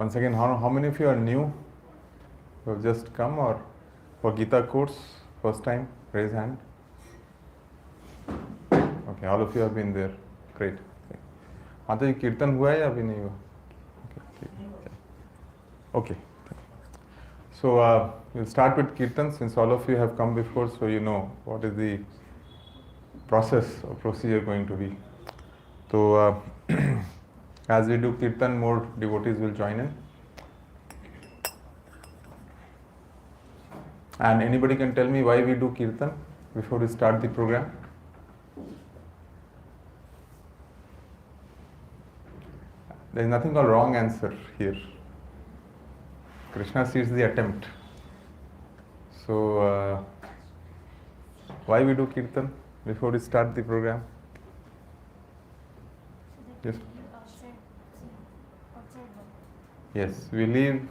Once again, how many of you are new? Who have just come or for Gita course, first time? Raise hand. Okay, all of you have been there. Great. माता जी कीर्तन हुआ है या अभी नहीं हुआ? Okay. So we'll start with kirtan since all of you have come before, so you know what is the process or procedure going to be. So as we do kirtan, more devotees will join in. And anybody can tell me why we do kirtan before we start the program? There is nothing called wrong answer here. Krishna sees the attempt. So why we do kirtan before we start the program? Yes. Yes, we leave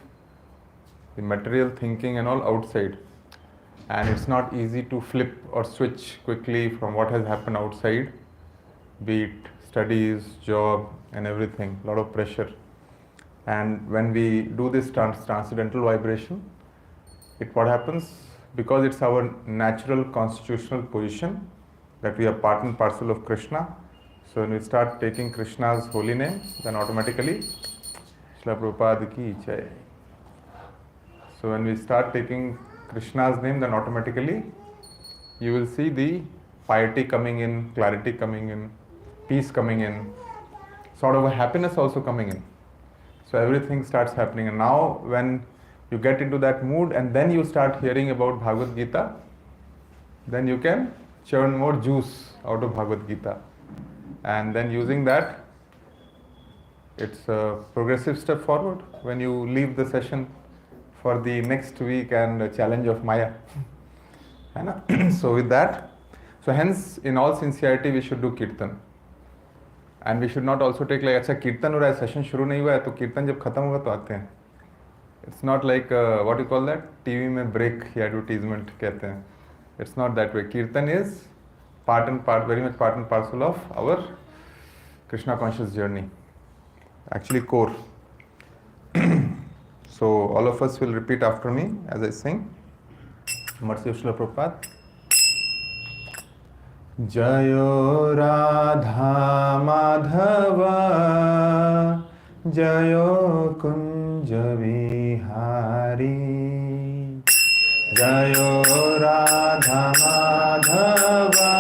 the material thinking and all outside, and it's not easy to flip or switch quickly from what has happened outside, be it studies, job and everything, a lot of pressure. And when we do this transcendental vibration, what happens, because it's our natural constitutional position that we are part and parcel of Krishna. So when we start taking Krishna's holy name, then automatically Srila Prabhupada ki jai. So when we start taking Krishna's name, then automatically you will see the piety coming in, clarity coming in, peace coming in, sort of a happiness also coming in. So everything starts happening. And now when you get into that mood and then you start hearing about Bhagavad Gita, then you can churn more juice out of Bhagavad Gita. And then using that, it's a progressive step forward when you leave the session for the next week and the challenge of Maya. So with that, so hence in all sincerity we should do kirtan. And we should not also take like, अच्छा कीर्तन हो रहा है, session शुरू नहीं हुआ है तो कीर्तन जब खत्म होगा तो आते हैं. It's not like what you call that, TV में break या advertisement कहते हैं. It's not that way. Kirtan is very much part and parcel of our Krishna conscious journey. Actually core. So all of us will repeat after me as I sing. Mercy of Srila Prabhupada. Jayo Radha Madhava Jayo Kunja Vihari Jayo Radha Madhava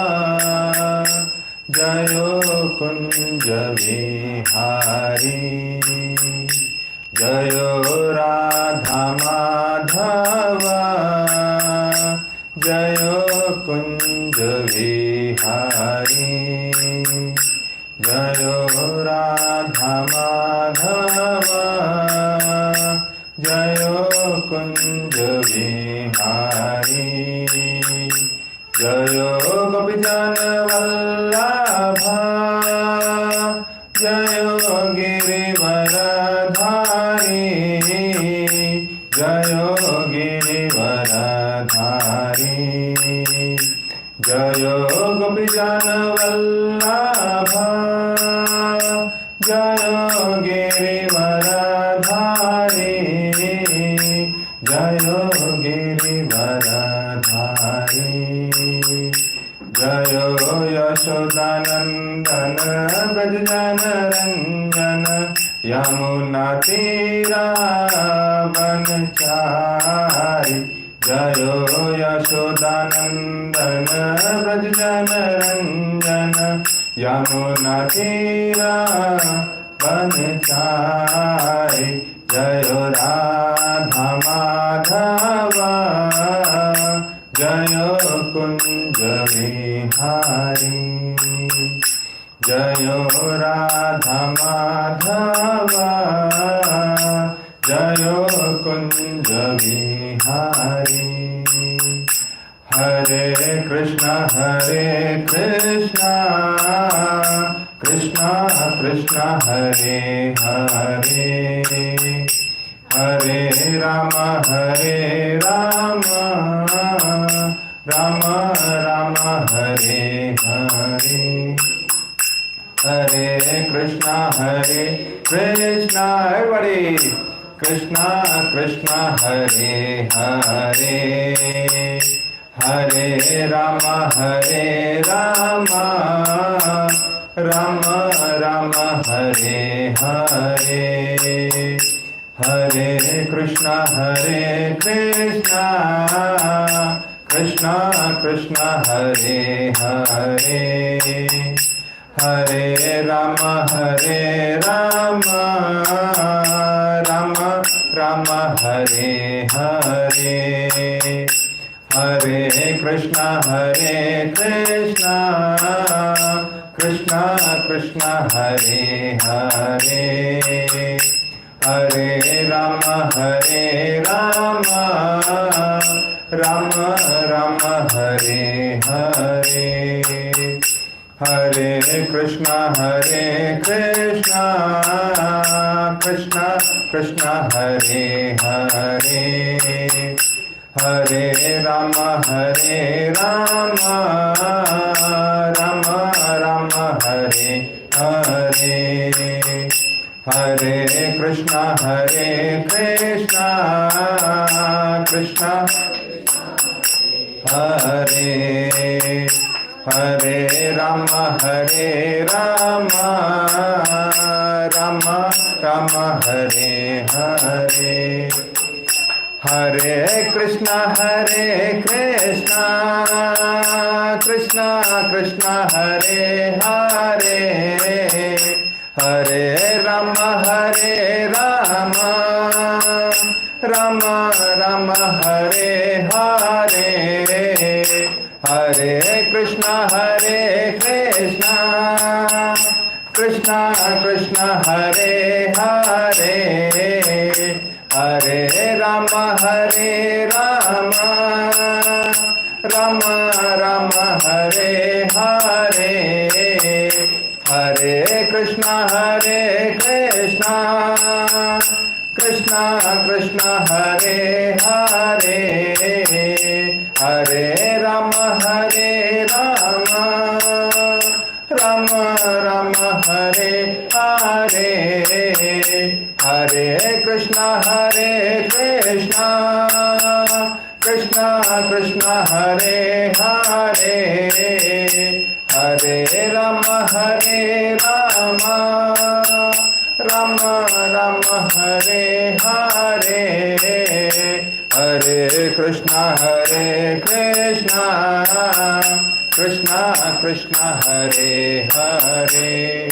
Jayo Kunja Vihari Jayo Radha Madhava Jayo Kunja Vihari Jayo Radha Madhava Jayo Kunja Vihari Jayo Gopijana Vallabha Jayo Girivaradhari Jayo Girivaradhari Jayo Gopijana Vallabha Jayo Girivaradhari Jayo Girivaradhari Jayo Yashodanandana Brajjana Ranjana Yamuna Tira Vanchari Jayo Yashodanandana Brajjana Ranjana Yamuna Tira Vanchari Jayo Radha Madhava Jayo Kunja Vihari Jayo Radha Madhava Jayo Kunja Vihari Hare Krishna Krishna Krishna Hare Hare Hare Rama Rama Rama Hare Hare Hare Krishna, everybody. Krishna Krishna Hare Hare, Hare Rama Hare Rama, Rama Rama Hare Hare, Hare Krishna Krishna Krishna Hare Hare, Hare Rama Rama, Rama Rama Hare Hare, Hare Krishna Krishna Krishna Hare Hare, Hare Rama Rama, Rama Rama Hare Hare, Hare Krishna Krishna Krishna Hare Hare, Hare Rama Rama, Rama Rama Hare Hare, Hare Krishna Krishna Hare, Hare Rama Rama, Rama Rama Hare Hare, Hare Krishna Krishna Krishna Hare Hare, Hare Rama Rama, Rama Rama Hare Hare, Hare Krishna Krishna Krishna Hare Hare, Hare Rama Rama, Rama Rama Hare Hare, Hare Krishna Krishna Krishna Hare Hare, Hare Rama Rama, Rama Rama Hare Hare, Hare Krishna Krishna Hare Hare, Hare Rama Rama, Rama Rama Hare Hare, Hare Krishna Krishna Hare Hare,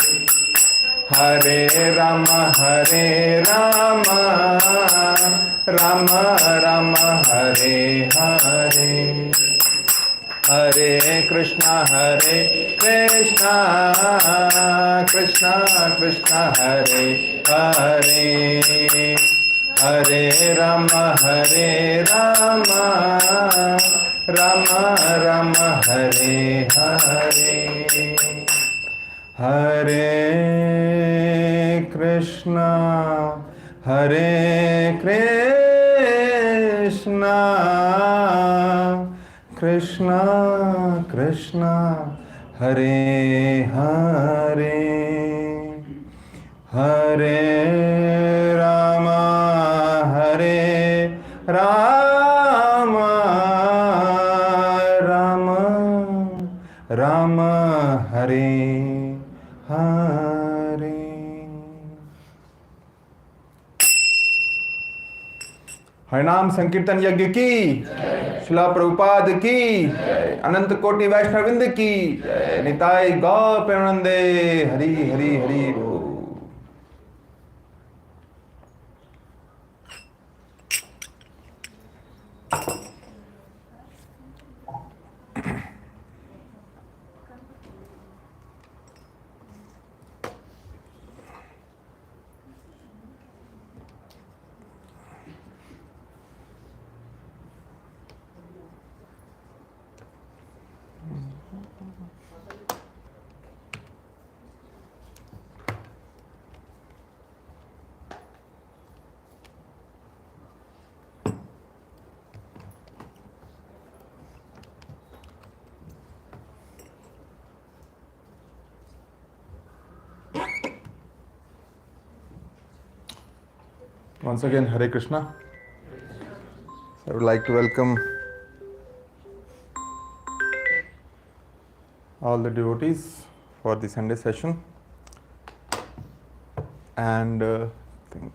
Hare Rama Rama, Rama Rama Hare Hare, Hare Krishna Krishna Hare Hare, Hare Rama Rama, Rama Rama Hare Hare, Hare Krishna Krishna Krishna Hare Hare, Hare Rama Rama, Rama Rama Hare Hare. हरिनाम संकीर्तन यज्ञ की, शिला प्रभुपाद की, अनंत कोटि वैष्णववृंद की, निताय गौ प्रेमानंदे, हरि हरि हरि बोल। Once again, Hare Krishna. I would like to welcome all the devotees for the Sunday session. And I think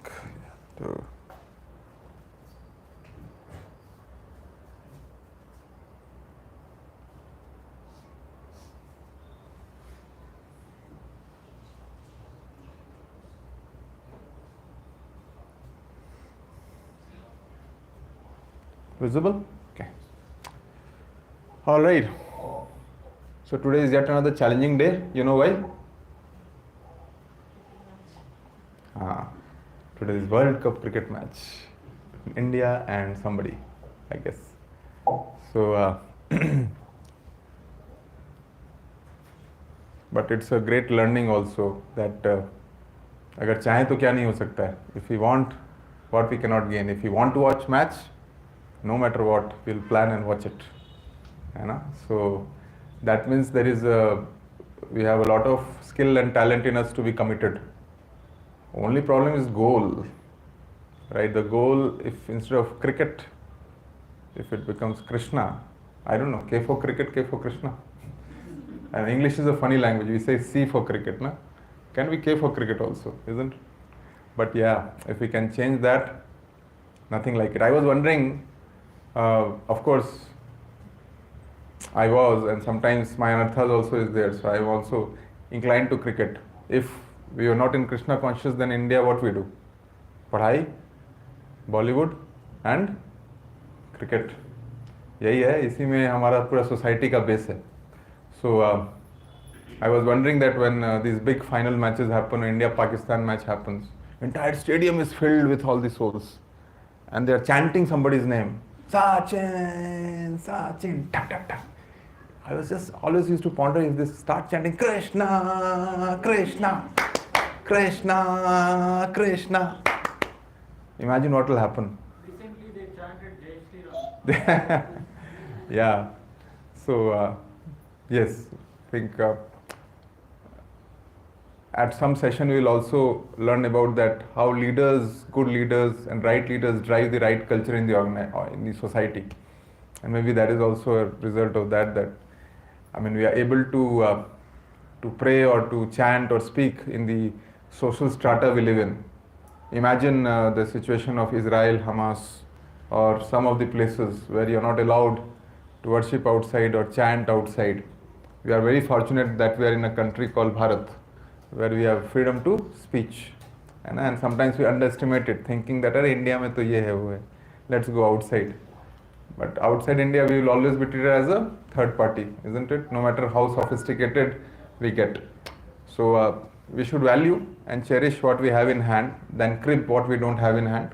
visible? Okay. All right. So today is yet another challenging day. You know why? Today is World Cup cricket match. India and somebody, I guess. So, but it's a great learning also that अगर चाहें तो क्या नहीं हो सकता है. If we want what we cannot gain. If we want to watch match, no matter what, we'll plan and watch it. You know? So that means we have a lot of skill and talent in us to be committed. Only problem is goal, right? The goal, if instead of cricket, if it becomes Krishna, I don't know, K for cricket, K for Krishna. And English is a funny language. We say C for cricket, na? Can be K for cricket also, isn't it? But yeah, if we can change that, nothing like it. I was wondering, of course, I was, and sometimes my anarthas also is there, so I am also inclined to cricket. If we are not in Krishna conscious, then India, what we do? Padhai, Bollywood and cricket. यही है, इसी में हमारा पूरा society का base है. So I was wondering that when these big final matches happen, India-Pakistan match happens, entire stadium is filled with all the souls, and they are chanting somebody's name. Sachin, Sachin, ta ta ta. I was just always used to ponder if they start chanting Krishna, Krishna, Krishna, Krishna. Imagine what will happen. Recently they chanted Jai Shri Ram. Yeah. So yes, I think at some session we will also learn about that how leaders, good leaders and right leaders drive the right culture in the society. And maybe that is also a result of that we are able to pray or to chant or speak in the social strata we live in. Imagine the situation of Israel, Hamas, or some of the places where you are not allowed to worship outside or chant outside. We are very fortunate that we are in a country called Bharat, where we have freedom to speech. And sometimes we underestimate it, thinking that India mein to ye hai, wo hai. Let's go outside. But outside India, we will always be treated as a third party, isn't it? No matter how sophisticated we get. So we should value and cherish what we have in hand, than crib what we don't have in hand.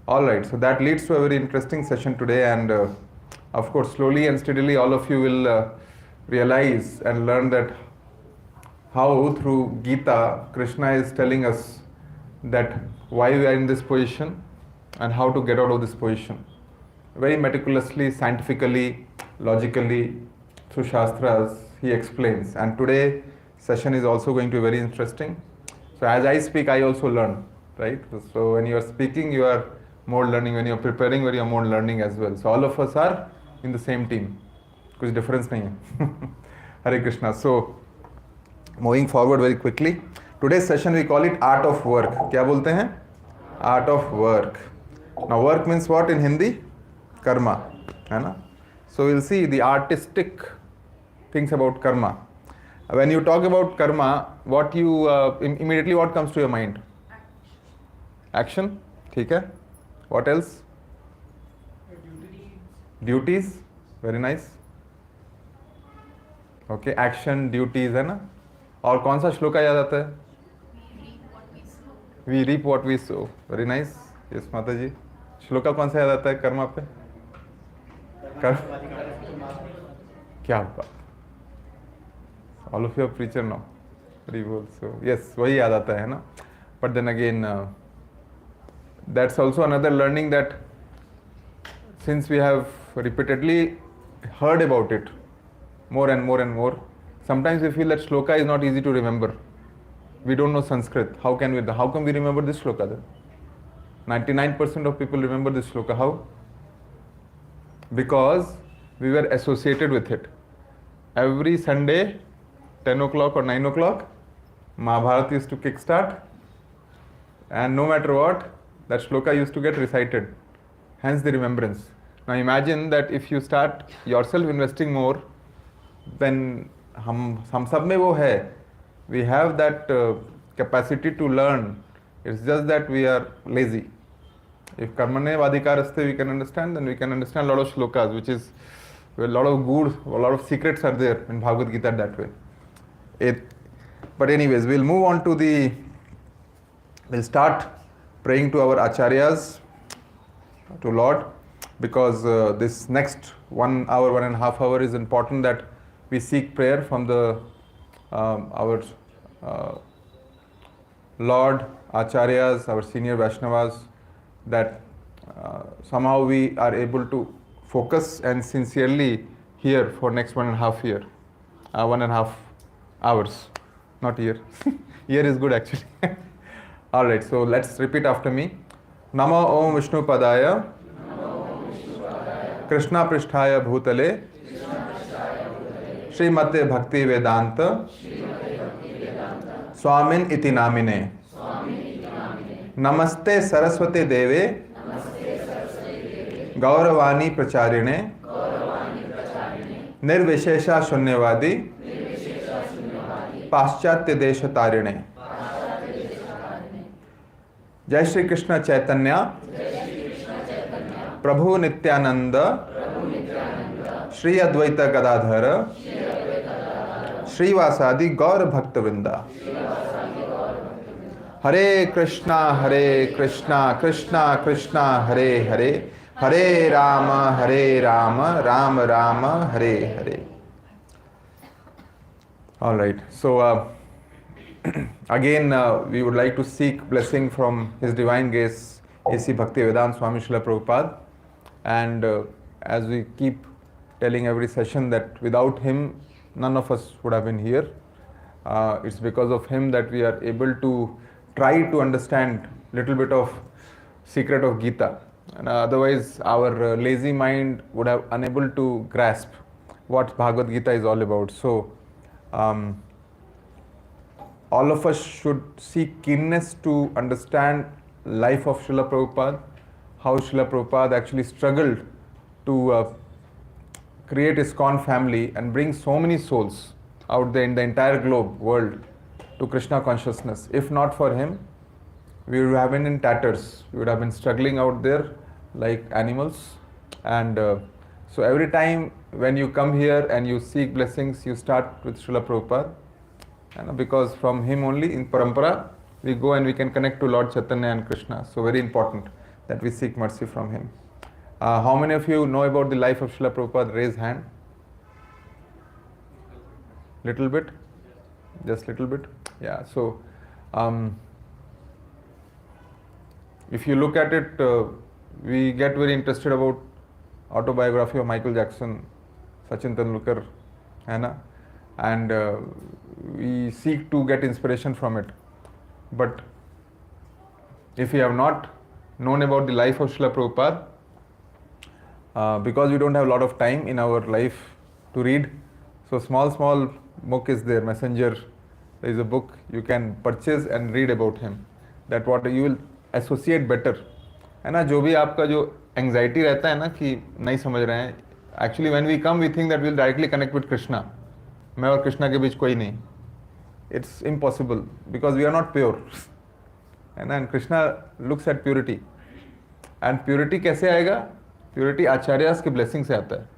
All right, so that leads to a very interesting session today, and of course, slowly and steadily, all of you will realize and learn that how through Gita, Krishna is telling us that why we are in this position and how to get out of this position. Very meticulously, scientifically, logically, through Shastras, he explains. And today, session is also going to be very interesting. So as I speak, I also learn, right? So when you are speaking, you are more learning. When you are preparing, you are more learning as well. So all of us are in the same team. कुछ difference नहीं है. Hare Krishna. So moving forward very quickly. Today's session we call it Art of Work. क्या बोलते हैं? Art of Work. Now work means what in Hindi? Karma, है ना? So we'll see the artistic things about karma. When you talk about karma, what you immediately what comes to your mind? Action. ठीक है? What else? Duties. Very nice. Okay, action, duties है ना? और कौन सा श्लोका याद आता है? We reap what we sow. Very nice. Yes, माता जी. श्लोका कौन सा याद आता है कर्मा पे? क्या बात? All of you are preacher now. Very well. So yes, वही याद आता है ना? But then again, that's also another learning that since we have repeatedly heard about it more and more and more, sometimes we feel that shloka is not easy to remember. We don't know Sanskrit. How come we remember this shloka then? 99% of people remember this shloka. How? Because we were associated with it. Every Sunday, 10 o'clock or 9 o'clock, Mahabharata used to kickstart, and no matter what, that shloka used to get recited. Hence the remembrance. Now imagine that if you start yourself investing more, then हम सब में वो है. We have that capacity to learn. It's just that we are lazy. If karmane vadikaraste we can understand, then we can understand a lot of shlokas, which is a lot of good, a lot of secrets are there in Bhagavad Gita that way. But anyways, we'll move on to we'll start praying to our acharyas, to Lord, because this next 1 hour, 1.5 hours is important that we seek prayer from our Lord, acharyas, our senior Vaishnavas, that somehow we are able to focus and sincerely hear for next 1.5 hours, not year. Year is good actually. All right, so let's repeat after me. Namo Om Vishnu Padaya, Krishna Pristhaya Bhutale, Srimate Bhakti Vedanta, Swamin Iti Namine. Namaste Saraswati Deve, Gauravani Pracharine, Nirvishesha Shunyavadi, Paschatya Desha Tarine. Jai Shri Krishna Chaitanya, Prabhu Nityananda, Shri Advaita Gadadhara, Shri Vasadi Gaur Bhakta Vrinda. Hare Krishna, Krishna Krishna, Hare Hare, Hare Rama, Rama Rama, Hare Hare. All right. So again, we would like to seek blessing from His Divine Grace, A.C. Bhaktivedanta Swami Srila Prabhupada. And as we keep telling every session that without him, none of us would have been here. It's because of him that we are able to try to understand little bit of secret of Gita. And otherwise, our lazy mind would have unable to grasp what Bhagavad Gita is all about. So, all of us should seek keenness to understand life of Srila Prabhupada, how Srila Prabhupada actually struggled to create ISKCON family and bring so many souls out there in the entire globe, world, to Krishna consciousness. If not for him, we would have been in tatters. We would have been struggling out there like animals. And so every time when you come here and you seek blessings, you start with Srila Prabhupada. And because from him only, in parampara, we go and we can connect to Lord Chaitanya and Krishna. So very important that we seek mercy from him. How many of you know about the life of Srila Prabhupada? Raise hand. Little bit? Just little bit? Yeah, so if you look at it, we get very interested about autobiography of Michael Jackson, Sachin Tendulkar, and we seek to get inspiration from it. But if we have not known about the life of Srila Prabhupada, because we don't have a lot of time in our life to read, so small book is there, Messenger. There is a book you can purchase and read about him. That what you will associate better. है ना, जो भी आपका जो anxiety रहता है ना कि नहीं समझ रहे हैं, actually when we come we think that we will directly connect with Krishna. मैं और कृष्णा के बीच कोई नहीं. It's impossible because we are not pure. है ना, and Krishna looks at purity. And purity कैसे आएगा? Purity आचार्यास के blessing से आता है.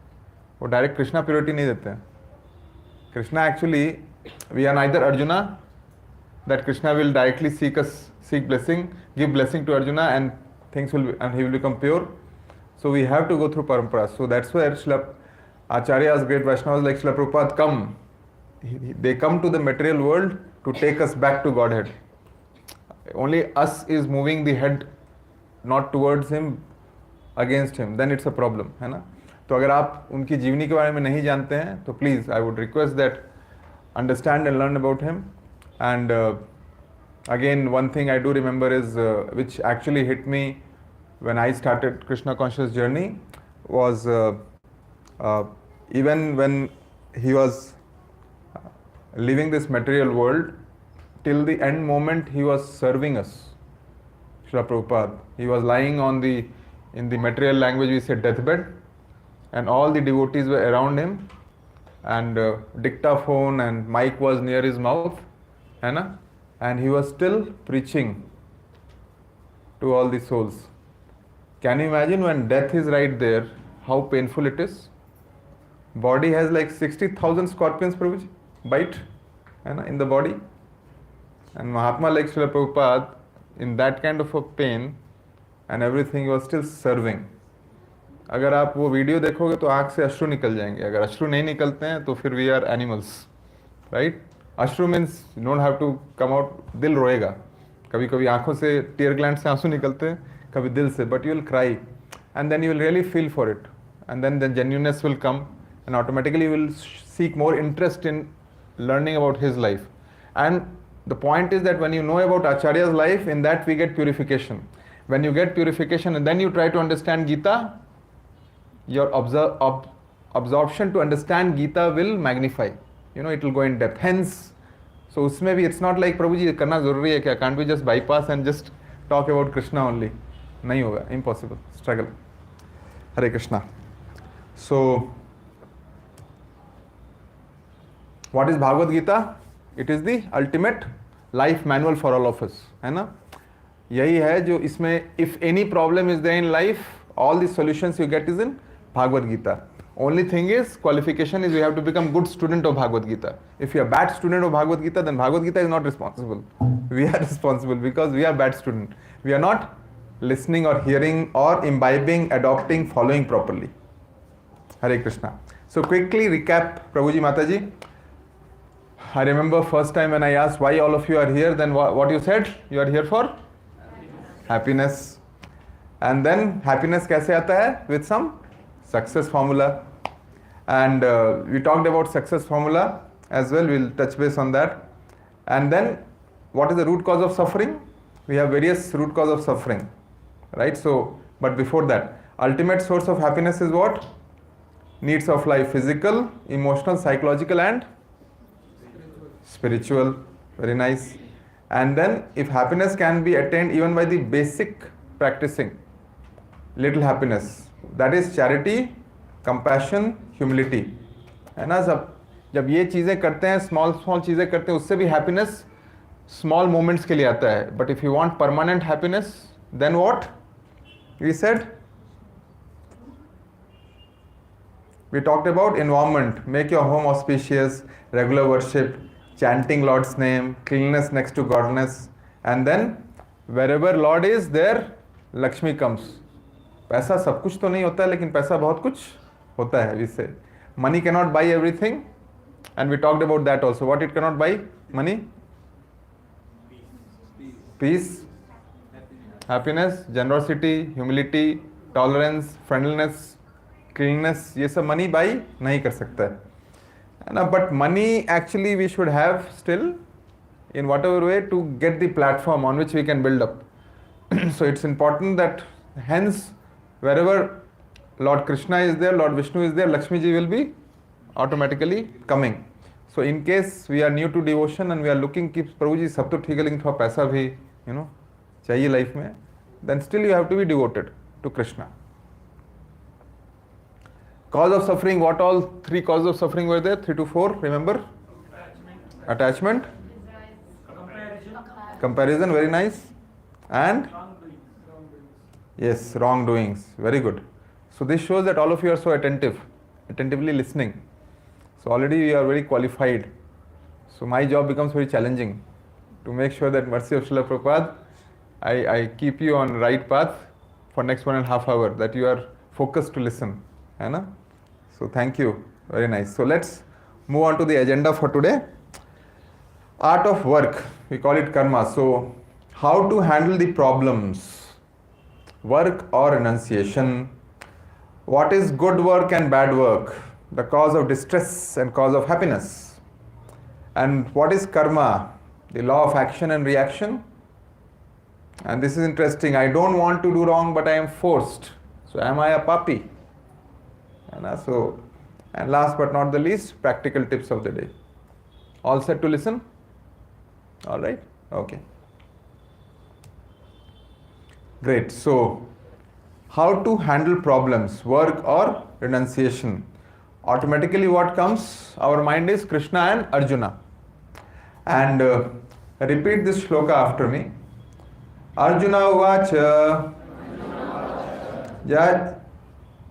वो direct Krishna purity नहीं देते हैं. Krishna actually, we are neither Arjuna, that Krishna will directly seek blessing, give blessing to Arjuna and and he will become pure. So we have to go through parampara. So that's where Srila Acharyas, great Vaishnavas like Srila Prabhupada come. They come to the material world to take us back to Godhead. Only us is moving the head not towards him, against him. Then it's a problem, है ना? तो अगर आप उनकी जीवनी के बारे में नहीं जानते हैं तो please I would request that understand and learn about him. And again, one thing I do remember is which actually hit me when I started Krishna conscious journey was uh, even when he was leaving this material world, till the end moment he was serving us. Srila Prabhupada. He was lying on the, in the material language we say deathbed, and all the devotees were around him, and dictaphone and mic was near his mouth, है ना? And he was still preaching to all the souls. Can you imagine when death is right there, how painful it is? Body has like 60,000 scorpions Prabhuji, bite, है ना, in the body. And Mahatma like Srila Prabhupada, in that kind of a pain and everything, he was still serving. अगर आप वो video देखोगे तो आँख से अश्रु निकल जाएंगे. अगर अश्रु नहीं निकलते हैं तो फिर वी आर एनिमल्स, राइट? अश्रु means you don't have to come out, दिल रोएगा. कभी कभी आंखों से टीयर ग्लैंड से आंसू निकलते हैं, कभी दिल से, but you will cry and then you will really feel for it, and then the genuineness will come and automatically you will seek more interest in learning about his life. And the point is that when you know about Acharya's life, in that we get purification. When you get purification and then you try to understand Gita, your absorption to understand Gita will magnify. You know, it will go in depth. Hence, so usme bhi it's not like Prabhu ji karna zaruri hai kya, can't we just bypass and just talk about Krishna only? Nahi hoga, impossible, struggle. Hare Krishna. So what is Bhagavad Gita? It is the ultimate life manual for all of us, है ना? यही है जो इसमें, if any problem is there in life, all the solutions you get is in Bhagavad Gita. Only thing is, qualification is you have to become good student of Bhagavad Gita. If you are bad student of Bhagavad Gita, then Bhagavad Gita is not responsible. We are responsible because we are bad student. We are not listening or hearing or imbibing, adopting, following properly. Hare Krishna. So quickly recap, Prabhuji, Mataji. I remember first time when I asked why all of you are here, then what you said? You are here for happiness. And then happiness kaise aata hai? With some success formula. And we talked about success formula as well. We'll touch base on that. And then what is the root cause of suffering? We have various root cause of suffering, right? So, but before that, ultimate source of happiness is what? Needs of life: physical, emotional, psychological and spiritual. Very nice. And then if happiness can be attained even by the basic practicing, little happiness, that is charity, compassion, humility, है ना? सब जब ये चीज़ें करते हैं, small चीज़ें करते हैं, उससे भी happiness small moments के लिए आता है. But if you want permanent happiness, then what? We said, we talked about environment. Make your home auspicious, regular worship, chanting Lord's name, cleanliness next to godliness, and then wherever Lord is, there Lakshmi comes. पैसा सब कुछ तो नहीं होता है, लेकिन पैसा बहुत कुछ होता है. We say money cannot buy everything, and we talked about that also. What it cannot buy? Money? Peace, happiness, generosity, humility, tolerance, friendliness, cleanliness. ये सब money buy नहीं कर सकता है. But money actually we should have still in whatever way to get the platform on which we can build up. So it's important that hence wherever Lord Krishna is there, Lord Vishnu is there, Lakshmi ji will be automatically coming. So in case we are new to devotion and we are looking कि प्रभु जी सब तो ठीक है लेकिन थोड़ा पैसा भी चाहिए life में, then still you have to be devoted to Krishna. Cause of suffering, what all three causes of suffering were there? 3 to 4, remember? Attachment. Comparison, very nice. And? Yes, wrongdoings. Very good. So this shows that all of you are so attentively listening. So already you are very qualified. So my job becomes very challenging to make sure that mercy of Srila Prabhupada, I keep you on right path for next 1.5 hours, that you are focused to listen. है ना? So thank you. Very nice. So let's move on to the agenda for today. Art of work. We call it karma. So how to handle the problems? Work or renunciation? What is good work and bad work? The cause of distress and cause of happiness. And what is karma? The law of action and reaction. And this is interesting. I don't want to do wrong, but I am forced. So am I a puppy? And last but not the least, practical tips of the day. All set to listen? All right? Okay. Great. So, how to handle problems, work or renunciation? Automatically what comes? Our mind is Krishna and Arjuna. And repeat this shloka after me. Arjuna uvacha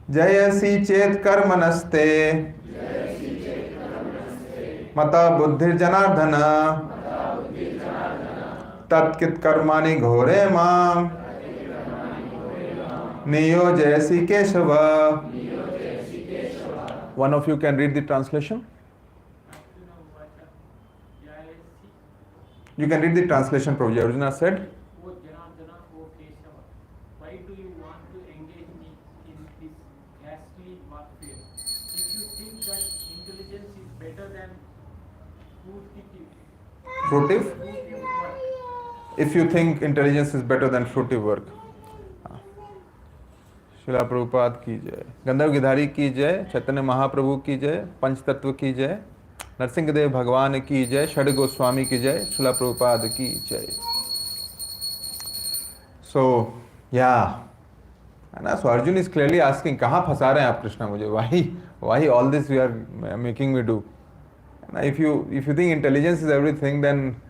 jayasi chet karmanaste mata buddhir janardhana tatkit karmani ghore mam niyojayasi keshava. One of you can read the translation? You can read the translation, Prabhuji. Arjuna said, O Janardana, O Keshava, why do you want to engage me in this ghastly warfare? If you think that intelligence is better than fruitive. work, If you think intelligence is better than fruitive work. शिला प्रभुपाद की जय, गंधर्व गिधारी की जय, चैतन्य महाप्रभु की जय, पंचतत्व की जय, नरसिंहदेव भगवान की जय, षड गोस्वामी की जय, शिला प्रभुपाद की जय. So, yeah. So Arjun is clearly asking, कहाँ फंसा रहे हैं आप कृष्णा मुझे? Why all this you are making me do? If you think intelligence is everything, then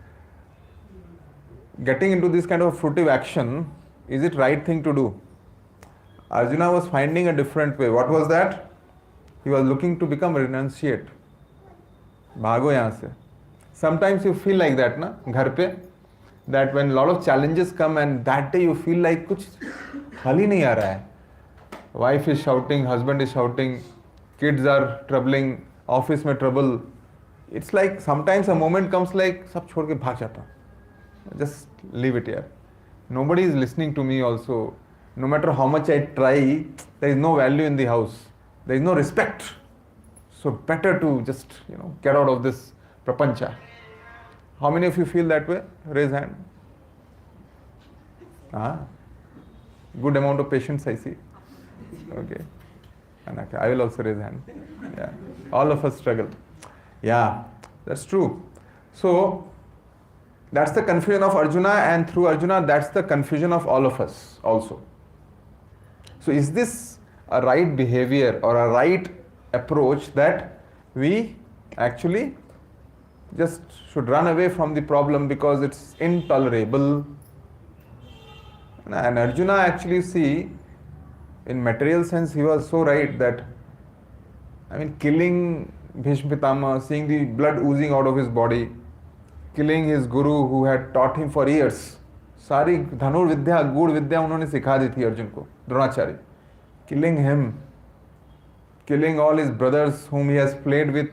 getting into this kind of fruitive action, is it right thing to do? Arjuna was finding a different way. What was that? He was looking to become a renunciate. भागो यहाँ से. Sometimes you feel like that, ना घर पे, that when a lot of challenges come and that day you feel like कुछ हल ही नहीं आ रहा है. Wife is shouting, husband is shouting, kids are troubling, office में trouble. It's like sometimes a moment comes like सब छोड़ के भाग जाता हूँ. Just leave it here. Nobody is listening to me also. No matter how much I try, there is no value in the house. There is no respect. So better to just, get out of this prapancha. How many of you feel that way? Raise hand. Good amount of patience I see. Okay. I will also raise hand. Yeah. All of us struggle. Yeah, that's true. So that's the confusion of Arjuna, and through Arjuna, that's the confusion of all of us also. So is this a right behavior or a right approach that we actually just should run away from the problem because it's intolerable? And Arjuna actually, see, in material sense, he was so right that, killing Bhishma Pitama, seeing the blood oozing out of his body, killing his guru who had taught him for years. सारी धनुर्विद्या, गूढ़ विद्या उन्होंने सिखा दी थी अर्जुन को, Dronacharya. Killing him, killing all his brothers whom he has played with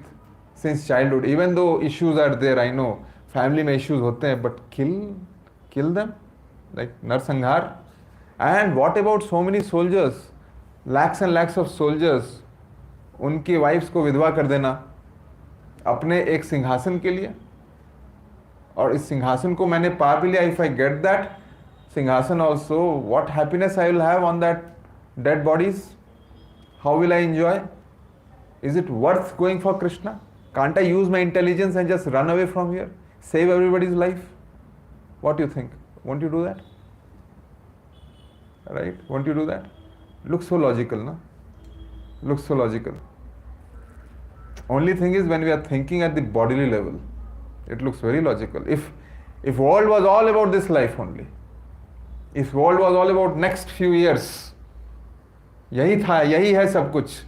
since childhood. Even though issues are there, I know, family में issues होते हैं, but kill them, like Narsanghar. And what about so many soldiers, lakhs and lakhs of soldiers, उनकी wives को विधवा कर देना अपने एक सिंहासन के लिए. और इस सिंहासन को मैंने पा भी लिया. If I get that सिंहासन also, what happiness I will have on that dead bodies? How will I enjoy? Is it worth going for Krishna? Can't I use my intelligence and just run away from here? Save everybody's life? What do you think? Won't you do that? Right? Won't you do that? Looks so logical, no? Looks so logical. Only thing is when we are thinking at the bodily level, it looks very logical. If world was all about this life only, if world was all about next few years, यही था, यही है सब कुछ,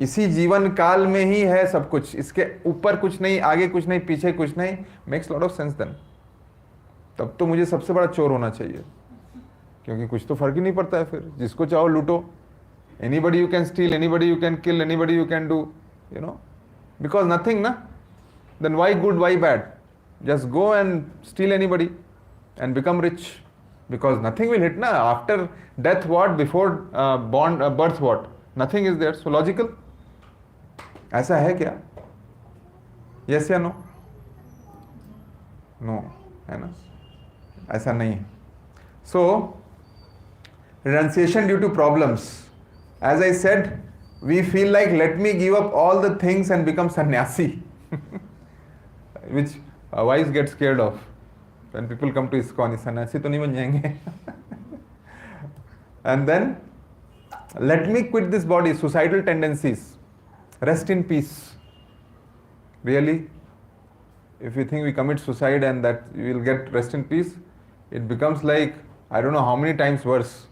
इसी जीवन काल में ही है सब कुछ, इसके ऊपर कुछ नहीं, आगे कुछ नहीं, पीछे कुछ नहीं, makes lot of sense then. तब तो मुझे सबसे बड़ा चोर होना चाहिए, क्योंकि कुछ तो फर्क ही नहीं पड़ता है फिर, जिसको चाहो लूटो. Anybody you can steal, anybody you can kill, anybody you can do, because nothing, na? Then why good, why bad? Just go and steal anybody and become rich, because nothing will hit, na? After death what, before birth what? Nothing is there. So logical. ऐसा है क्या? Yes या no? No, है ना? ऐसा नहीं है. So, renunciation due to problems. As I said, we feel like let me give up all the things and become sannyasi, which wives get scared of. When people come to ISKCON, sannyasi to nahi ban jayenge. And then, let me quit this body, suicidal tendencies, rest in peace. Really? If you think we commit suicide and that we will get rest in peace, it becomes like, I don't know how many times worse.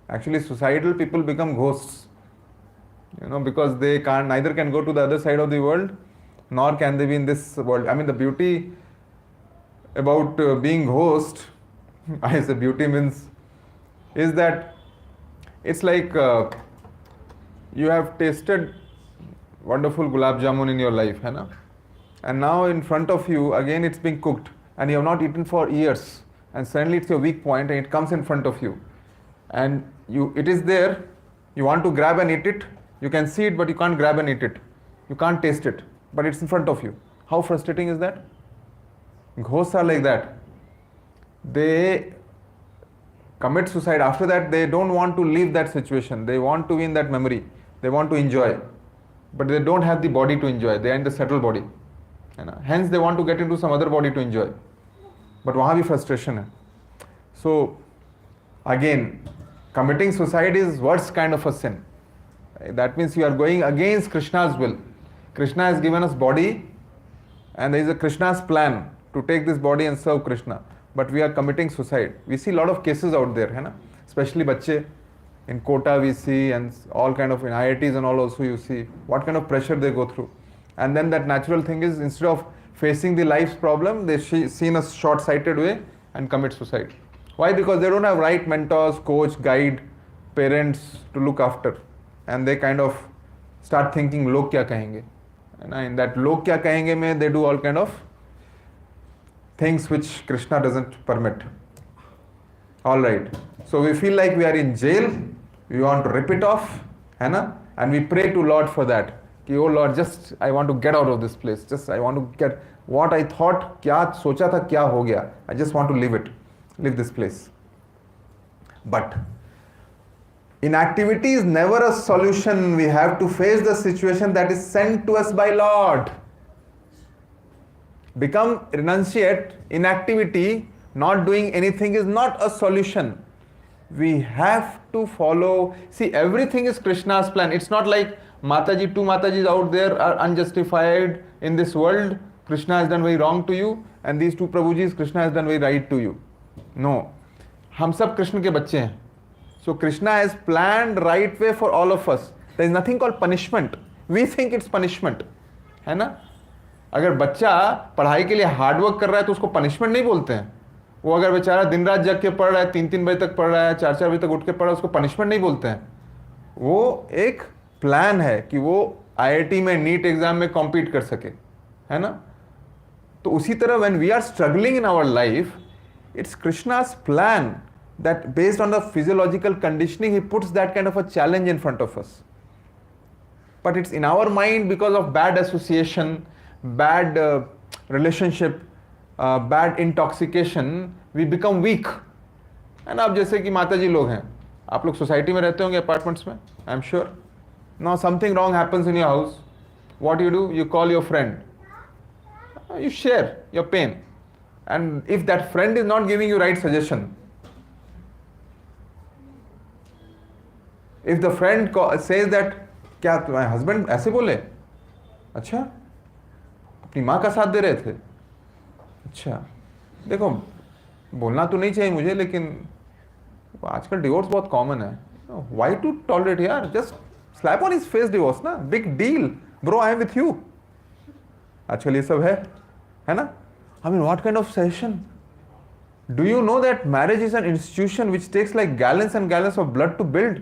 Actually, suicidal people become ghosts. Because they neither can go to the other side of the world, nor can they be in this world. I mean, the beauty about being ghost, I say beauty means, is that it's like you have tasted wonderful gulab jamun in your life, hai na? And now in front of you, again it's being cooked, and you have not eaten for years, and suddenly it's your weak point and it comes in front of you. And it is there, you want to grab and eat it, you can see it but you can't grab and eat it. You can't taste it, but it's in front of you. How frustrating is that? Ghosts are like that. They commit suicide. After that, they don't want to leave that situation. They want to be in that memory. They want to enjoy. But they don't have the body to enjoy. They are in the subtle body. Hence, they want to get into some other body to enjoy. But वहाँ भी frustration है. So, again, committing suicide is worst kind of a sin. That means you are going against Krishna's will. Krishna has given us body, and there is a Krishna's plan to take this body and serve Krishna. But we are committing suicide. We see a lot of cases out there, hai na? Especially bachche. In Kota we see, and all kind of in IITs and all also you see what kind of pressure they go through. And then that natural thing is, instead of facing the life's problem, they see in a short-sighted way and commit suicide. Why? Because they don't have right mentors, coach, guide, parents to look after. And they kind of start thinking, log kya kahenge? And in that log kya kahenge mein, they do all kind of things which Krishna doesn't permit. Alright. So we feel like we are in jail, we want to rip it off, hai na? And we pray to Lord for that. Ki, oh Lord, just I want to get out of this place. Just I want to get what I thought, kya socha tha, kya ho gaya. I just want to leave this place. But inactivity is never a solution. We have to face the situation that is sent to us by Lord. Become renunciate. Inactivity, not doing anything is not a solution. We have to follow. See, everything is Krishna's plan. It's not like Mataji, two Matajis out there are unjustified in this world. Krishna has done very wrong to you, and these two Prabhujis, Krishna has done very right to you. No. हम सब कृष्ण के बच्चे हैं. So Krishna has planned right way for all of us. There is nothing called punishment. We think it's punishment. है ना? अगर बच्चा पढ़ाई के लिए हार्ड वर्क कर रहा है तो उसको पनिशमेंट नहीं बोलते हैं. वो अगर बेचारा दिन रात जग के पढ़ रहा है, 3-3 बजे तक पढ़ रहा है, 4-4 बजे तक उठ के पढ़ रहा है, उसको पनिशमेंट नहीं बोलते हैं. वो एक प्लान है कि वो आईआईटी में नीट एग्जाम में कॉम्पीट कर सके, है ना? तो उसी तरह when we are struggling in our life, it's Krishna's plan that based on the physiological conditioning, he puts that kind of a challenge in front of us. But it's in our mind because of bad association, bad relationship, bad intoxication, we become weak. And आप जैसे कि माताजी लोग हैं, आप लोग society में रहते होंगे अपार्टमेंट्स में, I am sure. Now something wrong happens in your house. What do? You call your friend. You share your pain. And if that friend is not giving you right suggestion, if the friend says that, क्या तुम्हारे husband ऐसे बोले? अच्छा, अपनी माँ का साथ दे रहे थे? अच्छा, देखो बोलना तो नहीं चाहिए मुझे, लेकिन आजकल डिवोर्स बहुत कॉमन है. Why to tolerate यार? Just slap on his face divorce ना, big deal, bro, I am with you. आजकल ये सब है ना? I mean, what kind of suggestion? Do you know that marriage is an institution which takes like gallons and gallons of blood to build?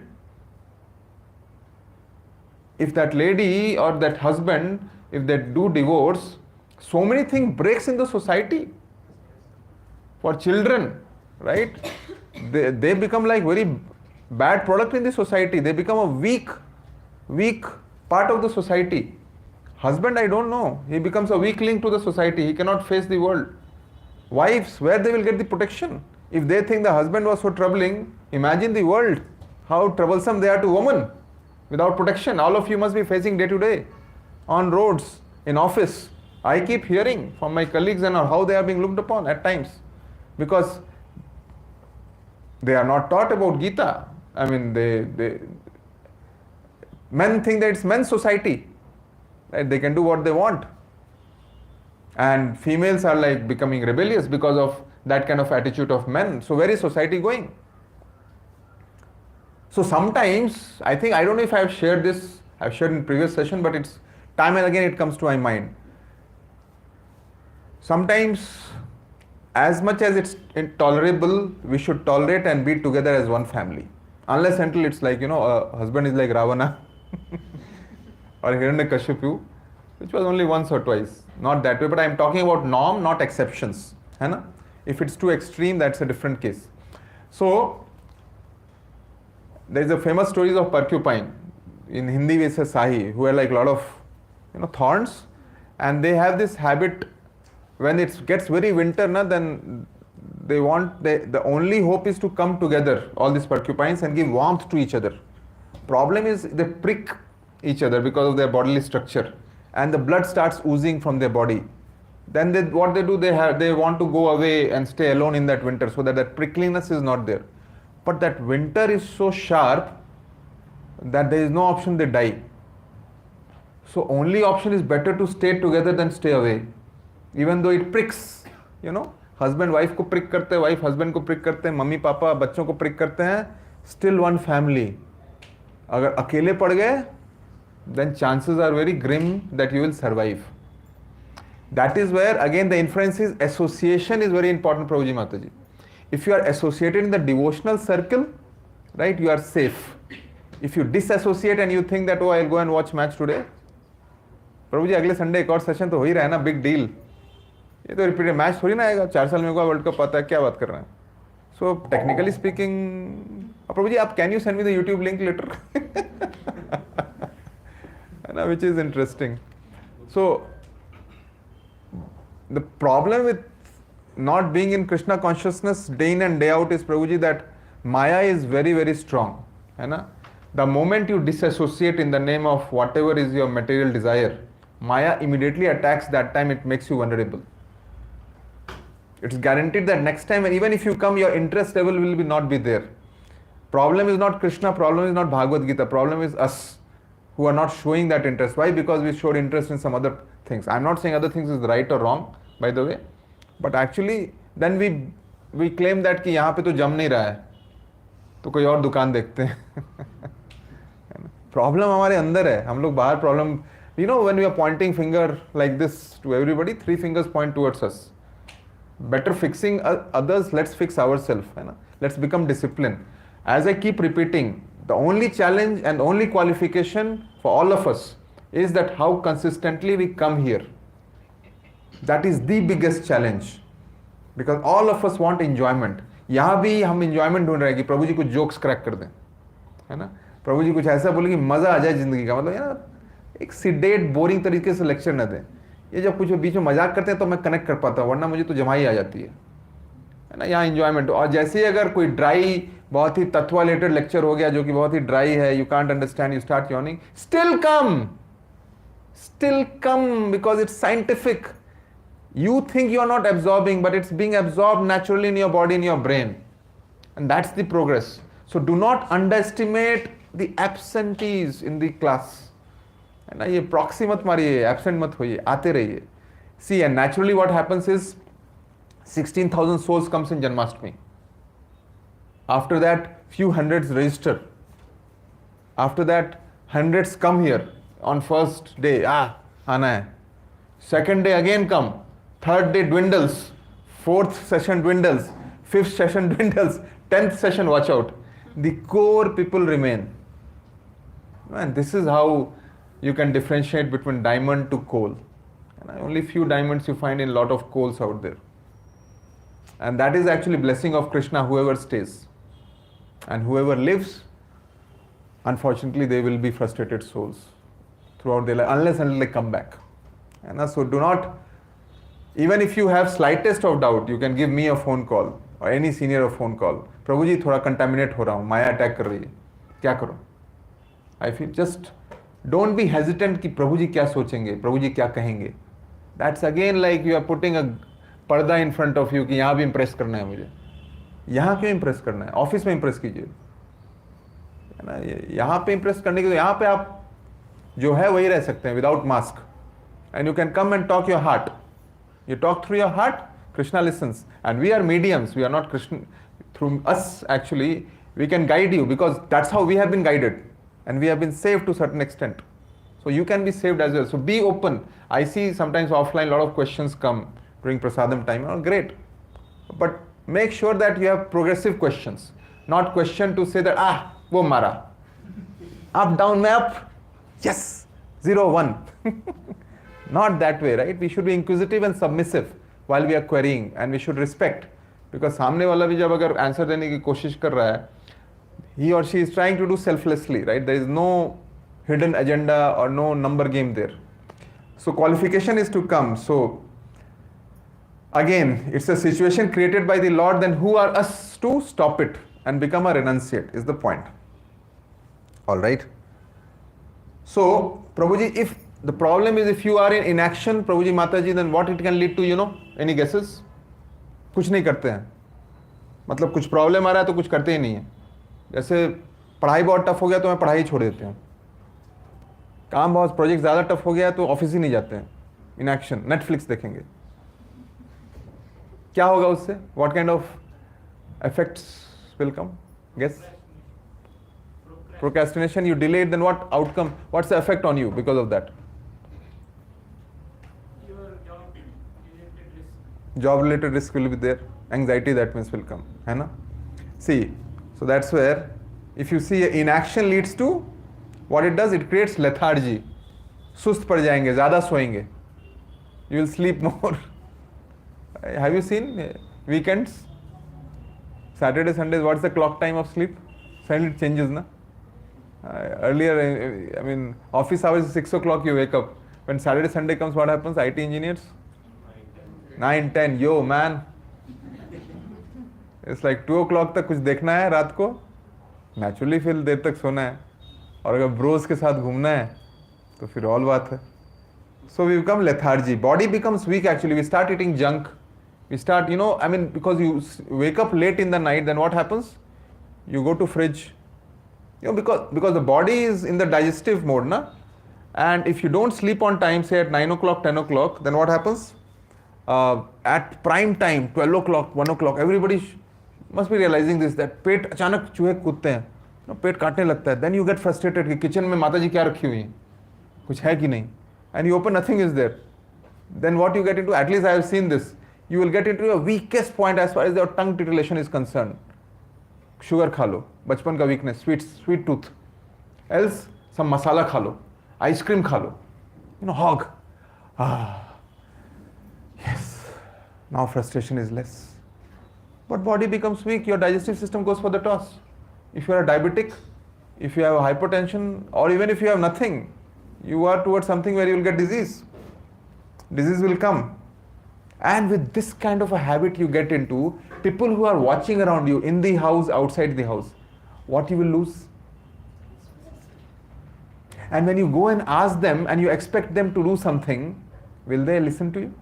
If that lady or that husband, if they do divorce, so many things breaks in the society. For children, right? They become like very bad product in the society. They become a weak part of the society. Husband, I don't know. He becomes a weak link to the society. He cannot face the world. Wives, where they will get the protection? If they think the husband was so troubling, imagine the world, how troublesome they are to women without protection. All of you must be facing day to day on roads, in office. I keep hearing from my colleagues and how they are being looked upon at times because they are not taught about Gita. I mean, men think that it's men's society, right? They can do what they want. And females are like becoming rebellious because of that kind of attitude of men. So where is society going? So sometimes, I don't know if I have shared this, I've shared in previous session, but it's time and again it comes to my mind. Sometimes, as much as it's intolerable, we should tolerate and be together as one family. Unless until it's like, a husband is like Ravana or Hiranyakashipu, which was only once or twice. Not that way, but I'm talking about norm, not exceptions. If it's too extreme, that's a different case. So, there's a famous stories of porcupine. In Hindi we say sahi, who are like a lot of thorns, and they have this habit when it gets very winter, then the only hope is to come together, all these porcupines, and give warmth to each other. Problem is they prick each other because of their bodily structure, and the blood starts oozing from their body. Then what they do, they want to go away and stay alone in that winter so that prickliness is not there. But that winter is so sharp that there is no option, they die. So only option is better to stay together than stay away. Even though it pricks, husband wife को prick करते हैं, wife husband को prick करते हैं, mummy papa बच्चों को prick करते हैं, still one family. अगर अकेले पड़ गए, then chances are very grim that you will survive. That is where again the inference is association is very important, Prabhuji Mataji. If you are associated in the devotional circle, right, you are safe. If you disassociate and you think that, oh, I'll go and watch match today, Prabhuji अगले Sunday एक और session तो हो ही रहा है ना, big deal. ये तो रिपीटेड मैच थोड़ी ना आएगा, 4 साल में होगा वर्ल्ड कप, पता है क्या बात कर रहे हैं. So technically speaking, Prabhu ji आप can you send me the YouTube link later, which is interesting. So the problem with not being in Krishna consciousness day in and day out is, Prabhuji, that Maya is very, very strong. The moment you disassociate in the name of whatever is your material desire, Maya immediately attacks. That time it makes you vulnerable. It's guaranteed that next time, even if you come, your interest level will not be there. Problem is not Krishna, problem is not Bhagavad Gita, problem is us who are not showing that interest. Why? Because we showed interest in some other things. I'm not saying other things is right or wrong, by the way, but actually then we claim that कि यहाँ पे तो जम नहीं रहा है, तो कोई और दुकान देखते हैं. प्रॉब्लम हमारे अंदर है, हम लोग बाहर problem, when we are pointing finger like this to everybody, 3 fingers point towards us. Better fixing others, let's fix ourselves. Let's become disciplined. As I keep repeating, the only challenge and only qualification for all of us is that how consistently we come here. That is the biggest challenge, because all of us want enjoyment. यहाँ भी हम enjoyment ढूंढ रहे हैं कि प्रभु जी कुछ jokes crack कर दें, है ना, प्रभु जी कुछ ऐसा बोले कि मजा आ जाए जिंदगी का, मतलब यार एक सीडेट बोरिंग तरीके से लेक्चर न दें. ये जब कुछ बीच में मजाक करते हैं तो मैं कनेक्ट कर पाता हूँ, वरना मुझे तो जमाई आ जाती है ना. यहाँ इंजॉयमेंट. और जैसे ही अगर कोई ड्राई बहुत ही तत्व रिलेटेड लेक्चर हो गया जो कि बहुत ही ड्राई है, you can't understand, you start yawning, still come because it's scientific. You think you are not absorbing, but it's being absorbed naturally in your body, in your brain. And that's the progress. So do not underestimate the absentees in the class. And ये proxy मत मारिए, absent मत होइए, आते रहिए. See, and naturally what happens is 16,000 souls comes in Janmashtami. After that, few hundreds register. After that, hundreds come here on first day. आना है. Second day again come. Third day dwindles, 4th session dwindles, 5th session dwindles, 10th session, watch out. The core people remain. And this is how you can differentiate between diamond to coal. And only few diamonds you find in a lot of coals out there. And that is actually blessing of Krishna, whoever stays. And whoever lives, unfortunately they will be frustrated souls throughout their life, unless and until they come back. And so do not, even if you have slightest of doubt, you can give me a phone call. or any senior a phone call, प्रभु जी थोड़ा contaminate हो रहा हूँ, माया attack कर रही है, क्या करूँ? I feel just don't be hesitant कि प्रभु जी क्या सोचेंगे, प्रभु जी क्या कहेंगे. That's again like you are putting a पर्दा in front of you कि यहाँ भी impress करना है मुझे. यहाँ क्यों impress करना है? ऑफिस में impress कीजिए, है ना? यहाँ पे impress करने के तो यहाँ पे आप जो है वही रह सकते हैं without mask, and you can come and talk your heart. You talk through your heart, Krishna listens, and we are mediums. We are not Krishna. Through us, actually, we can guide you because that's how we have been guided, and we have been saved to a certain extent. So you can be saved as well. So be open. I see sometimes offline a lot of questions come during prasadam time. Oh, great, but make sure that you have progressive questions, not question to say that wo mara, up down मैं up, yes, 0 1. Not that way, right? We should be inquisitive and submissive while we are querying, and we should respect, because सामने वाला भी जब अगर answer देने की कोशिश कर रहा है, he or she is trying to do selflessly, right? There is no hidden agenda or no number game there. So qualification is to come. So again, it's a situation created by the Lord, then who are us to stop it and become a renunciate is the point. All right. So Prabhuji, if the problem is if you are in inaction, Prabhuji Mataji, then what it can lead to, you know? Any guesses? कुछ नहीं करते हैं, मतलब कुछ problem आ रहा है तो कुछ करते ही नहीं है. जैसे पढ़ाई बहुत टफ हो गया तो मैं पढ़ाई छोड़ देते हैं, काम बहुत प्रोजेक्ट ज़्यादा टफ हो गया तो ऑफिस ही नहीं जाते हैं, इनएक्शन, नेटफ्लिक्स देखेंगे. क्या होगा उससे? What kind of effects will come? Guess. Procrastination, you delay it, then what outcome, what's the effect on you because of that? Your job-related risk. Job-related risk will be there. Anxiety, that means, will come. है ना? See, so that's where, if you see inaction leads to, what it does, it creates lethargy. सुस्त पड़ जाएंगे, ज़्यादा सोएंगे. You will sleep more. Have you seen weekends? Saturday, Sundays, what's the clock time of sleep? Suddenly it changes, na? Earlier, I mean, office hours is 6 o'clock you wake up. When Saturday, Sunday comes, what happens? IT engineers? 9, 10. Yo, man. It's like 2 o'clock तक कुछ देखना है रात को. Naturally फिर देर तक सोना है. और अगर ब्रोस के साथ घूमना है तो फिर और बात है. So we become lethargy. Body becomes weak actually. We start eating junk. We start, you know, I mean, because you wake up late in the night, then what happens? You go to fridge. You know, because the body is in the digestive mode, na? And if you don't sleep on time, say at 9 o'clock, 10 o'clock, then what happens? At prime time, 12 o'clock, 1 o'clock, everybody must be realizing this, that पेट अचानक चूहे कूदते हैं, पेट काटने लगता है. Then you get frustrated कि kitchen में माता जी क्या रखी हुई हैं, कुछ है कि नहीं, and you open, nothing is there. Then what you get into, at least I have seen this, you will get into your weakest point as far as your tongue titillation is concerned. Sugar खा लो, बचपन का weakness, sweet tooth. Else some masala खा लो, ice cream खा लो, you know, hog. Yes, now frustration is less. But body becomes weak, your digestive system goes for the toss. If you are a diabetic, if you have hypertension, or even if you have nothing, you are towards something where you will get disease. Disease will come. And with this kind of a habit you get into, people who are watching around you, in the house, outside the house, what you will lose? And when you go and ask them and you expect them to do something, will they listen to you?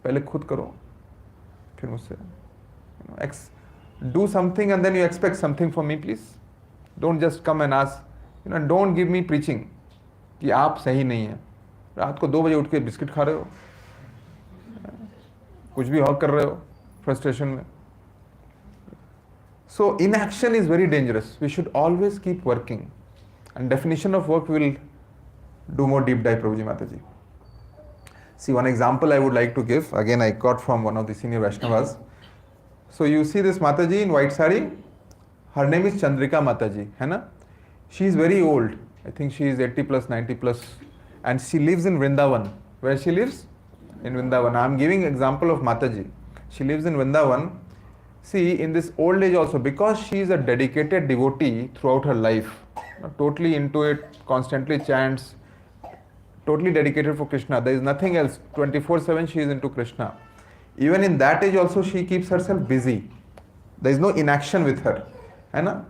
पहले खुद करो, फिर मुझसे. Do something and then you expect something from me, please. Don't just come and ask. Don't give me preaching कि आप सही नहीं हैं. रात को 2 बजे उठ के बिस्किट खा रहे हो, कुछ भी हॉक कर रहे हो फ्रस्ट्रेशन में. So inaction is very dangerous. We should always keep working. And definition of work we will do more deep dive, Prabhuji Mataji. See, one example I would like to give, again I got from one of the senior Vaishnavas. So you see this Mataji in white sari, her name is Chandrika Mataji, है ना? She is very old. I think she is 80 plus, 90 plus, and she lives in Vrindavan. Where she lives? In Vrindavan. I am giving example of Mataji. She lives in Vrindavan. See, in this old age also, because she is a dedicated devotee throughout her life, totally into it, constantly chants, totally dedicated for Krishna. There is nothing else. 24/7 she is into Krishna. Even in that age also she keeps herself busy. There is no inaction with her. है ना?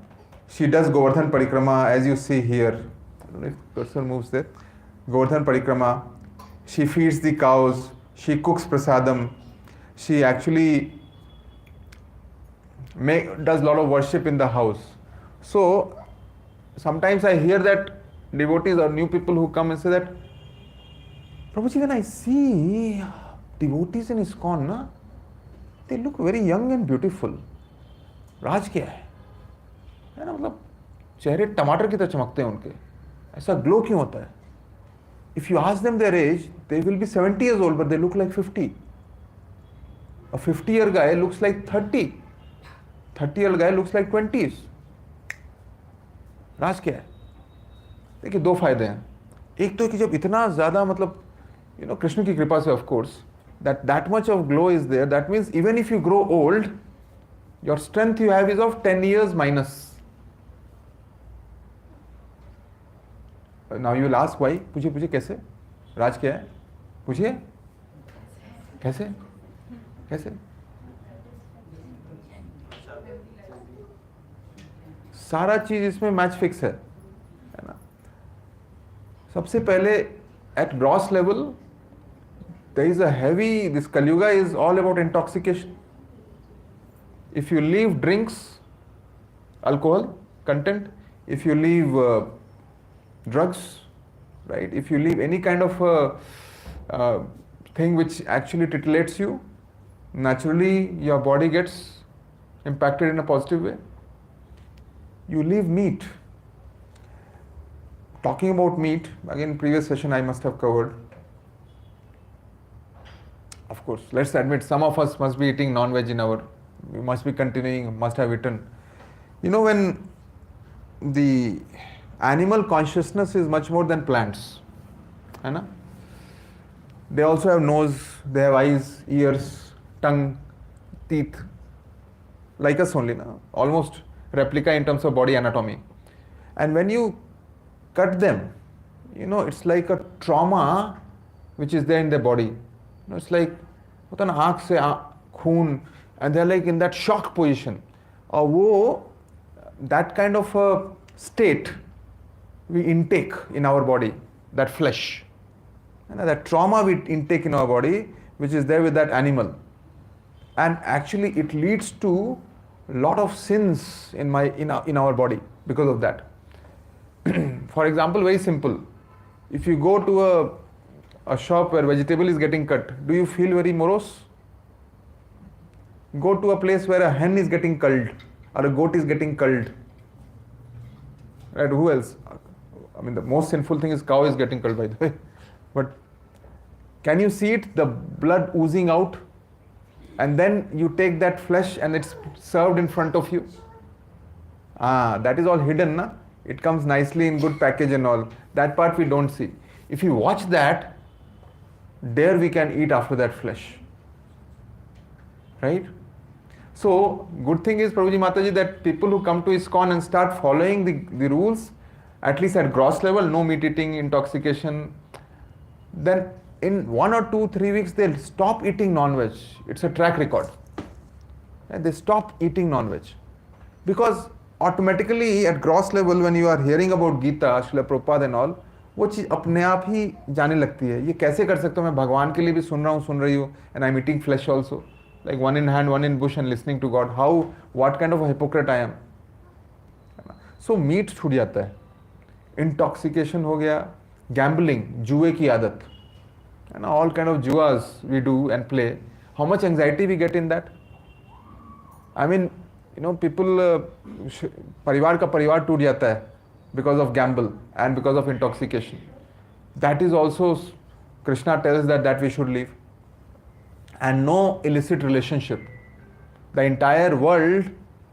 She does Govardhan Parikrama as you see here. I don't know if cursor moves there. Govardhan Parikrama. She feeds the cows. She cooks prasadam. She actually does a lot of worship in the house. So sometimes I hear that devotees or new people who come and say that, Prabhuji, when I see devotees in ISKCON, na, they look very young and beautiful. राज क्या है ना? मतलब चेहरे टमाटर की तरह चमकते हैं उनके, ऐसा ग्लो क्यों होता है? If you ask them their age, they will be 70 years old, but they look like 50. A 50-year guy looks like 30. 30-year guy looks like 20s. राज क्या है? देखिए दो फायदे हैं. एक तो कि जब इतना ज़्यादा मतलब कृष्ण की कृपा से of course that much of glow is there, that means even if you grow old, your strength you have is of 10 years minus. Now you will ask why? पूछिए कैसे? राज क्या है? पूछिए कैसे? कैसे? सारा चीज इसमें मैच फिक्स है ना? सबसे पहले at gross level there is a heavy, this Kali-yuga is all about intoxication. If you leave drinks, alcohol content, if you leave drugs, right, if you leave any kind of thing which actually titillates you, naturally your body gets impacted in a positive way. You leave meat. Talking about meat, again previous session I must have covered. Of course, let's admit some of us must be eating non-veg we must be continuing, must have eaten. When the animal consciousness is much more than plants, है ना? They also have nose, they have eyes, ears, tongue, teeth, like us only, na? Almost replica in terms of body anatomy. And when you cut them, it's like a trauma which is there in their body. It's like होता ना आँख से खून, and they're like in that shock position. और वो that kind of a state we intake in our body, that flesh, that trauma we intake in our body, which is there with that animal, and actually it leads to a lot of sins in our body because of that. For example, very simple. If you go to a shop where vegetable is getting cut, do you feel very morose? Go to a place where a hen is getting culled or a goat is getting culled. Right? Who else? I mean, the most sinful thing is cow is getting culled, by the way. But can you see it? The blood oozing out, and then you take that flesh and it's served in front of you. That is all hidden, na? It comes nicely in good package and all. That part we don't see. If you watch that, there we can eat after that flesh. Right? So, good thing is, Prabhuji Mataji, that people who come to ISKCON and start following the rules, at least at gross level, no meat eating, intoxication, then in 1 or 2, 3 weeks, they'll stop eating non-veg. It's a track record. They stop eating non-veg. Because automatically at gross level, when you are hearing about Gita, Srila Prabhupada and all, वो चीज़ अपने आप ही जाने लगती है. ये कैसे कर सकता हूँ मैं? भगवान के लिए भी सुन रही हूँ, and I'm eating flesh also. Like one in hand, one in bush and listening to God. What kind of a hypocrite I am? So meat छूट जाता है. Intoxication हो गया, gambling, जुए की आदत, and all kind of juas we do and play. How much anxiety we get in that? I mean, people, परिवार का परिवार टूट जाता है because of gamble and because of intoxication. That is also, Krishna tells that we should leave. And no illicit relationship. The entire world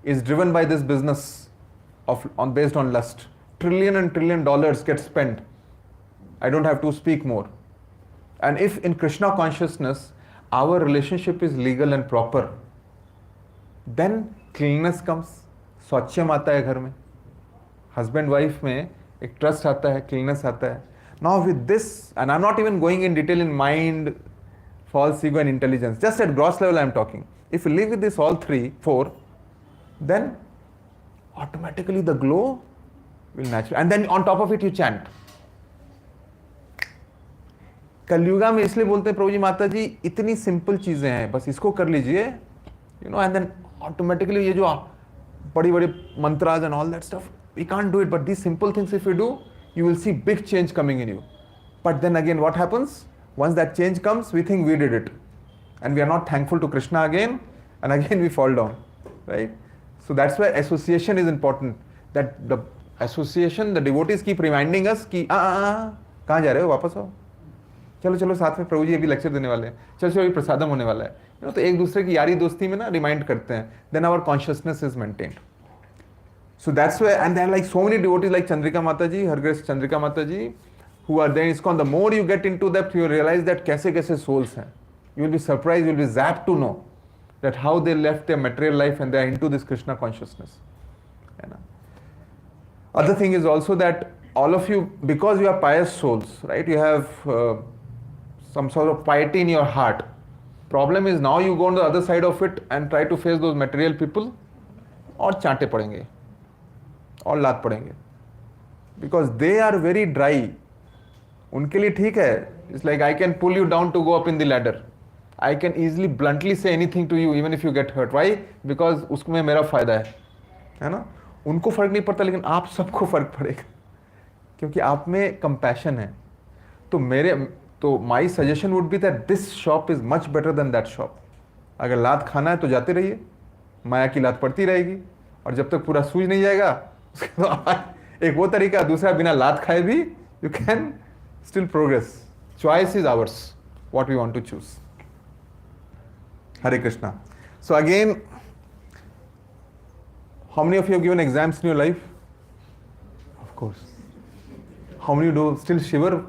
is driven by this business based on lust. Trillion and trillion dollars get spent. I don't have to speak more. And if in Krishna consciousness our relationship is legal and proper, then cleanliness comes. स्वच्छम आता है घर में, husband wife में एक trust आता है, cleanliness आता है. Now with this, and I'm not even going in detail in mind, false ego, and intelligence. Just at gross level I am talking. If you live with this all three, four, then automatically the glow will naturally, and then on top of it you chant. Kalyuga में इसलिए बोलते हैं प्रभु जी माता जी इतनी simple चीजें हैं, बस इसको कर लीजिए, you know, and then automatically ये जो बड़ी बड़ी mantras and all that stuff, we can't do it, but these simple things if you do, you will see big change coming in you. But then again, what happens? Once that change comes, we think we did it. And we are not thankful to Krishna again, and again we fall down. Right? So that's why association is important. That the association, the devotees keep reminding us कि कहाँ जा रहे हो, वापस आओ, चलो चलो साथ में प्रभु जी अभी लेक्चर देने वाले हैं, चलो चलो अभी प्रसादम होने वाला है, तो एक दूसरे की यारी दोस्ती में ना रिमाइंड करते हैं. Then our consciousness is maintained. So that's why, and there are like so many devotees like Chandrika Mataji, Her Grace Chandrika Mataji, who are there in ISKCON. The more you get into depth, you realize that कैसे souls हैं. You will be surprised, you will be zapped to know that how they left their material life and they are into this Krishna consciousness. Other thing is also that all of you, because you are pious souls, right? You have some sort of piety in your heart. Problem is now you go on the other side of it and try to face those material people, और चांटे पड़ेंगे और लात पड़ेंगे, because they are very dry. उनके लिए ठीक है, it's like I can pull you down to go up in the ladder, I can easily bluntly say anything to you even if you get hurt. Why? Because उसमें मेरा फायदा है ना. उनको फर्क नहीं पड़ता, लेकिन आप सबको फर्क पड़ेगा क्योंकि आप में कंपैशन है. तो my suggestion would be that this shop is much better than that shop. अगर लात खाना है तो जाते रहिए, माया की लात पड़ती रहेगी, और जब तक पूरा सूझ नहीं जाएगा एक वो तरीका, दूसरा बिना लात खाए भी you can still progress. Choice is ours, what we want to choose. Hare Krishna. So again, how many of you have given exams in your life? Of course. How many do still shiver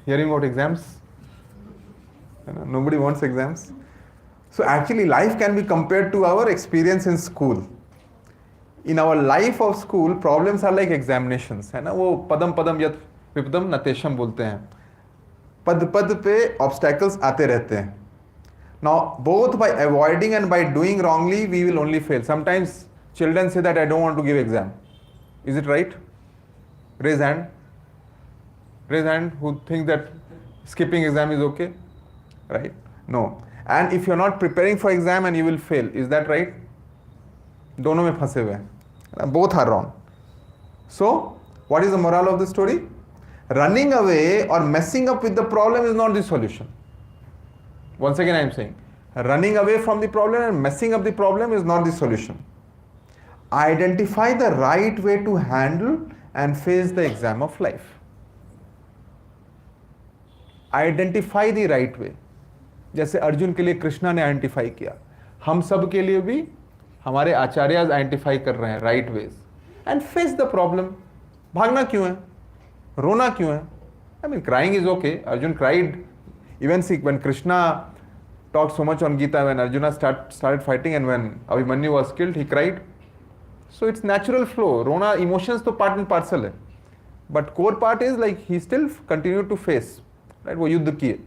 hearing about exams? Nobody wants exams. So actually life can be compared to our experience in school. In our life of school, problems are like examinations, है ना. वो पदम पदम यत विपदम नतेशम बोलते हैं. पद पद पे obstacles आते रहते हैं. Now both by avoiding and by doing wrongly we will only fail. Sometimes children say that I don't want to give exam. Is it right? Raise hand. Raise hand who think that skipping exam is okay, right? No. And if you're not preparing for exam and you will fail, is that right? दोनों में फंसे हुए हैं. Both are wrong. So what is the moral of the story? Running away or messing up with the problem is not the solution. Once again I am saying, running away from the problem and messing up the problem is not the solution. Identify the right way to handle and face the exam of life. Identify the right way. जैसे अर्जुन के लिए कृष्णा ने identify किया, हम सब के लिए भी हमारे आचार्य आइडेंटिफाई कर रहे हैं right ways. And face the problem. भागना क्यों है, रोना क्यों है? I mean crying is okay. Arjun cried even see when Krishna talk so much on Gita, when Arjuna started fighting and when Abhimanyu was killed he cried. So it's natural flow. रोना emotions तो part and parcel है, but core part is like he still continue to face. Right, वो युद्ध किए.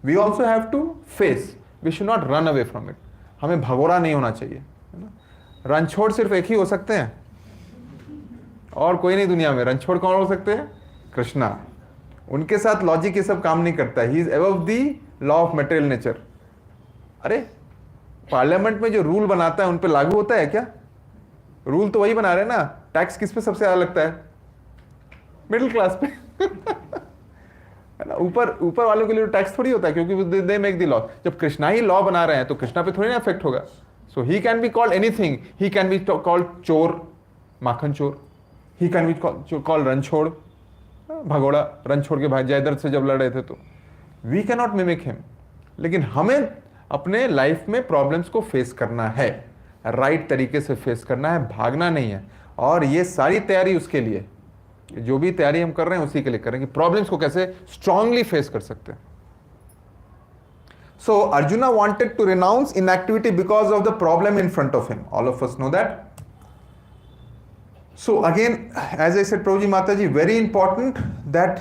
We also have to face, we should not run away from it. हमें भगोड़ा नहीं होना चाहिए, है ना. रणछोड़ सिर्फ एक ही हो सकते हैं, और कोई नहीं दुनिया में. रणछोड़ कौन हो सकते हैं? कृष्णा. उनके साथ लॉजिक ये सब काम नहीं करता. He is above the law of material nature. अरे पार्लियामेंट में जो रूल बनाता है उन पर लागू होता है क्या? रूल तो वही बना रहे हैं ना. टैक्स किस पे सबसे ज्यादा लगता है? मिडिल क्लास पे. ऊपर वालों के लिए टैक्स थोड़ी होता है, क्योंकि दे मेक द लॉ. जब कृष्णा ही लॉ बना रहे हैं तो कृष्णा पे थोड़ी ना इफेक्ट होगा. So he can be called anything. He can be called Chor, Makhan Chor. He can be called Ranchhod, भगोड़ा. रणछोड़ के भाई जयद्रथ से जब लड़ रहे थे तो we can not mimic him. लेकिन हमें अपने लाइफ में प्रॉब्लम्स को फेस करना है, राइट तरीके से फेस करना है, भागना नहीं है. और ये सारी तैयारी उसके लिए, जो भी तैयारी हम कर रहे हैं उसी के लिए करें कि प्रॉब्लम्स को कैसे स्ट्रांगली फेस कर सकते हैं. So Arjuna wanted to renounce inactivity because of the problem in front of him. All of us know that. So again as I said, prabhu ji mata ji, very important that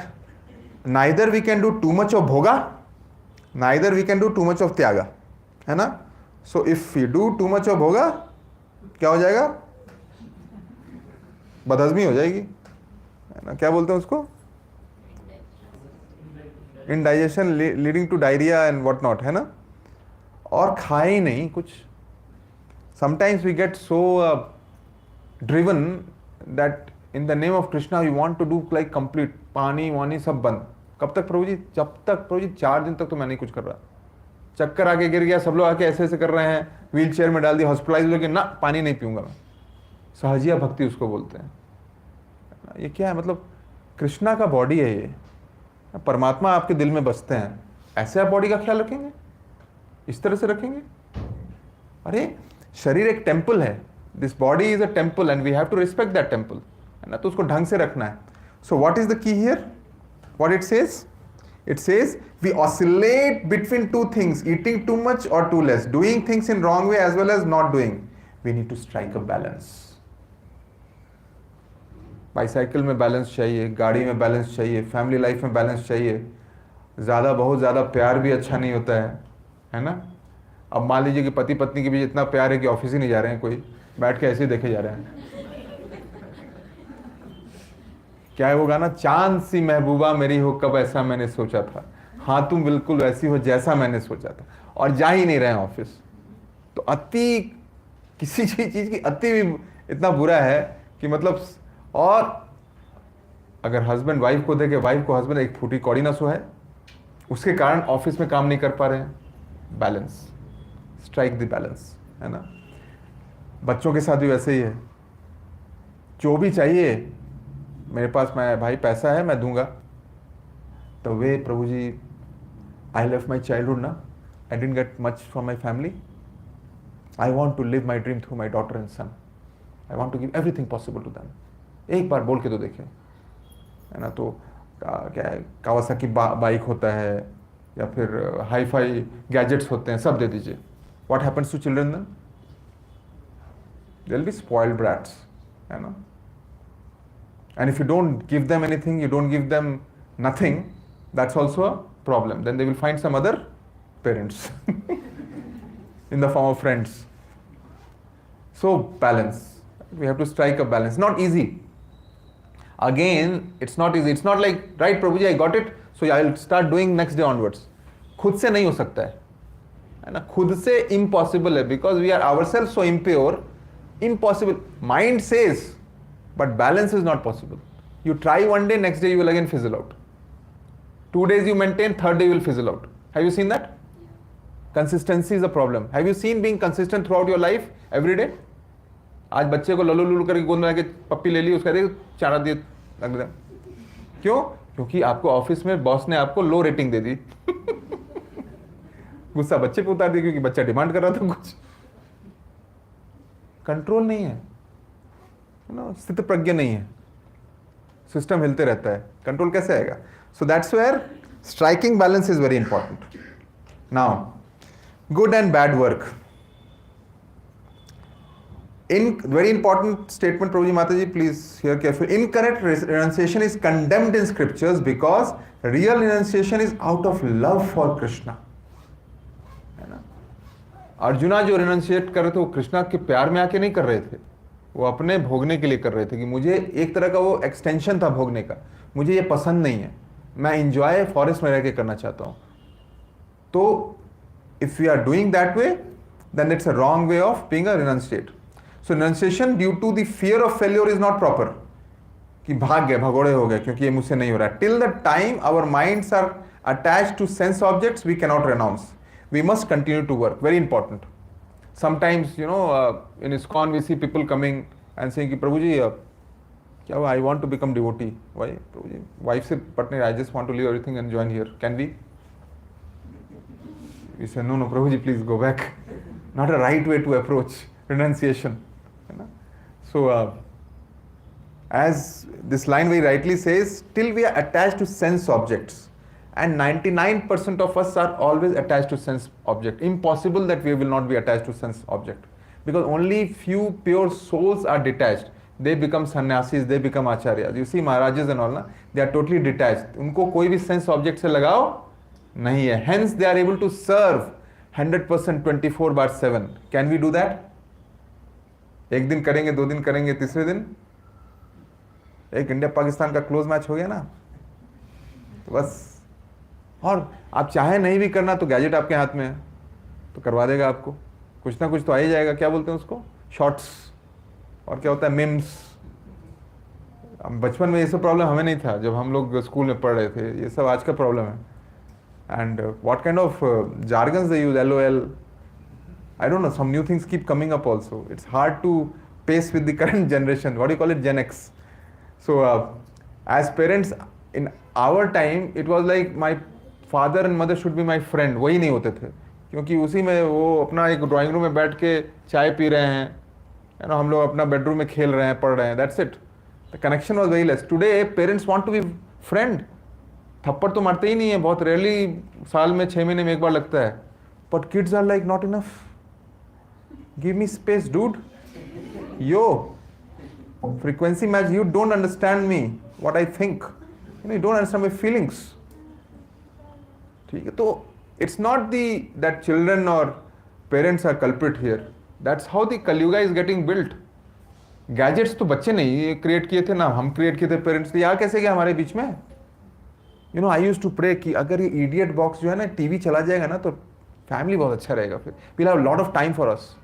neither we can do too much of bhoga, neither we can do too much of tyaga, है ना. So if you do too much of bhoga, क्या हो जाएगा? बदहजमी हो जाएगी, है ना. क्या बोलते हैं उसको? Indigestion leading to diarrhoea and what not, है ना. और खाए ही नहीं कुछ. Sometimes we get so driven that in the name of Krishna we want to do like complete, पानी वानी सब बंद. कब तक प्रभु जी? जब तक प्रभु जी 4 दिन तक तो मैं नहीं कुछ कर रहा. चक्कर आके गिर गया, सब लोग आके ऐसे ऐसे कर रहे हैं, व्हील चेयर में डाल दिया, हॉस्पिटलाइज हो गया, ना पानी नहीं पीऊंगा मैं. सहजिया भक्ति उसको बोलते हैं. ये क्या है? मतलब कृष्णा का बॉडी है ये, परमात्मा आपके दिल में बसते हैं, ऐसे आप बॉडी का ख्याल रखेंगे? इस तरह से रखेंगे? अरे शरीर एक टेम्पल है, this body is a temple and we have to respect that temple, है ना. तो उसको ढंग से रखना है. So what is the key here? What it says? It says we oscillate between two things, eating too much or too less, doing things in wrong way as well as not doing. We need to strike a balance. Bicycle में balance चाहिए, गाड़ी में balance चाहिए, family life में balance चाहिए. ज़्यादा बहुत ज़्यादा प्यार भी अच्छा नहीं होता है ना. अब मान लीजिए कि पति पत्नी के बीच इतना प्यार है कि ऑफिस ही नहीं जा रहे हैं, कोई बैठ के ऐसे ही देखे जा रहे हैं. क्या है वो गाना? चांद सी महबूबा मेरी हो कब ऐसा मैंने सोचा था, हाँ तुम बिल्कुल वैसी हो जैसा मैंने सोचा था, और जा ही नहीं रहे हैं ऑफिस. तो अति, किसी चीज की अति भी इतना बुरा है कि मतलब. और अगर हस्बैंड वाइफ को देखे, वाइफ को हस्बैंड एक फूटी कौड़ी ना सो है, उसके कारण ऑफिस में काम नहीं कर पा रहे हैं. बैलेंस, स्ट्राइक द बैलेंस, है ना. बच्चों के साथ भी वैसे ही है. जो भी चाहिए मेरे पास, मैं भाई पैसा है मैं दूंगा. तो वे प्रभु जी, आई लेफ्ट माई चाइल्डहुड ना, I didn't get much from my family, I want to live my dream through my daughter and son, I want to give everything possible to them. एक बार बोल के तो देखें, है ना. तो क्या है, कावासाकी बाइक होता है या फिर हाई फाई गैजेट्स होते हैं, सब दे दीजिए. What happens to children then? They will be spoiled brats, है ना. And if you don't give them anything, you don't give them nothing, that's also a problem. Then they will find some other parents in the form of friends. So balance. We have to strike a balance. Not easy. Again, it's not easy. It's not like, right Prabhuji, I got it, so I'll start doing next day onwards. खुद से नहीं हो सकता है ना. खुद से impossible है, because we are ourselves so impure. Impossible. Mind says, but balance is not possible. You try one day, next day you will again fizzle out. 2 days you maintain, third day you will fizzle out. Have you seen that? Consistency is a problem. Have you seen being consistent throughout your life every day? आज बच्चे को लल्लू लुलू करके गोद में आके पप्पी ले ली, उसका दे चारा दिए लग दिया. क्यों? क्योंकि आपको ऑफिस में बॉस ने आपको लो रेटिंग दे दी. गुस्सा बच्चे पे उतार दिया क्योंकि बच्चा डिमांड कर रहा था कुछ. कंट्रोल नहीं है ना, स्थित प्रज्ञ नहीं है, सिस्टम हिलते रहता है, कंट्रोल कैसे आएगा? So that's where striking balance is very important. Now good and bad work. In very important statement prabhu ji, mata ji please hear careful. Incorrect renunciation is condemned in scriptures because real renunciation is out of love for Krishna, है ना. अर्जुना जो रिनंसिएट कर रहे थे वो कृष्णा के प्यार में आके नहीं कर रहे थे, वो अपने भोगने के लिए कर रहे थे कि मुझे एक तरह का वो एक्सटेंशन था भोगने का, मुझे ये पसंद नहीं है, मैं इंजॉय फॉरेस्ट में रह के करना चाहता हूँ. तो if we are doing that way, then it's a wrong way of being a renunciate. So renunciation due to the fear of failure is not proper, कि भाग गए, भगोड़े हो गए क्योंकि ये मुझसे नहीं हो रहा. Till the time our minds are attached to sense objects, we can not renounce. We must continue to work. Very important. Sometimes, in ISKCON we see people coming and saying कि प्रभु जी क्या हुआ, I want to become devotee. Why? Prabhu ji wife से पटने, I just want to leave everything and join here. Can we? We say no Prabhu ji please go back. Not a right way to approach renunciation. So as this line very rightly says, till we are attached to sense objects. And 99% of us are always attached to sense object. Impossible that we will not be attached to sense object. Because only few pure souls are detached. They become sannyasis, they become acharyas. You see Maharajas and all, na, they are totally detached. उनको कोई भी sense object से लगाओ नहीं है. Hence they are able to serve 100% 24/7. Can we do that? एक दिन करेंगे, 2 दिन करेंगे, तीसरे दिन एक इंडिया पाकिस्तान का क्लोज मैच हो गया ना, तो बस. और आप चाहे नहीं भी करना तो गैजेट आपके हाथ में है तो करवा देगा आपको. कुछ ना कुछ तो आ ही जाएगा. क्या बोलते हैं उसको? शॉर्ट्स. और क्या होता है? मेम्स. बचपन में ये सब प्रॉब्लम हमें नहीं था जब हम लोग स्कूल में पढ़ रहे थे. ये सब आज का प्रॉब्लम है. And what kind of jargons they use? LOL. I don't know, some new things keep coming up also. It's hard to pace with the current generation. What do you call it? Gen X. So as parents, in our time, it was like my father and mother should be my friend. वही नहीं होते थे क्योंकि उसी में वो अपना एक ड्राइंग रूम में बैठ के चाय पी रहे हैं, है ना, हम लोग अपना बेडरूम में खेल रहे हैं, पढ़ रहे हैं. That's it. The connection was very less. Today parents want to be friend. थप्पड़ तो मारते ही नहीं है, बहुत रेयरली साल में 6 महीने में एक बार लगता है. But kids are like not enough. Give me space, dude. Yo, frequency match. You don't understand me, what I think. You don't understand my feelings. ठीक है, तो it's not that children or parents are culprit here. That's how the Kalyuga is getting built. Gadgets तो बच्चे नहीं create किए थे ना, हम क्रिएट किए थे पेरेंट्स ने. यहाँ कैसे गया हमारे बीच में? I used to pray कि अगर ये idiot box जो है ना, टीवी चला जाएगा ना तो फैमिली बहुत अच्छा रहेगा. फिर we'll have a lot of time for us.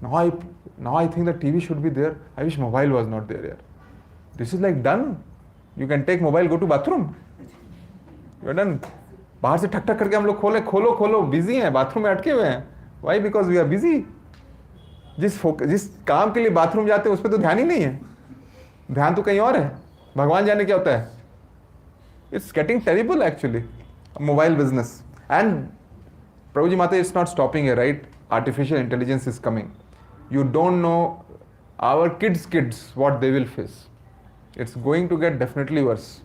Now I think the TV should be there. I wish mobile was not there. This is like done. You can take mobile, go to bathroom. You are done. बाहर से ठक ठक करके हम लोग खोलो busy हैं, bathroom में अटके हुए हैं. Why? Because we are busy. जिस काम के लिए बाथरूम जाते हैं उस पर तो ध्यान ही नहीं है. ध्यान तो कहीं और है. भगवान जाने क्या होता है. It's getting terrible actually. Mobile business. And Prabhuji Mata, it's not stopping here, right? Artificial intelligence is coming. You don't know our kids what they will face. It's going to get definitely worse.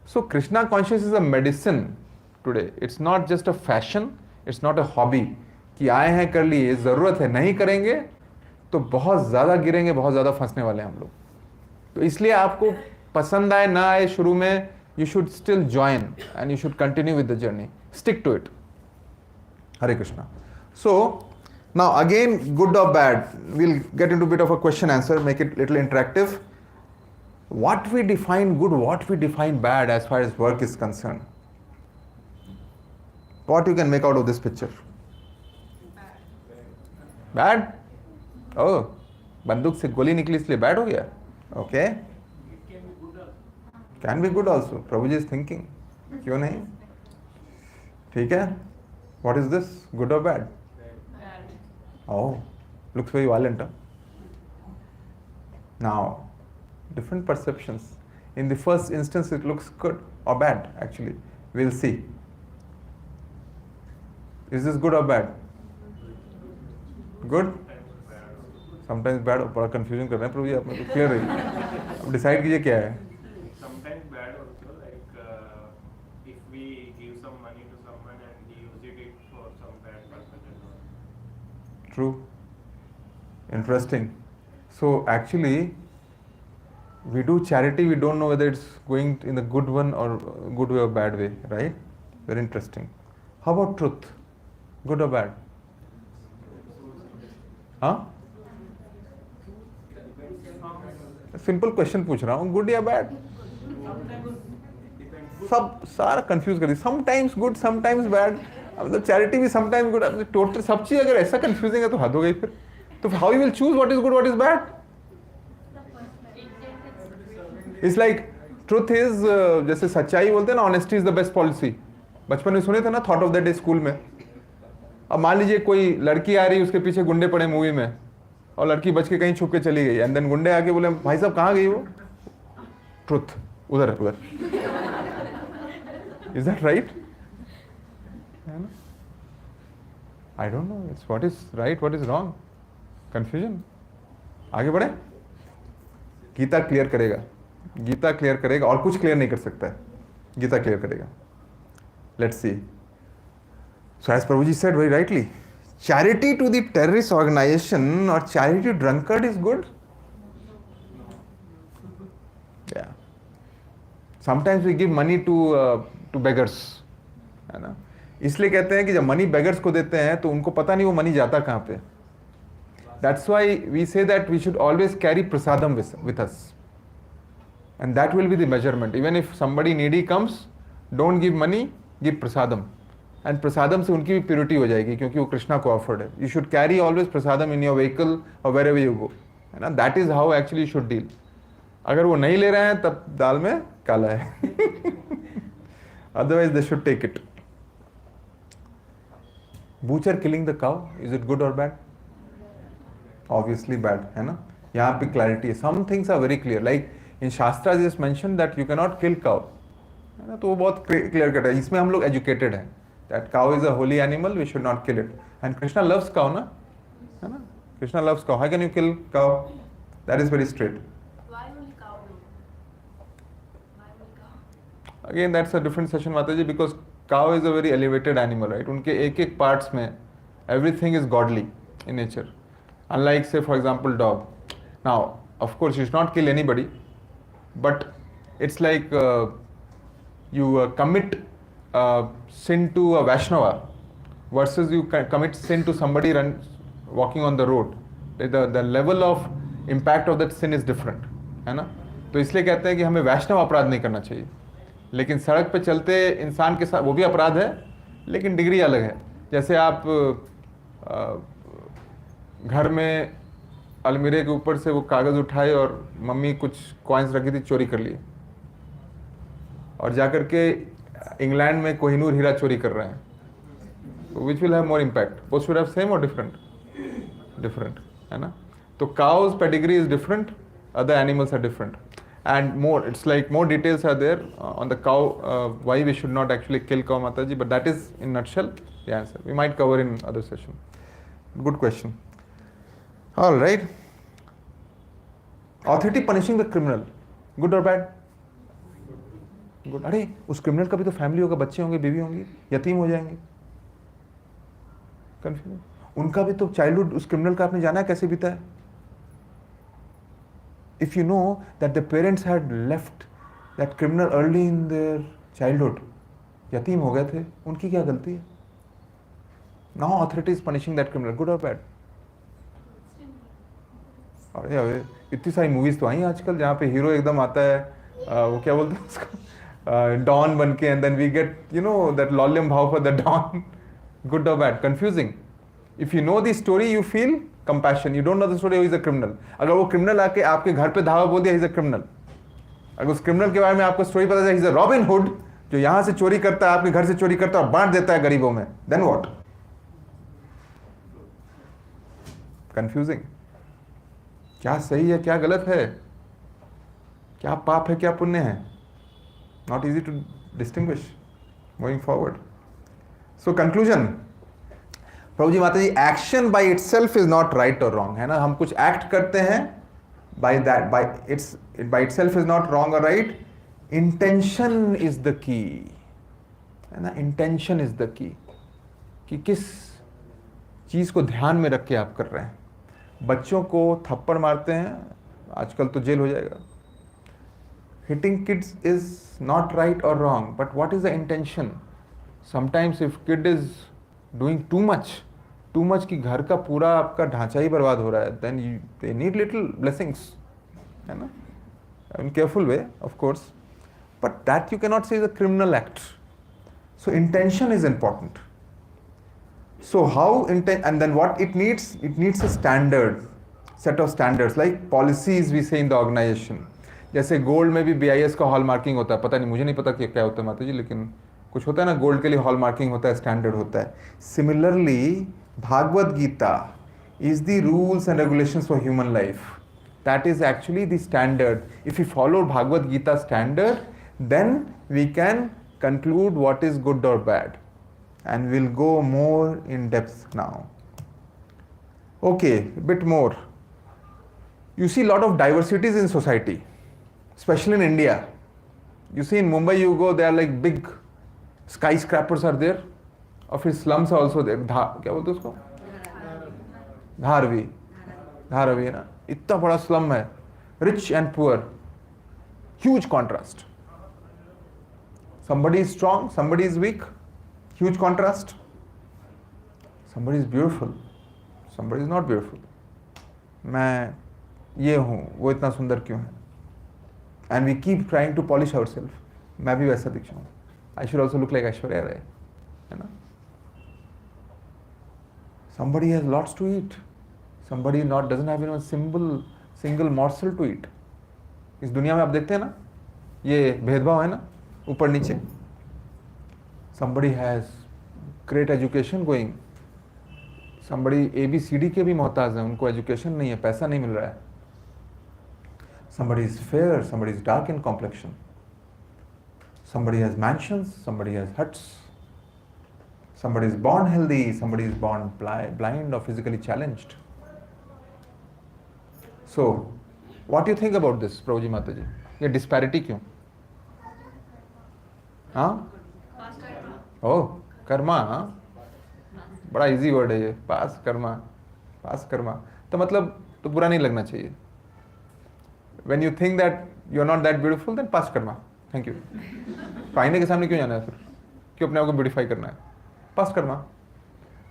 So Krishna consciousness is a medicine today. It's not just a fashion. It's not a hobby. कि आए हैं कर लिए, ज़रूरत है, नहीं करेंगे तो बहुत ज़्यादा गिरेंगे, बहुत ज़्यादा फंसने वाले हैं हम लोग. तो इसलिए आपको पसंद आए ना आए शुरू में, you should still join and you should continue with the journey. Stick to it. Hare Krishna. So now again, good or bad, we'll get into a bit of a question answer, make it little interactive. What we define good, what we define bad as far as work is concerned. What you can make out of this picture? Bad? Oh, बंदूक से गोली निकली इसलिए bad हो गया? Okay. Can be good also. Prabhuji is thinking. क्यों नहीं? ठीक है? What is this? Good or bad? Bad. Oh, looks very violent. Huh? Now, different perceptions. In the first instance, it looks good or bad. Actually, we'll see. Is this good or bad? Good. Sometimes bad. बड़ा confusion कर रहे हैं प्रभु जी आप में, तो clear रहिए. अब decide कीजिए क्या है. Sometimes bad also, like if we give some money to someone and he uses it for some bad purpose. True. Interesting. So actually, we do charity, we don't know whether it's going in the good one or good way or bad way, right? Very interesting. How about truth? Good or bad? हाँ? Simple question पूछ रहा हूँ, good या bad? सब सारा confuse कर दी. Sometimes good, sometimes bad. मतलब चैरिटी भी समटाइम्स गुड. टोटल सब चीज अगर ऐसा कंफ्यूजिंग है तो हद हो गई फिर. तो how you will choose what is good, what is bad? It's like truth is, जैसे सच्चाई बोलते हैं ना, honesty is the best policy. बचपन में सुने थे ना, thought of the day school में. अब मान लीजिए कोई लड़की आ रही, उसके पीछे गुंडे पड़े मूवी में, और लड़की बच के कहीं छुप के चली गई, एंड देन गुंडे आके बोले भाई साहब कहाँ गई वो? ट्रुथ उधर है, उधर. Is that right? I don't know. It's what is right, what is wrong. Confusion. आगे बढ़े. गीता क्लियर करेगा, गीता क्लियर करेगा, और कुछ क्लियर नहीं कर सकता है. गीता क्लियर करेगा. Let's see. So as Prabhuji said very rightly, charity to the terrorist organization or charity to drunkard is good. Yeah. Sometimes we give money to beggars. You know? इसलिए कहते हैं कि जब मनी बेगर्स को देते हैं तो उनको पता नहीं वो मनी जाता कहाँ पे. That's why we say that we should always carry prasadam with us. And that will be the measurement. Even if somebody needy comes, don't give money, give prasadam. And prasadam से उनकी भी purity हो जाएगी क्योंकि वो कृष्णा को offered है. You should carry always prasadam in your vehicle or wherever you go. है ना? That is how actually you should deal. अगर वो नहीं ले रहे हैं तब दाल में काला है. Otherwise they should take it. Butcher killing the cow, is it good or bad? Obviously bad, है ना? यहाँ पे clarity है. Some things are very clear. Like in Shastras it is mentioned that you cannot kill cow. है ना? तो वो बहुत clear cut है. इसमें हम लोग educated हैं. That cow is a holy animal, we should not kill it. And Krishna loves cow, ना? है ना? Krishna loves cow. How can you kill cow? That is very straight. Why only cow? Why only cow? Again, that's a different session, Mataji, because cow is a very elevated animal, right? उनके एक parts में everything is godly in nature. Unlike, say, for example, dog. Now, of course, you should not kill anybody, but it's like you commit sin to a Vaishnava versus you commit sin to somebody walking on the road. The level of impact of that sin is different, है ना? तो इसलिए कहते हैं कि हमें वैष्णव अपराध नहीं करना चाहिए. लेकिन सड़क पे चलते इंसान के साथ वो भी अपराध है, लेकिन डिग्री अलग है. जैसे आप घर में अलमीरे के ऊपर से वो कागज़ उठाए और मम्मी कुछ कॉइन्स रखी थी, चोरी कर लिए, और जाकर के इंग्लैंड में कोहिनूर हीरा चोरी कर रहे हैं. Which will have more impact? Both should have same और डिफरेंट? डिफरेंट, है ना? तो cows pedigree is different, other animals are different, and more, it's like more details are there on the cow, why we should not actually kill cow, Mataji, but that is in nutshell the answer. We might cover in other session. Good question. All right. Authority punishing the criminal, good or bad? Good. अरे उस criminal का भी तो family होगा, बच्चे होंगे, बीवी होंगी, यतीम हो जाएंगे. कंफ्यूज. उनका भी तो चाइल्डहुड उस क्रिमिनल का आपने जाना है कैसे बीता है. If you know that the parents had left that criminal early in their childhood, यतीम हो गए थे, उनकी क्या गलती है? Now authority is punishing that criminal, good or bad? अरे इतनी सारी मूवीज तो आई आजकल जहाँ पे हीरो एकदम आता है, वो क्या बोलते हैं उसको, डॉन बन के, and then we get, you know, that लॉल्यम भाव for the dawn. Good or bad? Confusing. If you know the story, you feel compassion. You don't know the story, he is a criminal. अगर वो criminal आके आपके घर पे धावा बोल दिया, he is a criminal. अगर उस क्रिमिनल के बारे में आपको स्टोरी पता चला, he is a Robin Hood, जो यहाँ से चोरी करता है, आपके घर से चोरी करता है और बांट देता है गरीबों में, then what? Confusing. क्या सही है, क्या गलत है, क्या पाप है, क्या पुण्य है? Not easy to distinguish moving forward. So conclusion. Prabhu ji, mata ji, action by itself is not right और रॉन्ग, है ना? हम कुछ एक्ट करते हैं, by that, by itself is not wrong और right. Intention is the key, है ना? इंटेंशन इज द की, कि किस चीज को ध्यान में रख के आप कर रहे हैं. बच्चों को थप्पड़ मारते हैं, आजकल तो जेल हो जाएगा. Hitting kids is not right और wrong, but what is the intention? Sometimes if kid is doing too much कि घर का पूरा आपका ढांचा ही बर्बाद हो रहा है, then they need little blessings, है ना? In careful way, of course, but that you cannot say is a criminal act. So intention is important. So how and then what it needs? It needs a set of standards, like policies we say in the organization. जैसे gold में भी BIS का hall marking होता है, पता नहीं, मुझे नहीं पता क्या होता है माता जी, लेकिन कुछ होता है ना, गोल्ड के लिए हॉल मार्किंग होता है, स्टैंडर्ड होता है. Similarly Bhagavad Gita is the rules and regulations for human life. That is actually the standard. If you follow Bhagavad Gita standard, then we can conclude what is good और bad, and will go more in depth now. Okay, bit more. You see a lot of diversities in society, especially in India. You see in Mumbai, you go, they are like big skyscrapers are there, और फिर slums are also there. क्या बोलते हैं उसको? धारावी है ना, इतना बड़ा slum है, rich and poor, huge contrast. Somebody is strong, somebody is weak, Huge contrast. Somebody is beautiful, somebody is not beautiful. मैं ये हूँ, वो इतना सुंदर क्यों है? And we keep trying to polish ourselves. मैं भी वैसा दिख जाऊँ. I should also look like Aishwarya Rai. है ना? Somebody has lots to eat. Somebody not doesn't have even a single morsel to eat. इस दुनिया में आप देखते हैं ना, ये भेदभाव है ना, ऊपर नीचे. Somebody has great education going. Somebody ABCD के भी मोहताज हैं, उनको एजुकेशन नहीं है, पैसा नहीं मिल रहा है. Somebody is fair, somebody is dark in complexion. Somebody has mansions, somebody has huts. Somebody is born healthy, somebody is born blind or physically challenged. So, what do you think about this, Prabhuji Mataji? ये disparity क्यों? हाँ? ओह, कर्मा, हाँ? बड़ा easy word है ये, पास कर्मा. तो मतलब तो बुरा नहीं लगना चाहिए. When you think that you are not that beautiful, then pass karma. Thank you. तो आईने के सामने क्यों जाना है फिर? क्यों अपने आप को ब्यूटीफाई करना है? Pass karma.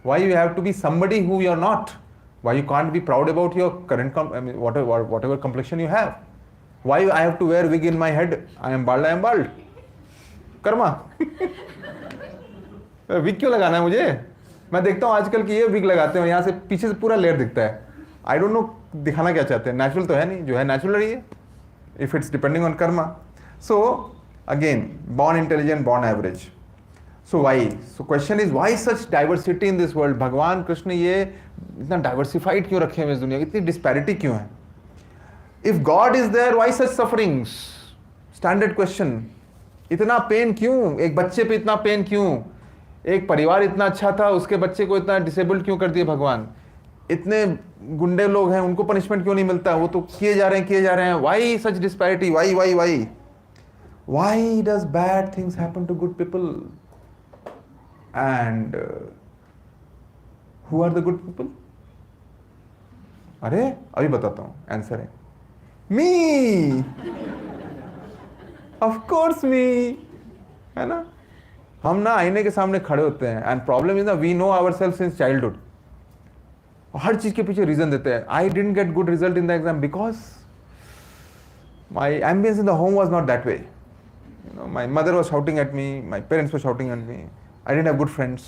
Why you have to be somebody who you are not? Why you can't be proud about your current, whatever complexion you have? Why I have to wear wig in my head? I am bald. Karma. Wig क्यों लगाना है मुझे? मैं देखता हूँ आजकल की ये विग लगाते हैं, यहाँ से पीछे से पूरा लेयर दिखता है. आई डोंट नो दिखाना क्या चाहते हैं. नेचुरल तो है नहीं, जो है नेचुरल ही है. If it's depending on karma. So again, born intelligent, born average. So why? So question is why such diversity in this world? भगवान कृष्ण ये इतना डाइवर्सिफाइड क्यों रखे हुए इस दुनिया? इतनी डिस्पैरिटी क्यों है? If God is there, why such sufferings? Standard question. इतना पेन क्यों? एक बच्चे पे इतना पेन क्यों? एक परिवार इतना अच्छा था, उसके बच्चे को इतना डिसेबल्ड क्यों कर दिया भगवान? इतने गुंडे लोग हैं, उनको पनिशमेंट क्यों नहीं मिलता? वो तो किए जा रहे हैं. Why such disparity? Why does bad things happen to good people? And who are the good people? अरे अभी बताता हूं. आंसर है मी. ऑफ कोर्स मी. है ना? हम ना आईने के सामने खड़े होते हैं, एंड प्रॉब्लम इज ना, we know ourselves since childhood. हर चीज के पीछे रीजन देते हैं. I didn't get good result in the exam because my ambience in the home was not that way. My mother was shouting at me, my parents was shouting at me, I didn't have good friends,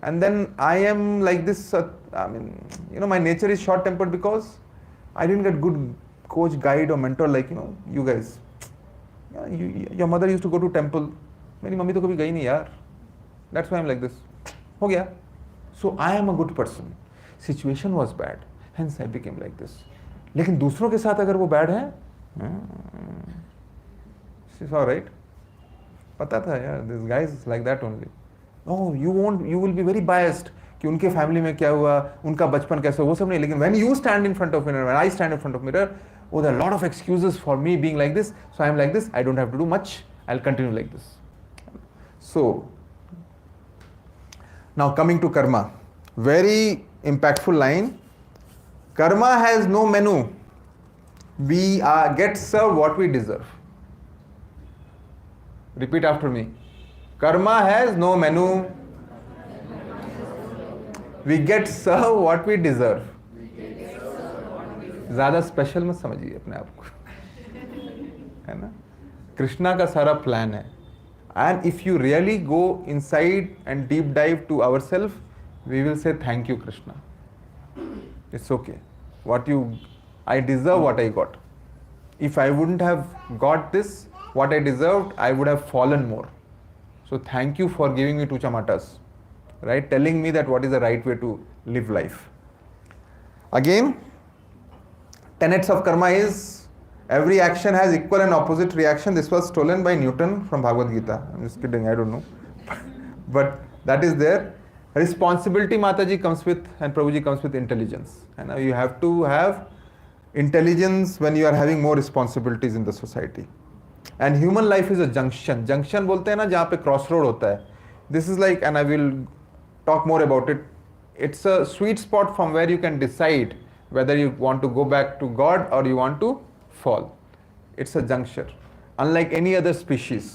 and then I am like this. I mean, my nature is short tempered because I didn't get good coach, guide और mentor like you guys. Your mother used to go to temple. मेरी mummy तो कभी गई नहीं यार. That's why I am like this. हो गया. So I am a good person. Situation was bad, hence I became like this. लेकिन दूसरों के साथ अगर वो बैड है, राइट, पता था यार, this guy is like that only. Oh, you will be very biased कि उनके फैमिली में क्या हुआ, उनका बचपन कैसा, वो सब नहीं. लेकिन when you stand in front of mirror, when I stand in front of mirror, oh, there are a lot of excuses for me being like this, so I am like this, I don't have to do much, I'll continue like this. So, now coming to karma, very impactful line. Karma has no menu. We get served what we deserve. Repeat after me. Karma has no menu. We get served what we deserve. ज्यादा special मत समझिए अपने आप को, है ना? कृष्णा का सारा प्लान है. And if you really go inside and deep dive to our self, we will say thank you Krishna. It's okay. What you, I deserve what I got. If I wouldn't have got this what I deserved, I would have fallen more. So thank you for giving me 2 chamatas, right? Telling me that what is the right way to live life. Again, tenets of karma is every action has equal and opposite reaction. This was stolen by Newton from Bhagavad Gita. I'm just kidding, I don't know. But that is there. Responsibility, Mataji, comes with, and Prabhuji, comes with intelligence. And you have to have intelligence when you are having more responsibilities in the society. And human life is a junction. Junction बोलते हैं ना, जहाँ पे crossroad होता है. This is like, and I will talk more about it. It's a sweet spot from where you can decide whether you want to go back to God or you want to fall. It's a juncture, unlike any other species.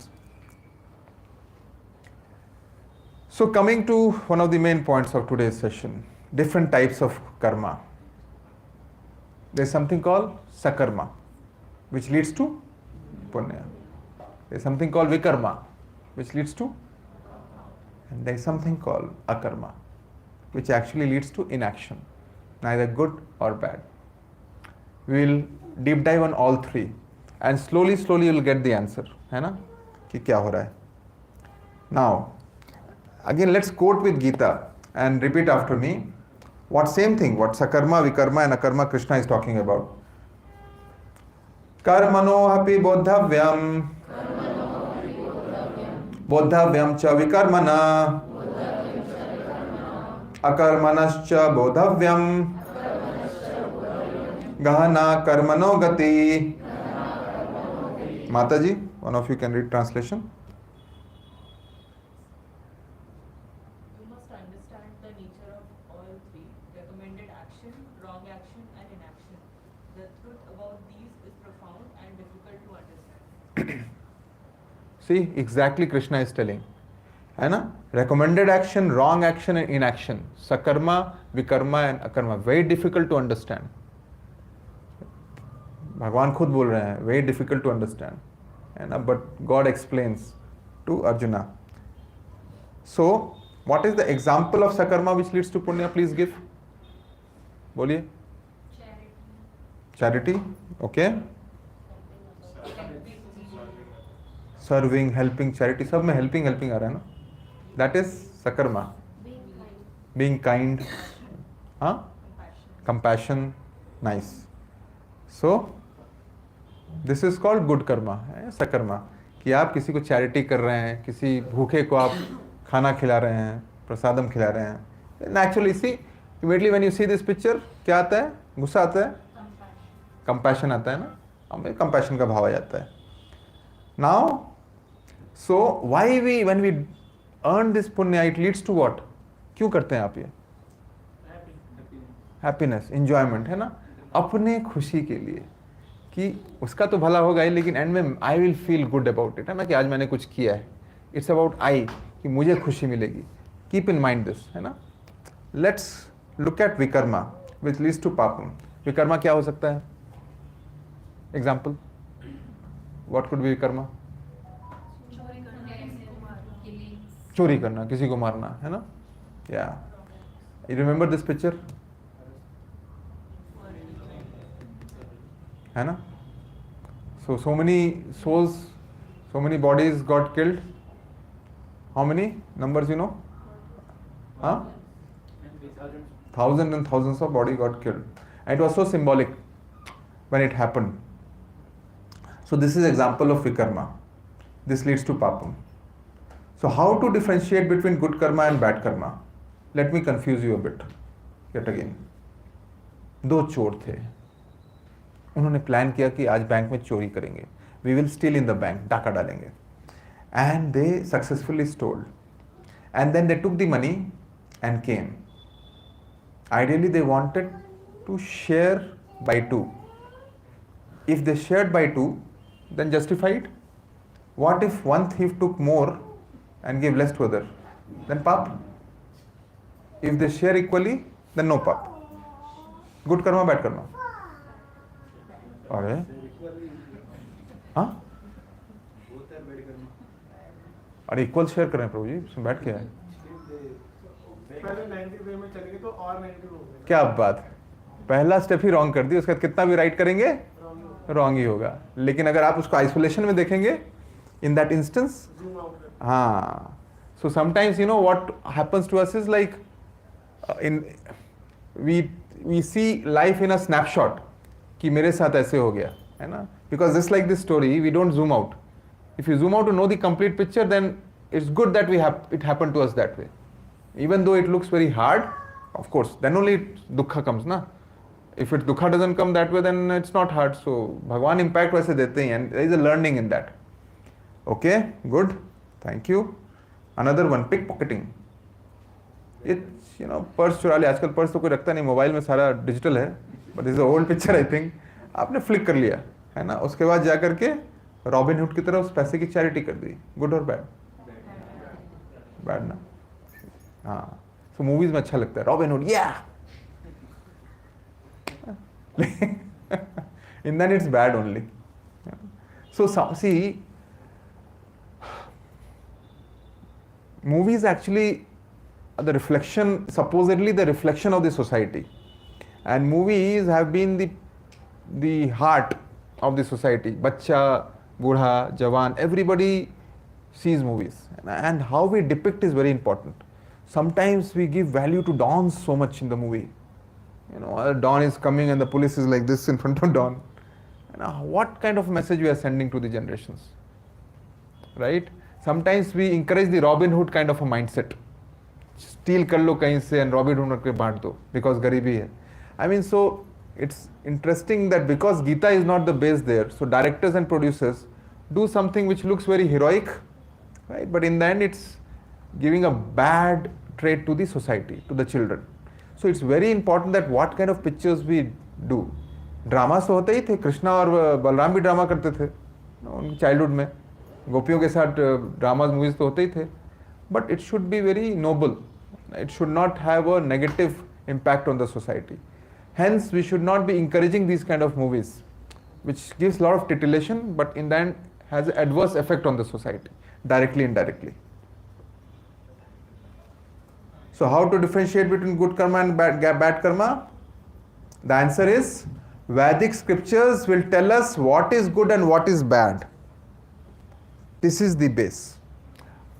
So coming to one of the main points of today's session, different types of karma. There's something called sakarma, which leads to punya. There's something called vikarma, which leads to, and there's something called akarma, which actually leads to inaction, neither good or bad. We will deep dive on all three, and slowly you will get the answer, है ना, कि क्या हो रहा है. Now, again let's quote with Gita and repeat after me. What same thing, what sakarma, vikarma and akarma Krishna is talking about. Karmano hapi bodhavyam, bodhavyam cha vikarmana, akarmanascha bodhavyam, gahana karmano gati. Mataji, one of you can read translation. You must understand the nature of all three: recommended action, wrong action, and inaction. The truth about these is profound and difficult to understand. See, exactly Krishna is telling. है ना? Recommended action, wrong action and inaction. Sakarma, vikarma and akarma. Very difficult to understand. भगवान खुद बोल रहे हैं, very difficult to understand. है ना? But God explains to Arjuna. So, what is the example of sakarma which leads to punya? Please give. बोलिए. Charity. Okay. Serving, helping, charity. सब में helping आ रहा है ना? That is sakarma. Being kind. हाँ? Compassion. Nice. So, this is called good karma, है sakarma. कि आप किसी को charity कर रहे हैं, किसी भूखे को आप खाना खिला रहे हैं, प्रसादम खिला रहे हैं. Naturally, see, immediately when you see this picture, क्या आता है? गुस्सा आता है? Compassion आता है ना? हमें compassion का भाव आ जाता है. Now, so why when we earn this punya, it leads to what? क्यों करते हैं आप ये? Happiness, enjoyment, है ना? अपने खुशी के लिए कि उसका तो भला होगा ही, लेकिन एंड में I will feel good about it, है ना, कि आज मैंने कुछ किया है. इट्स अबाउट आई, कि मुझे खुशी मिलेगी. कीप इन माइंड दिस, है ना. Let's look at vikarma which leads to papam. Vikarma क्या हो सकता है? Example, what could be vikarma? चोरी करना, किसी को मारना, है ना. या यू रिमेंबर दिस पिक्चर, है ना. So many souls, so many bodies got killed. How many numbers you know? Huh? Thousands and thousands of bodies got killed. And it was so symbolic when it happened. So this is example of vikarma. This leads to papam. So how to differentiate between good karma and bad karma? Let me confuse you a bit. Yet again. दो चोर थे. उन्होंने plan किया कि आज bank में चोरी करेंगे. We will steal in the bank, डाका डालेंगे. And they successfully stoled. And then they took the money and came. Ideally they wanted to share by two. If they shared by two, then justified. What if one thief took more and gave less to other? Then pap. If they share equally, then no pap. Good karma, bad karma. अरे हाँ, अरे equal share कर रहे हैं प्रभु जी, उसमें बैठ के है. पहले 90 वे में चलेंगे तो और 90 हो गए. क्या बात. पहला स्टेप ही रॉन्ग कर दिया, उसका कितना भी राइट करेंगे रॉन्ग ही होगा. लेकिन अगर आप उसको आइसोलेशन में देखेंगे, इन दैट इंस्टेंस, हाँ. So sometimes you know what happens to us is like in we see life in a snapshot, कि मेरे साथ ऐसे हो गया, है ना. Because just like this story, we don't zoom out. If you zoom out to know the complete picture, then it's good that it happen to us that way. Even though it looks very hard, of course, then only दुखा comes ना. If it दुखा doesn't come that way, then it's not hard. So भगवान impact वैसे देते ही, and there is a learning in that. Okay, good, thank you. Another one, pickpocketing. It's you know, purse चुरा लिया. आजकल purse तो कोई रखता नहीं, मोबाइल में सारा डिजिटल है. But this is old picture, I think. आपने फ्लिक कर लिया, है ना. उसके बाद जा करके रॉबिन हुड की तरह उस पैसे की चैरिटी कर दी. गुड और बैड? बैड ना. हाँ, so movies में अच्छा लगता है robin hood, yeah. In that it's bad only. So see, movies actually are the reflection, supposedly the reflection of the society, and movies have been the heart of the society. Bachcha, Budha, Jawan, everybody sees movies, and how we depict is very important. Sometimes we give value to dons so much in the movie. You know, Don is coming and the police is like this in front of Don. You know, what kind of message we are sending to the generations, right? Sometimes we encourage the Robin Hood kind of a mindset. Steal कर लो कहीं से and Robin Hood के बांट दो because गरीबी है. I mean, so it's interesting that because Gita is not the base there, so directors and producers do something which looks very heroic, right? But in the end, it's giving a bad trait to the society, to the children. So it's very important that what kind of pictures we do. Dramas तो होते ही थे, कृष्णा और बलराम भी drama करते थे उनकी childhood में, गोपियों के साथ ड्रामास मूवीज तो होते ही थे, but it should be very noble, it should not have a negative impact on the society. Hence, we should not be encouraging these kind of movies, which gives a lot of titillation, but in the end has an adverse effect on the society, directly, indirectly. So, how to differentiate between good karma and bad karma? The answer is Vedic scriptures will tell us what is good and what is bad. This is the base.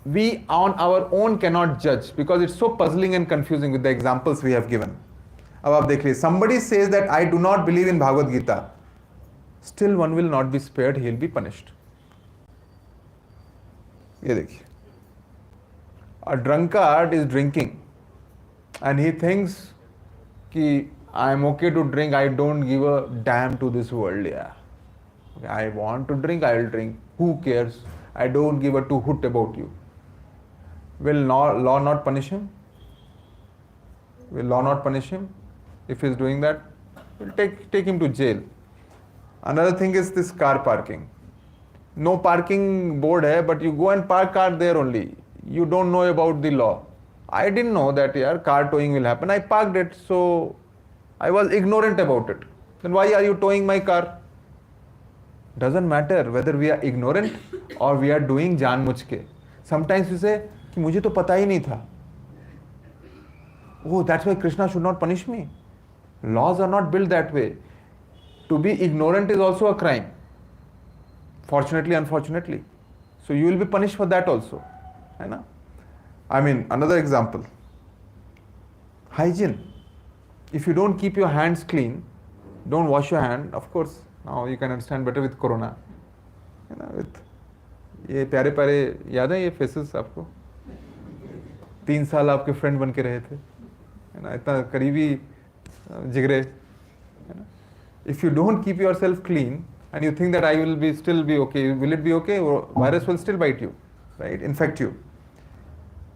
We on our own cannot judge because it's so puzzling and confusing with the examples we have given. अब आप देख लीजिए, somebody says that I do not believe in Bhagavad Gita, still one will not be spared, he will be punished. ये देखिए, a drunkard is drinking and he thinks कि I am okay to drink, I don't give a damn to this world. Yeah, I want to drink, I will drink. Who cares? I don't give a two hoot about you. Will law not punish him? Will law not punish him if he is doing that? Will take him to jail. Another thing is this car parking. No parking board hai, but you go and park car there only. You don't know about the law. I didn't know that car towing will happen. I parked it, so I was ignorant about it. Then why are you towing my car? Doesn't matter whether we are ignorant or we are doing जानबूझ के. Sometimes we say कि मुझे तो पता ही नहीं था. Oh, that's why Krishna should not punish me. Laws are not built that way. To be ignorant is also a crime. Fortunately, unfortunately. So you will be punished for that also. है ना? I mean, another example. Hygiene. If you don't keep your hands clean, don't wash your hand, of course, now you can understand better with corona. You know, with ये प्यारे प्यारे याद है ये faces आपको? 3 साल आपके फ्रेंड बन के रहे थे, है ना, इतना करीबी जिगरे, है ना. If you don't keep yourself clean and you think that I will be still be okay, will it be okay? Or virus will still bite you, right? Infect you.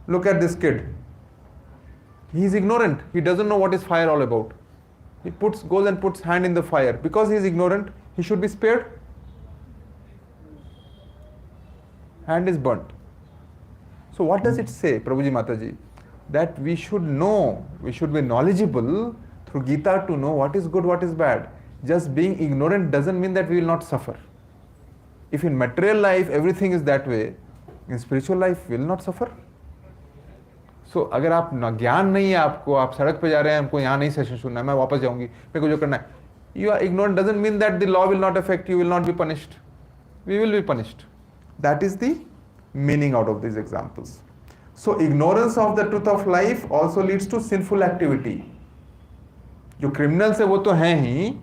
Look at this kid. He is ignorant. He doesn't know what is fire all about. He goes and puts hand in the fire. Because he is ignorant, he should be spared. Hand is burnt. So what does it say, Prabhuji Mataji? That we should know, we should be knowledgeable through Gita to know what is good, what is bad. Just being ignorant doesn't mean that we will not suffer. If in material life everything is that way, in spiritual life we will not suffer. So अगर आप ज्ञान नहीं है आपको, आप सड़क पे जा रहे हैं, हमको यहाँ नहीं सेशन सुनना है, मैं वापस जाऊंगी, मेरे को जो करना है, you are ignorant doesn't mean that the law will not affect you, will not be punished. We will be punished. That is the meaning out of these examples. So ignorance of the truth of life also leads to sinful activity. जो criminals है वो तो हैं ही,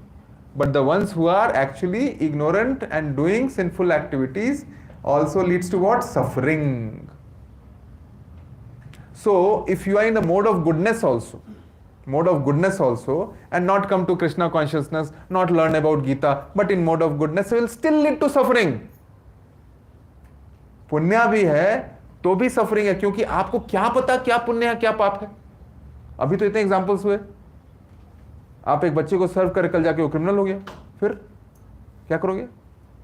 but the ones who are actually ignorant and doing sinful activities also leads to what? Suffering. So if you are in the mode of goodness also, and not come to Krishna consciousness, not learn about Gita, but in mode of goodness, will still lead to suffering. पुण्य भी है तो भी suffering है, क्योंकि आपको क्या पता क्या पुण्य है क्या पाप है. अभी तो इतने एग्जांपल्स हुए. आप एक बच्चे को सर्व कर कल जाके वो क्रिमिनल हो गया, फिर क्या करोगे?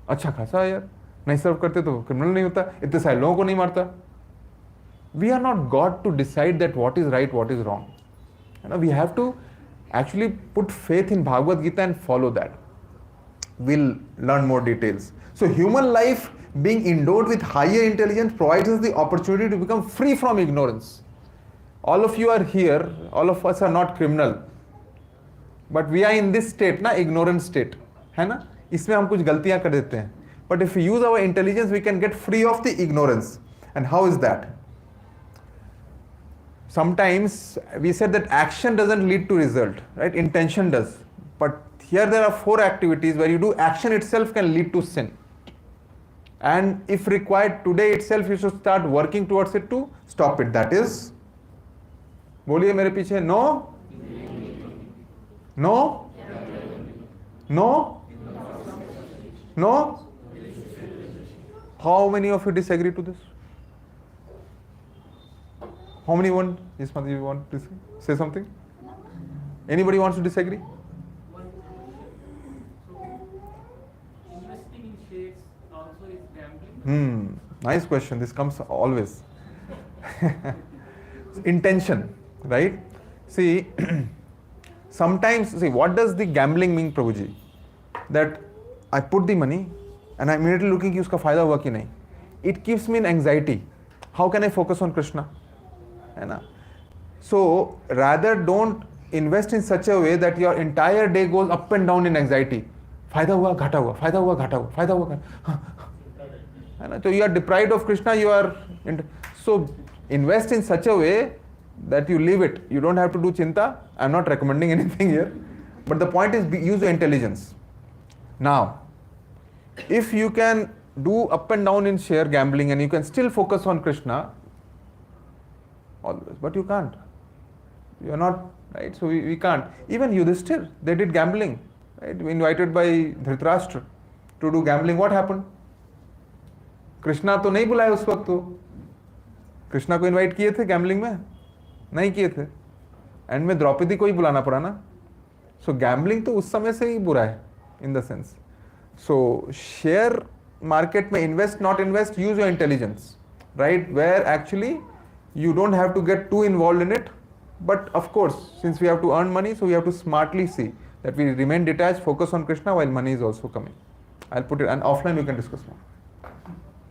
अच्छा खासा है यार, नहीं सर्व करते तो क्रिमिनल नहीं होता, इतने सारे लोगों को नहीं मारता. We are not God to decide that what is right, what is wrong. We have to actually put faith in Bhagavad Gita and follow that. We'll learn more details. So human life being endowed with higher intelligence provides us the opportunity to become free from ignorance. All of you are here, all of us are not criminal, but we are in this state, na, ignorant state, है ना? इसमें हम कुछ गलतियां कर देते हैं. But if we use our intelligence, we can get free of the ignorance. And how is that? Sometimes we said that action doesn't lead to result, right? Intention does. But here there are 4 activities where you do action itself can lead to sin. And if required, today itself you should start working towards it to stop it. That is, बोलिए मेरे पीछे, no, no, no, no. How many of you disagree to this? How many want? Yes, Mother, you want to say something? Anybody wants to disagree? One question. So, investing in shares also is gambling? Nice question. This comes always. Intention, right? See, sometimes, see, what does the gambling mean, Prabhuji? That I put the money and I'm immediately looking कि उसका फायदा हुआ कि नहीं. It gives me an anxiety. How can I focus on Krishna? है ना? So rather don't invest in such a way that your entire day goes up and down in anxiety. फायदा हुआ, घाटा हुआ, फायदा हुआ, घाटा हुआ, फायदा हुआ, है ना? So you are deprived of Krishna. So invest in such a way that you leave it. You don't have to do chinta. I'm not recommending anything here, but the point is use your intelligence. Now, if you can do up and down in share gambling and you can still focus on Krishna, always, but you can't. You are not, right? So we can't. Even Yudhishthir, they did gambling, right? Invited by Dhritarashtra to do gambling. What happened? Krishna तो नहीं बुलाए उस वक्त तो. कृष्णा को invite किए थे gambling में? नहीं किए थे. एंड में द्रौपदी को ही बुलाना पड़ा ना. सो गैम्बलिंग तो उस समय से ही बुरा है in the sense. So share market में invest not invest, use your intelligence, right, where actually you don't have to get too involved in it, but of course, since we have to earn money, so we have to smartly see that we remain detached, focus on Krishna while money is also coming. I'll put it, and offline we can discuss more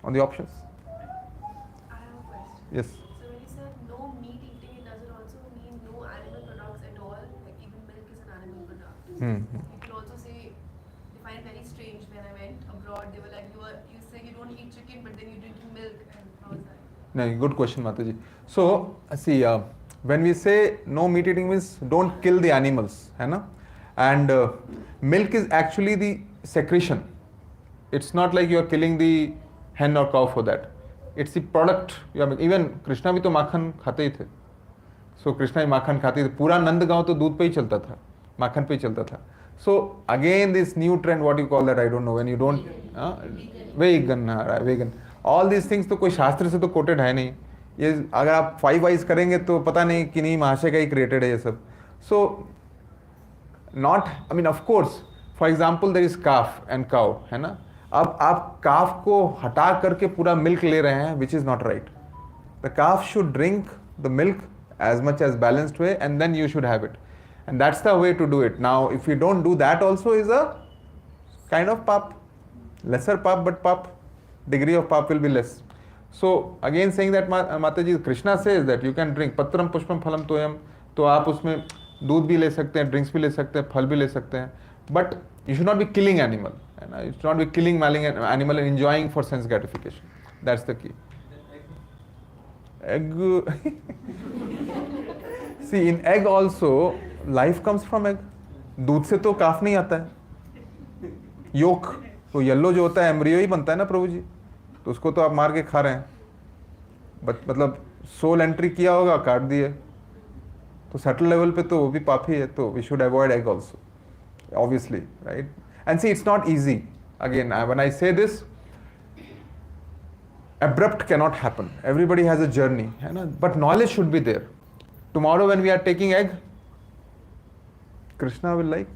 on the options. I have a question. Yes. So when you said no meat eating, does it also mean no animal products at all? Like even milk is an animal product. Mm-hmm. You could also say, they find it very strange when I went abroad, they were like, you say you don't eat chicken, but then you're drinking milk, and how is that? No, good question, Mataji. So, see, when we say no meat eating means don't kill the animals, है ना? And milk is actually the secretion. It's not like you are killing the hen or cow for that. It's the product. Even Krishna भी तो माखन खाते ही थे. So Krishna ही माखन खाते थे. पूरा नंदगांव तो दूध पे ही चलता था, माखन पे ही चलता था. So again this new trend, what you call that, I don't know, when you don't, vegan. All these things तो कोई शास्त्र से तो कोटेड है नहीं. ये अगर आप 5 eyes करेंगे तो पता नहीं कि नहीं महाशय का ही क्रिएटेड है ये सब. So not, I mean of course, for example there is calf and cow, है ना? अब आप calf को हटा करके पूरा milk ले रहे हैं, which is not right. The calf should drink the milk as much as balanced way, and then you should have it. And that's the way to do it. Now if you don't do that also is a kind of pap. Lesser pap, but pap. Degree of pap will be less. So again saying that Mataji, Krishna says that you can drink patram pushpam phalam toyam, तो आप उसमें दूध भी ले सकते हैं, drinks भी ले सकते हैं, फल भी ले सकते हैं, but you should not be killing animal, and you should not be killing animal and enjoying for sense gratification. That's the key. Egg. See, in egg also life comes from egg. दूध से तो काफ नहीं आता है. Yolk, तो yellow जो होता है एम्ब्रियो ही बनता है ना प्रभु जी, तो उसको तो आप मार के खा रहे हैं. मतलब सोल एंट्री किया होगा, काट दिए, तो सटल लेवल पे तो वो भी पाप ही है. तो we should avoid egg also, obviously, right. And see it's not easy. Again when I say this, abrupt cannot happen. Everybody has a journey, है ना, but knowledge should be there. Tomorrow when we are taking egg, Krishna will like,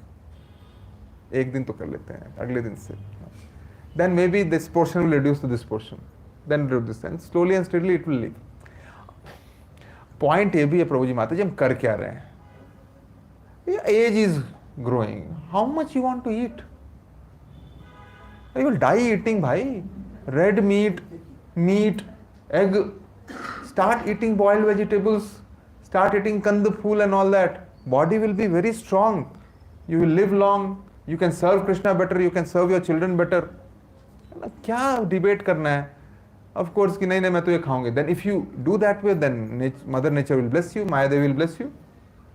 एक दिन तो कर लेते हैं, अगले दिन से, then maybe this portion will reduce to this portion, then do this, and slowly and steadily it will leave. Point ये भी है प्रभु जी माता जी, हम कर क्या रहे हैं? Age is growing, how much you want to eat? You will die eating भाई. Red meat, egg, start eating boiled vegetables, start eating kand phool and all that. Body will be very strong, you will live long, you can serve Krishna better, you can serve your children better. क्या debate करना है? Of course कि नहीं नहीं मैं तो ये खाऊंगी. Then if you do that way, then mother nature will bless you, Maya Devi will bless you.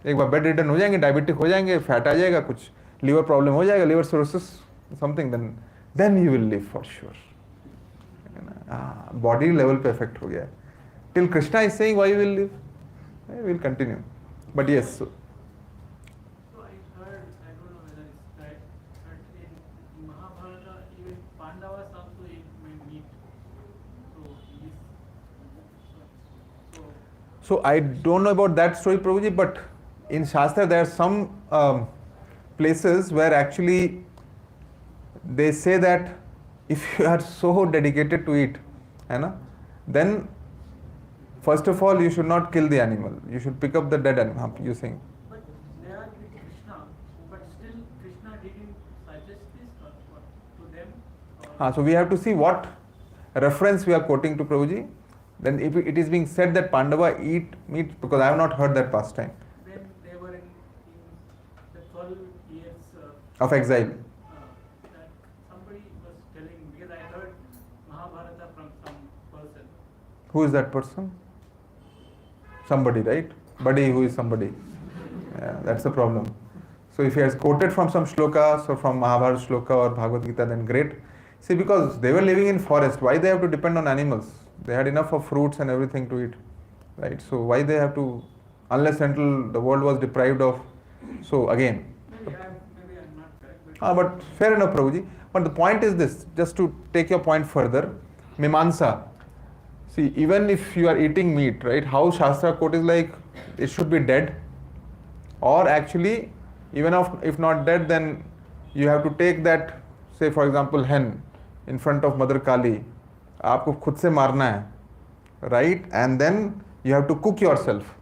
एक बार बेड रिटर्न हो जाएंगे, डायबिटिक हो जाएंगे, फैट आ जाएगा, कुछ लीवर प्रॉब्लम हो जाएगा, liver cirrhosis something, then you will live for sure. Body level पे इफेक्ट हो गया है. Till Krishna is saying why will live, will continue. But yes, So I heard, I don't know whether it's right, but in Mahabharata, even Pandavas also eat meat. So so I don't know about that story, Prabhuji, but in Shastra there are some places where actually they say that if you are so dedicated to it, then first of all you should not kill the animal, you should pick up the dead animal. You saying? but they are with Krishna, but still Krishna didn't suggest this or what, to them? Or So we have to see what reference we are quoting to Prabhuji. Then if it is being said that Pandava eat meat, because I have not heard that pastime when they were in the 12 years of exile. that somebody was telling, because I heard Mahabharata from some person. Who is that person? Somebody, right? Buddy, who is somebody? Yeah, that's the problem. So if he has quoted from some shlokas or from Mahabharata shloka or Bhagavad Gita, then great. See, because they were living in forest, why they have to depend on animals? They had enough of fruits and everything to eat, right? So why they have to, unless until the world was deprived of. So again, Maybe I'm not correct, but fair enough, Prabhuji. But the point is this, just to take your point further, Mimamsa. See, even if you are eating meat, right, how Shastra quote is like, it should be dead. Or actually, even if not dead, then you have to take that, say for example, hen in front of Mother Kali. आपको खुद से मारना है, right? And then you have to cook yourself.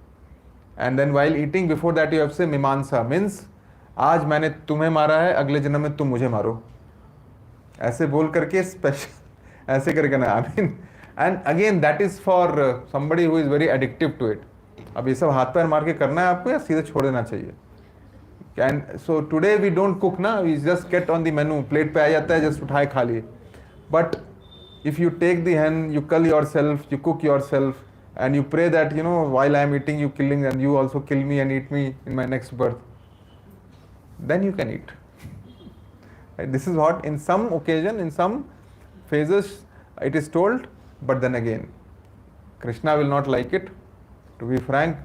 And then while eating, before that you have to say Mimamsa, means आज मैंने तुम्हें मारा है, अगले जन्म में तुम मुझे मारो. ऐसे बोल करके स्पेशल ऐसे करके ना, I mean, and again that is for somebody who is very addictive to it. अब ये सब हाथ पैर मार के करना है आपको या सीधे छोड़ देना चाहिए? And so today we don't cook ना, we just get on the menu, plate पे आ जाता है, just उठाए खा लिए. But if you take the hen, you cull yourself, you cook yourself, and you pray that, while I am eating, you killing, and you also kill me and eat me in my next birth, then you can eat. Right? This is what, in some occasion, in some phases, it is told, but then again, Krishna will not like it. To be frank,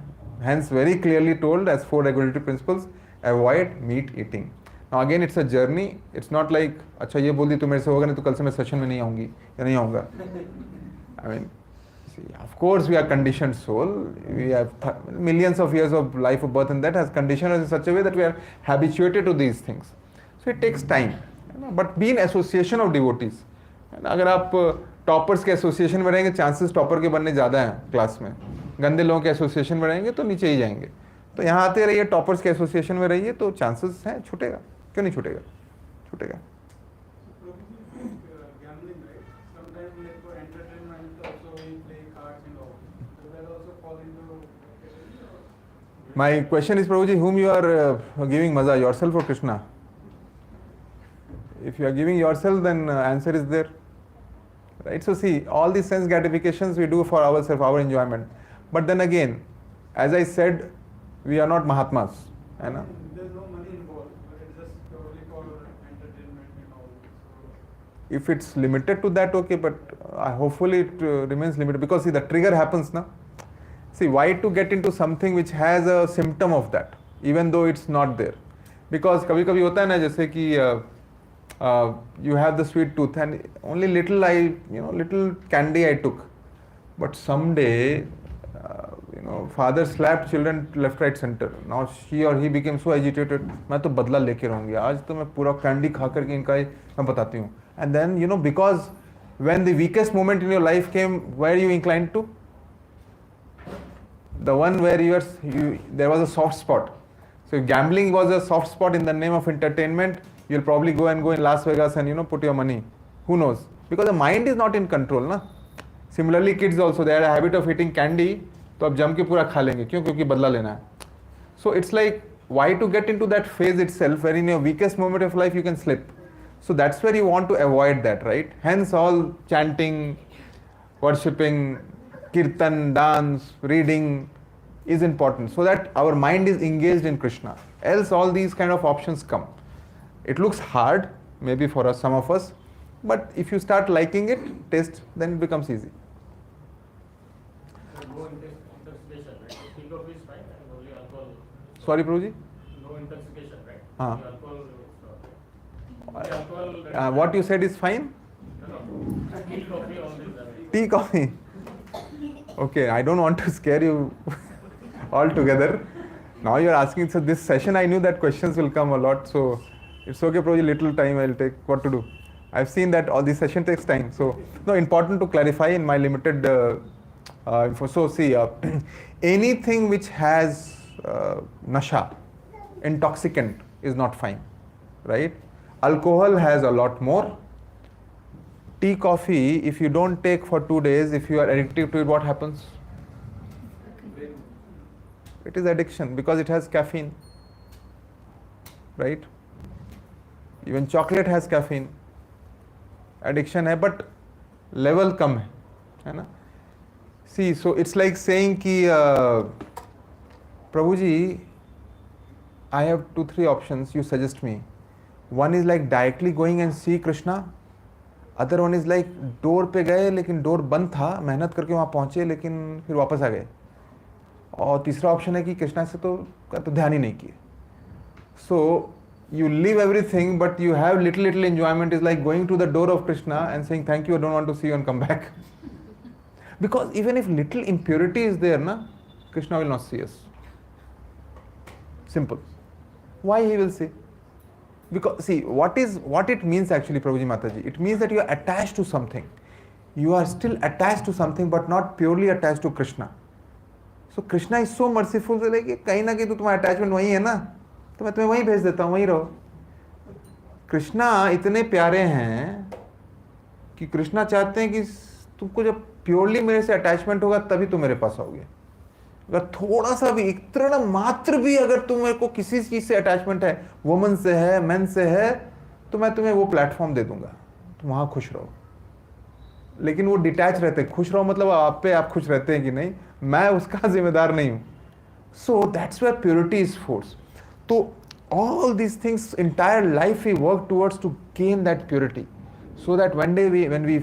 hence very clearly told as 4 regulatory principles, avoid meat eating. Now again, it's a journey. It's not like, अच्छा ये बोल दी तो मेरे से होगा नहीं तो कल से मैं सेशन में नहीं आऊँगी या नहीं आऊँगा. I mean, see, of course we are conditioned soul. We have millions of years of life of birth, and that has conditioned us in such a way that we are habituated to these things. So it takes time. But be in association of devotees. अगर आप toppers के association में रहेंगे, chances topper के बनने ज़्यादा हैं class में. गंदे लोगों के एसोसिएशन में रहेंगे तो नीचे ही जाएंगे. तो यहाँ आते रहिए, टॉपर्स के एसोसिएशन में रहिए, तो चांसेस हैं, छूटेगा. क्यों नहीं छूटेगा? छूटेगा. Gambling, right? Sometimes like for entertainment also we play cards and all. Does that also fall into? My question is, Prabhuji, whom you are giving maza, yourself or Krishna? If you are giving yourself, then answer is there. Right? So see, all these sense gratifications we do for ourselves, our enjoyment. But then again, as I said, we are not Mahatmas. There's no money involved, but it's just purely for entertainment and all. So If it's limited to that, okay, but hopefully it remains limited, because see, the trigger happens now. See, why to get into something which has a symptom of that, even though it's not there? Because कभी कभी होता है ना, जैसे कि you have the sweet tooth and only little candy I took, but someday father slapped children left, right, center. Now she or he became so agitated, मैं तो बदला लेके रहूँगी, आज तो मैं पूरा कैंडी खा करके इनका मैं बताती हूँ. And then because when the weakest moment in your life came, where you inclined to? The one where there was a soft spot. So if gambling was a soft spot in the name of entertainment, you'll probably go in Las Vegas and put your money. Who knows? Because the mind is not in control, na? Similarly, kids also, they had a habit of eating candy, तो अब जम के पूरा खा लेंगे. क्यों? क्योंकि बदला लेना है. So it's like, why to get into that phase itself where in your weakest moment of life you can slip. So that's where you want to avoid that, right? Hence all chanting, worshipping, kirtan, dance, reading is important so that our mind is engaged in Krishna. Else all these kind of options come. It looks hard, maybe for us, some of us, but if you start liking it, taste, then it becomes easy. No intoxication, right? Tea coffee is fine and only alcohol. Sorry, Prabhuji? No intoxication, right? Uh-huh. Only alcohol is Only alcohol. What you said is fine? No. Tea coffee only. Tea, coffee. Okay, I don't want to scare you altogether. Now you're asking, so this session I knew that questions will come a lot, so it's okay, Prabhuji, little time I'll take. What to do? I've seen that all this session takes time. So, no, important to clarify in my limited info. So, see, anything which has nasha, intoxicant, is not fine, right? Alcohol has a lot more. Tea, coffee, if you don't take for 2 days, if you are addicted to it, what happens? It is addiction because it has caffeine, right? Even chocolate has caffeine. Addiction है, but level कम है ना? See, so it's like saying कि Prabhu ji, I have 2-3 options. You suggest me. One is like directly going and see Krishna. Other one is like door पे गए लेकिन door बंद था, मेहनत करके वहाँ पहुँचे लेकिन फिर वापस आ गए. और तीसरा ऑप्शन है कि कृष्णा से तो ध्यान ही नहीं किए. So you leave everything, but you have little enjoyment. Is like going to the door of Krishna and saying thank you, I don't want to see you and come back. Because even if little impurity is there, na, Krishna will not see us. Simple. Why he will see? Because see, what it means actually, Prabhuji Mataji, it means that you are attached to something. You are still attached to something, but not purely attached to Krishna. So Krishna is so merciful, so like कहीं ना कहीं तो तुम्हारा attachment वही है ना, तो मैं तुम्हें वहीं भेज देता हूँ, वहीं रहो. कृष्णा इतने प्यारे हैं कि कृष्णा चाहते हैं कि तुमको जब प्योरली मेरे से अटैचमेंट होगा तभी तुम मेरे पास आओगे. अगर थोड़ा सा भी इतना मात्र भी अगर तुम्हें को किसी चीज से अटैचमेंट है, वुमन से है, मेन से है, तो मैं तुम्हें वो प्लेटफॉर्म दे दूंगा, तुम वहां खुश रहो. लेकिन वो डिटैच रहते हैं. खुश रहो मतलब आप पे आप खुश रहते हैं कि नहीं, मैं उसका जिम्मेदार नहीं हूं. So that's where purity is force. तो all these things, entire life we work towards to gain that purity, so that one day when we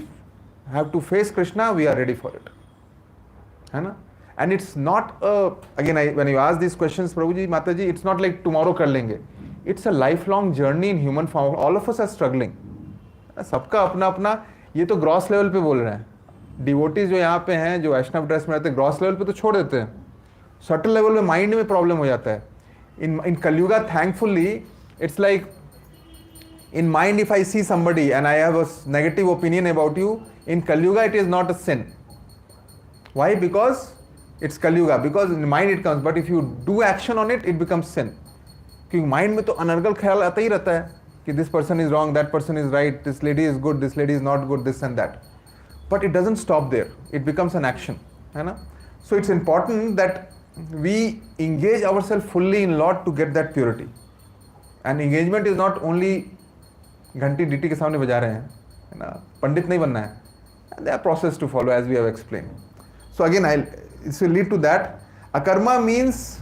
have to face Krishna, we are ready for it. है ना? And it's not when you ask these questions, Prabhuji, Mataji, it's not like tomorrow कर लेंगे. It's a lifelong journey in human form. All of us are struggling. सबका अपना अपना, ये तो gross level पे बोल रहे हैं. डिवोटीज जो यहाँ पे हैं, जो वैष्णव ड्रेस में रहते हैं, ग्रॉस लेवल पे तो छोड़ देते हैं. सटल लेवल में माइंड में प्रॉब्लम हो जाता है. In Kali Yuga, thankfully, it's like in mind, if I see somebody and I have a negative opinion about you, in Kali Yuga it is not a sin. Why? Because it's Kali Yuga. Because in mind it comes, but if you do action on it, it becomes sin. क्योंकि mind में तो अनर्गल ख्याल आता ही रहता है कि this person is wrong, that person is right, this lady is good, this lady is not good, this and that. But it doesn't stop there. It becomes an action. है ना? So it's important that we engage ourselves fully in Lord to get that purity. And engagement is not only घंटी DT के सामने बजा रहे हैं, है ना? पंडित नहीं बनना है. And there are process to follow as we have explained. So again, this will lead to that. Akarma means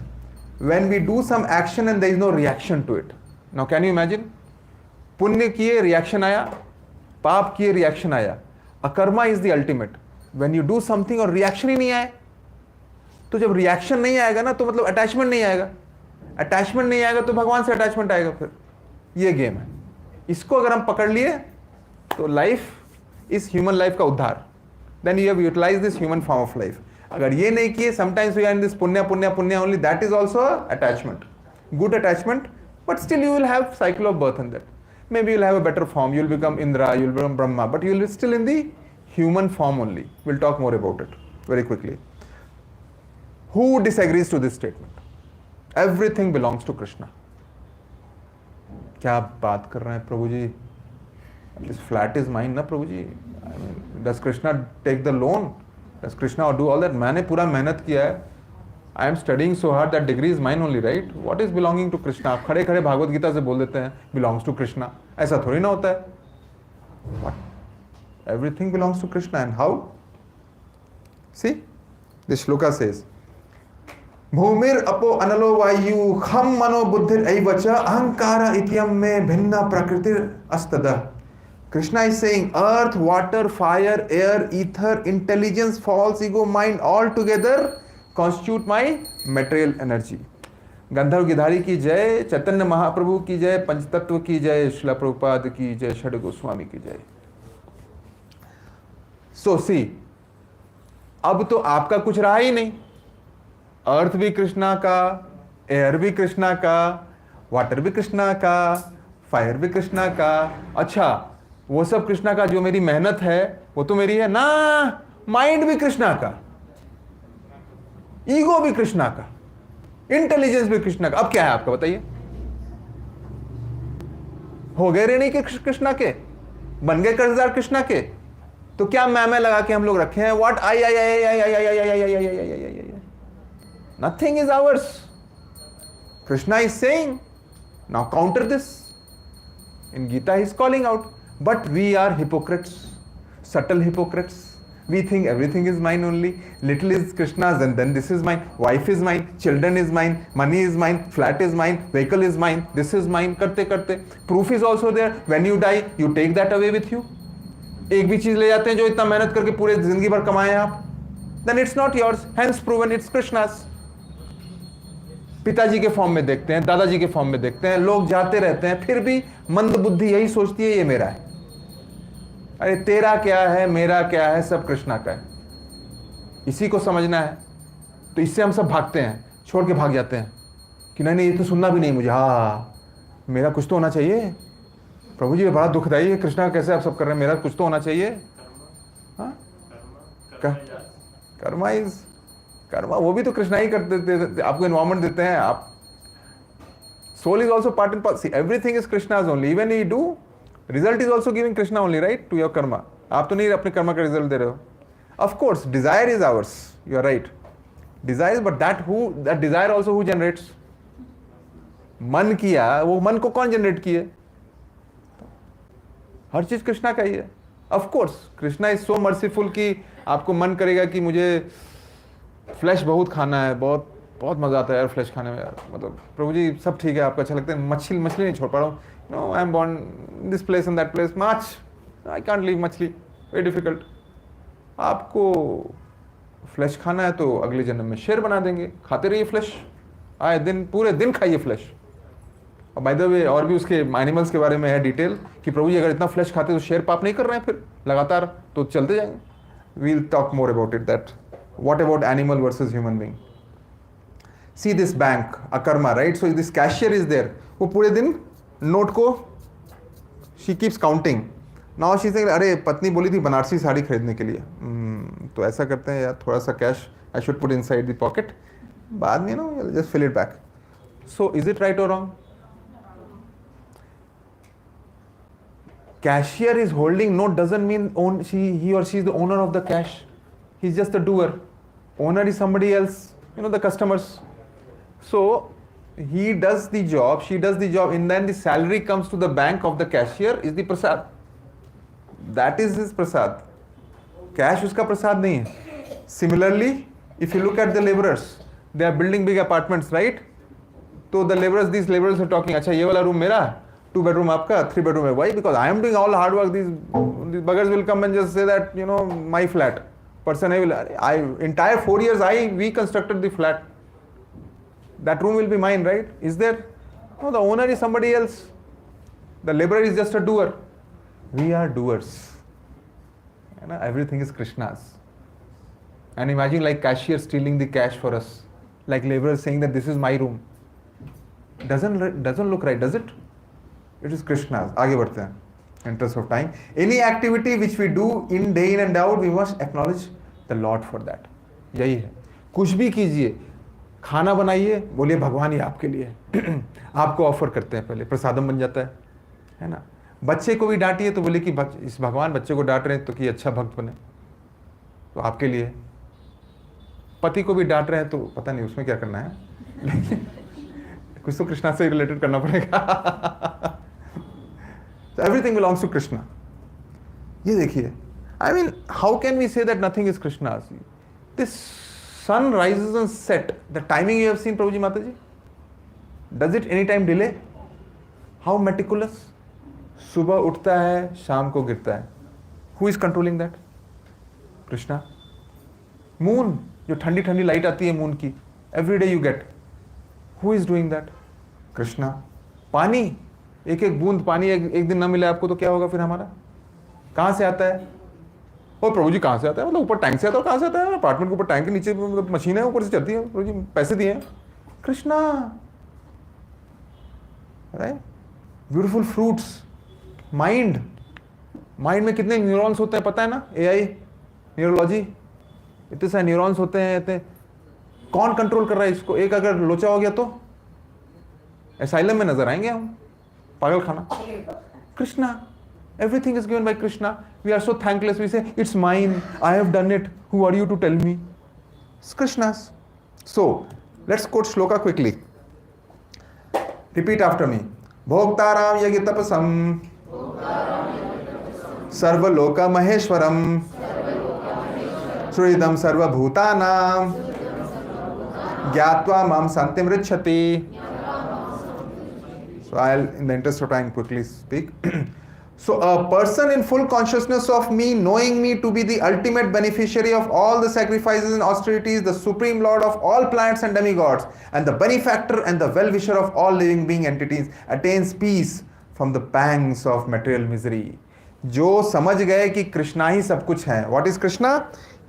when we do some action and there is no reaction to it. Now can you imagine? पुण्य किए reaction आया, पाप किए reaction आया. Akarma is the ultimate. When you do something और reaction ही नहीं आए, तो जब रिएक्शन नहीं आएगा ना, तो मतलब अटैचमेंट नहीं आएगा. अटैचमेंट नहीं आएगा तो भगवान से अटैचमेंट आएगा. फिर ये गेम है. इसको अगर हम पकड़ लिए तो लाइफ, इस ह्यूमन लाइफ का उद्धार. Then you have utilize this human form of life. अगर ये नहीं किए, sometimes we are in this पुण्य पुण्य पुण्य only, that is also attachment, good attachment, but still you will have cycle of birth in that. Maybe you'll have a better form, you'll become Indra, you'll become Brahma, but you'll be still in the human form only. We'll talk more about it very quickly. Who disagrees to this statement? Everything belongs to Krishna. क्या बात कर रहे हैं प्रभु जी? This flat is mine ना प्रभु जी? I mean, does Krishna take the loan? Does Krishna do all that? मैंने पूरा मेहनत किया है. I am studying so hard that degree is mine only, right? What is belonging to Krishna? आप खड़े खड़े भागवत गीता से बोल देते हैं belongs to Krishna. ऐसा थोड़ी ना होता है. What? Everything belongs to Krishna. And how? See, this shloka says, भूमिर अपो अनलो वायु खम मनो बुद्धिर ऐवच अहंकार इत्यम में भिन्ना प्रकृतिर अस्तदः. Krishna is saying earth, water, fire, air, ether, intelligence, false ego, mind all together constitute my material energy. गंधर्व गिधारी की जय, चैतन्य महाप्रभु की जय, पंचतत्व की जय, श्रील प्रभुपाद की जय, षड गोस्वामी की जय. So see, अब तो आपका कुछ रहा ही नहीं. अर्थ भी कृष्णा का, एयर भी कृष्णा का, वाटर भी कृष्णा का, फायर भी कृष्णा का. अच्छा, वो सब कृष्णा का. जो मेरी मेहनत है वो तो मेरी है ना. माइंड भी कृष्णा का, ईगो भी कृष्णा का, इंटेलिजेंस भी कृष्णा का. अब क्या है आपका बताइए? हो गए ऋणी के कृष्णा के, बन गए कर्जदार कृष्णा के. तो क्या मैं लगा के हम लोग रखे हैं? What I I I I I I I I I. Nothing is ours. Krishna is saying, now counter this. In Gita he is calling out. But we are hypocrites, subtle hypocrites. We think everything is mine only. Little is Krishna's and then this is mine. Wife is mine, children is mine, money is mine, flat is mine, vehicle is mine, this is mine. करते करते. Proof is also there. When you die, you take that away with you. एक भी चीज ले जाते हैं जो इतना मेहनत करके पूरे जिंदगी भर कमाए आप. Then it's not yours. Hence proven it's Krishna's. पिताजी के फॉर्म में देखते हैं, दादाजी के फॉर्म में देखते हैं, लोग जाते रहते हैं, फिर भी मंद बुद्धि यही सोचती है ये मेरा है. अरे तेरा क्या है, मेरा क्या है, सब कृष्णा का है. इसी को समझना है. तो इससे हम सब भागते हैं, छोड़ के भाग जाते हैं कि नहीं नहीं ये तो सुनना भी नहीं मुझे. हाँ, मेरा कुछ तो होना चाहिए. प्रभु जी बड़ा दुखदाई है, कृष्णा कैसे आप सब कर रहे हैं, मेरा कुछ तो होना चाहिए. हाँ, कर्मा इज कर्मा, वो भी तो कृष्णा ही करते, आपको एनवायरमेंट देते हैं. आप soul is also part and part. Everything is Krishna's only. Even you do, result is also giving Krishna only, right, to your karma. आप तो नहीं अपने कर्मा का रिजल्ट दे रहे हो. Of course desire is ours, you are right. Desire, but that desire also who generates. मन किया, वो मन को कौन जनरेट किए? हर चीज कृष्णा का ही है. Of course Krishna is so merciful कि आपको मन करेगा कि मुझे फ्लैश बहुत खाना है, बहुत बहुत मजा आता है यार फ्लैश खाने में यार. मतलब प्रभु जी सब ठीक है, आपको अच्छा लगता है, मछली नहीं छोड़ पा रहा हूँ. No, I am born this place and that place, much I can't leave machhli, very difficult. आपको फ्लैश खाना है तो अगले जन्म में शेर बना देंगे, खाते रहिए फ्लैश, आए दिन पूरे दिन खाइए फ्लैश. और बाय द वे और भी उसके एनिमल्स के बारे में है डिटेल कि प्रभु जी अगर इतना फ्लैश खाते तो शेर पाप नहीं कर रहे हैं फिर लगातार, तो चलते जाएंगे. We'll talk more about it, that what about animal versus human being. See this bank, akarma, right? So this cashier is there, वो पूरे दिन नोट को she keeps counting. Now she saying, अरे पत्नी बोली थी बनारसी साड़ी खरीदने के लिए, तो ऐसा करते हैं यार, थोड़ा सा cash I should put inside the pocket, बाद में ना just fill it back. So is it right or wrong? Cashier is holding note doesn't mean he or she is the owner of the cash. He's just a doer. Owner is somebody else, the customers. So he does the job, she does the job, and then the salary comes to the bank of the cashier is the prasad. That is his prasad. Cash uska prasad nahi hai. Similarly, if you look at the laborers, they are building big apartments, right? So the laborers, these laborers are talking, acha ye wala room mera, 2 bedroom aapka, 3 bedroom hai. Why? Because I am doing all hard work. These buggers will come and just say that, my flat. Person entire 4 years we constructed the flat. That room will be mine, right? Is there? No, the owner is somebody else. The laborer is just a doer. We are doers. Everything is Krishna's. And imagine like cashier stealing the cash for us, like laborer saying that this is my room. Doesn't look right, does it? It is Krishna's. आगे बढ़ते हैं. Interest of time. Any activity which we do in day in and out, we must acknowledge the Lord for that. यही है. कुछ भी कीजिए, खाना बनाइए, बोलिए भगवान ये आपके लिए है। आपको ऑफर करते हैं, पहले प्रसादम बन जाता है ना। बच्चे को भी डांटिए तो बोले कि इस भगवान बच्चे को डांट रहे हैं तो कि अच्छा भक्त बने, तो आपके लिए है। पति को भी डांट रहे हैं तो पता नहीं उसमें क्या करना है, लेकिन कुछ तो कृष्णा से रिलेटेड करना पड़ेगा। Everything belongs to Krishna. ये देखिए, I mean how can we say that nothing is Krishna? This sun rises and set, the timing you have seen prabhu ji mata ji, does it any time delay? How meticulous, सुबह उठता है शाम को गिरता है, who is controlling that? Krishna. Moon, जो ठंडी ठंडी लाइट आती है मून की, every day you get, who is doing that? Krishna. पानी, एक एक बूंद पानी एक दिन ना मिले आपको तो क्या होगा फिर हमारा? कहाँ से आता है? और प्रभु जी कहाँ से आता है? मतलब ऊपर टैंक से आता है? कहाँ से आता है? अपार्टमेंट के ऊपर टैंक के नीचे मतलब मशीन है ऊपर से चलती है, प्रभु जी पैसे दिए हैं। Krishna, right? Beautiful fruits, mind, mind में कितने न्यूरॉन्स होते हैं पता है ना? एआई न्यूरोलॉजी, इतने सारे न्यूरॉन्स होते हैं, इतने कौन कंट्रोल कर रहा है इसको? एक अगर लोचा हो गया तो एसाइलम में नजर आएंगे हम, पागल खाना। Krishna, everything is given by Krishna. We are so thankless. We say it's mine, I have done it, who are you to tell me? It's Krishna's. So let's quote shloka quickly. Repeat after me. Bhoktaram yagi tapasam sarvaloka maheshwaram Sridam sarva bhutanam gyatva mam santim richati. So I'll, in the interest of time, quickly speak. So a person in full consciousness of me, knowing me to be the ultimate beneficiary of all the sacrifices and austerities, the supreme lord of all planets and demigods, and the benefactor and the well-wisher of all living being entities, attains peace from the pangs of material misery. जो समझ गए कि कृष्णा ही सब कुछ है. What is Krishna?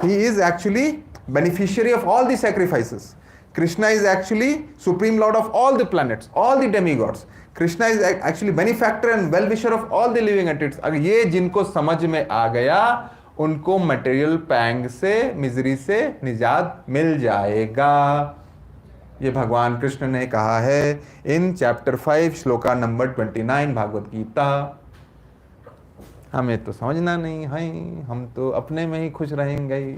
He is actually beneficiary of all the sacrifices. Krishna is actually supreme lord of all the planets, all the demigods. Krishna is actually benefactor and well-wisher of all the living entities. अगर ये जिनको समझ में आ गया, उनको material पैंग से, misery से निजात मिल जाएगा. ये भगवान कृष्ण ने कहा है in chapter 5 shloka number 29 Bhagavad Gita. हमें तो समझना नहीं है, हम तो अपने में ही खुश रहेंगे,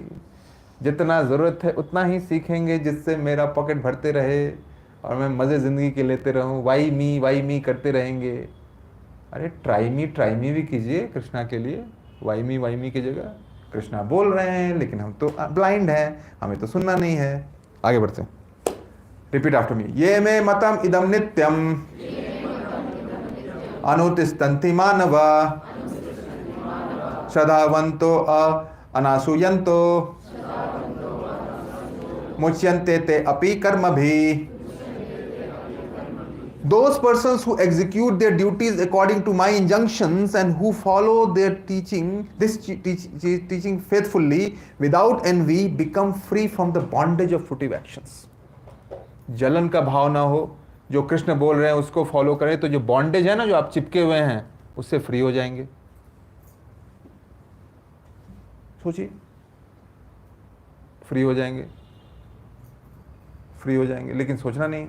जितना ज़रूरत है उतना ही सीखेंगे जिससे मेरा पॉकेट भरते रहे और मैं मज़े ज़िंदगी के लेते रहूं. वाई मी करते रहेंगे. अरे ट्राई मी भी कीजिए कृष्णा के लिए. वाई मी की जगह कृष्णा बोल रहे हैं, लेकिन हम तो ब्लाइंड हैं, हमें तो सुनना नहीं है. आगे बढ़ते हैं. Repeat after me. ये मे मतम इदम नित्यम अनुतिष्ठन्ति मानवा श्रद्धावन्तो अनासूयन्तो मुच्यन्ते ते अपि कर्मभिः. Those persons who execute their duties according to my injunctions and who follow their teaching faithfully without envy become free from the bondage of fruitive actions. जलन का भाव ना हो, जो कृष्ण बोल रहे हैं उसको फॉलो करें तो जो बॉन्डेज है ना, जो आप चिपके हुए हैं, उससे फ्री हो जाएंगे. सोचिए, फ्री हो जाएंगे. लेकिन सोचना नहीं.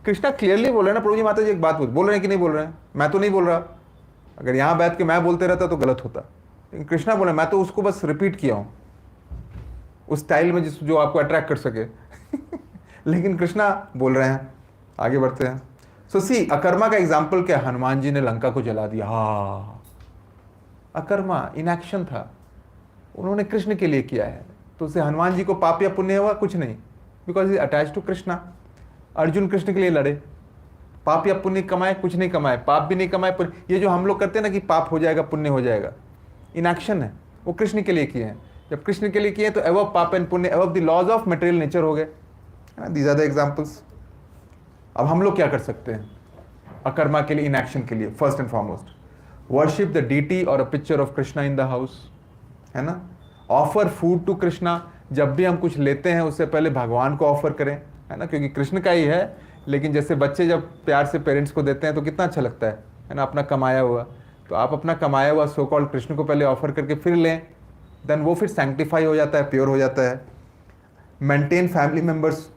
कृष्णा क्लियरली बोल रहे हैं ना. प्रभु जी माता जी एक बात बोल रहे हैं कि नहीं बोल रहे हैं? मैं तो नहीं बोल रहा. अगर यहां बैठ के मैं बोलते रहता तो गलत होता, लेकिन कृष्णा बोले, मैं तो उसको बस रिपीट किया हूं उस स्टाइल में जो आपको अट्रैक्ट कर सके. लेकिन कृष्णा बोल रहे हैं. आगे बढ़ते हैं. सो सी, अकर्मा का एग्जाम्पल क्या? हनुमान जी ने लंका को जला दिया. हाँ, अकर्मा इनएक्शन था, उन्होंने कृष्ण के लिए किया है, तो उससे हनुमान जी को पाप या पुण्य हुआ? कुछ नहीं, because is attach to Krishna. Arjun Krishna के लिए लड़े, पाप या पुण्य कमाए? कुछ नहीं कमाए, पाप भी नहीं कमाए, पुण्य. ये जो हम लोग करते हैं ना कि पाप हो जाएगा पुण्य हो जाएगा, इनएक्शन है. वो कृष्ण के लिए किए हैं. जब कृष्ण के लिए किए तो एवब पाप एंड पुण्य, above the laws of material nature हो गए. These are the examples. अब हम लोग क्या कर सकते हैं अकर्मा के लिए, इनएक्शन के लिए? First and foremost, worship the deity और a picture of Krishna in the house, है ना. Offer food to Krishna. जब भी हम कुछ लेते हैं उससे पहले भगवान को ऑफर करें, है ना, क्योंकि कृष्ण का ही है. लेकिन जैसे बच्चे जब प्यार से पेरेंट्स को देते हैं तो कितना अच्छा लगता है ना, अपना कमाया हुआ. तो आप अपना कमाया हुआ सो कॉल्ड कृष्ण को पहले ऑफर करके फिर लें, देन वो फिर सैंक्टिफाई हो जाता है, प्योर हो जाता है. Maintain family members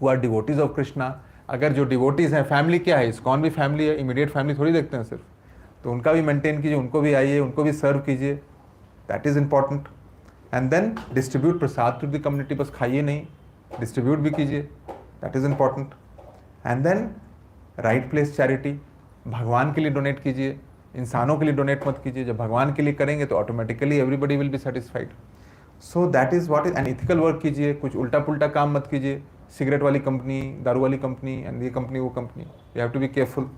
who are devotees of Krishna. अगर जो डिवोटीज हैं, फैमिली क्या है, इस्कॉन भी फैमिली है, इमीडिएट फैमिली थोड़ी देखते हैं सिर्फ, तो उनका भी मेंटेन कीजिए, उनको भी आइए, उनको भी सर्व कीजिए, that is important. And then distribute prasad to the community, बस खाइए नहीं, डिस्ट्रीब्यूट भी कीजिए, that is important. And then right place charity, भगवान के लिए डोनेट कीजिए, इंसानों के लिए डोनेट मत कीजिए. जब भगवान के लिए करेंगे तो automatically everybody will be satisfied. So that is what is an ethical work कीजिए, कुछ उल्टा पुल्टा काम मत कीजिए, सिगरेट वाली कंपनी, दारू वाली कंपनी, एंड ये कंपनी वो company, you have to be careful.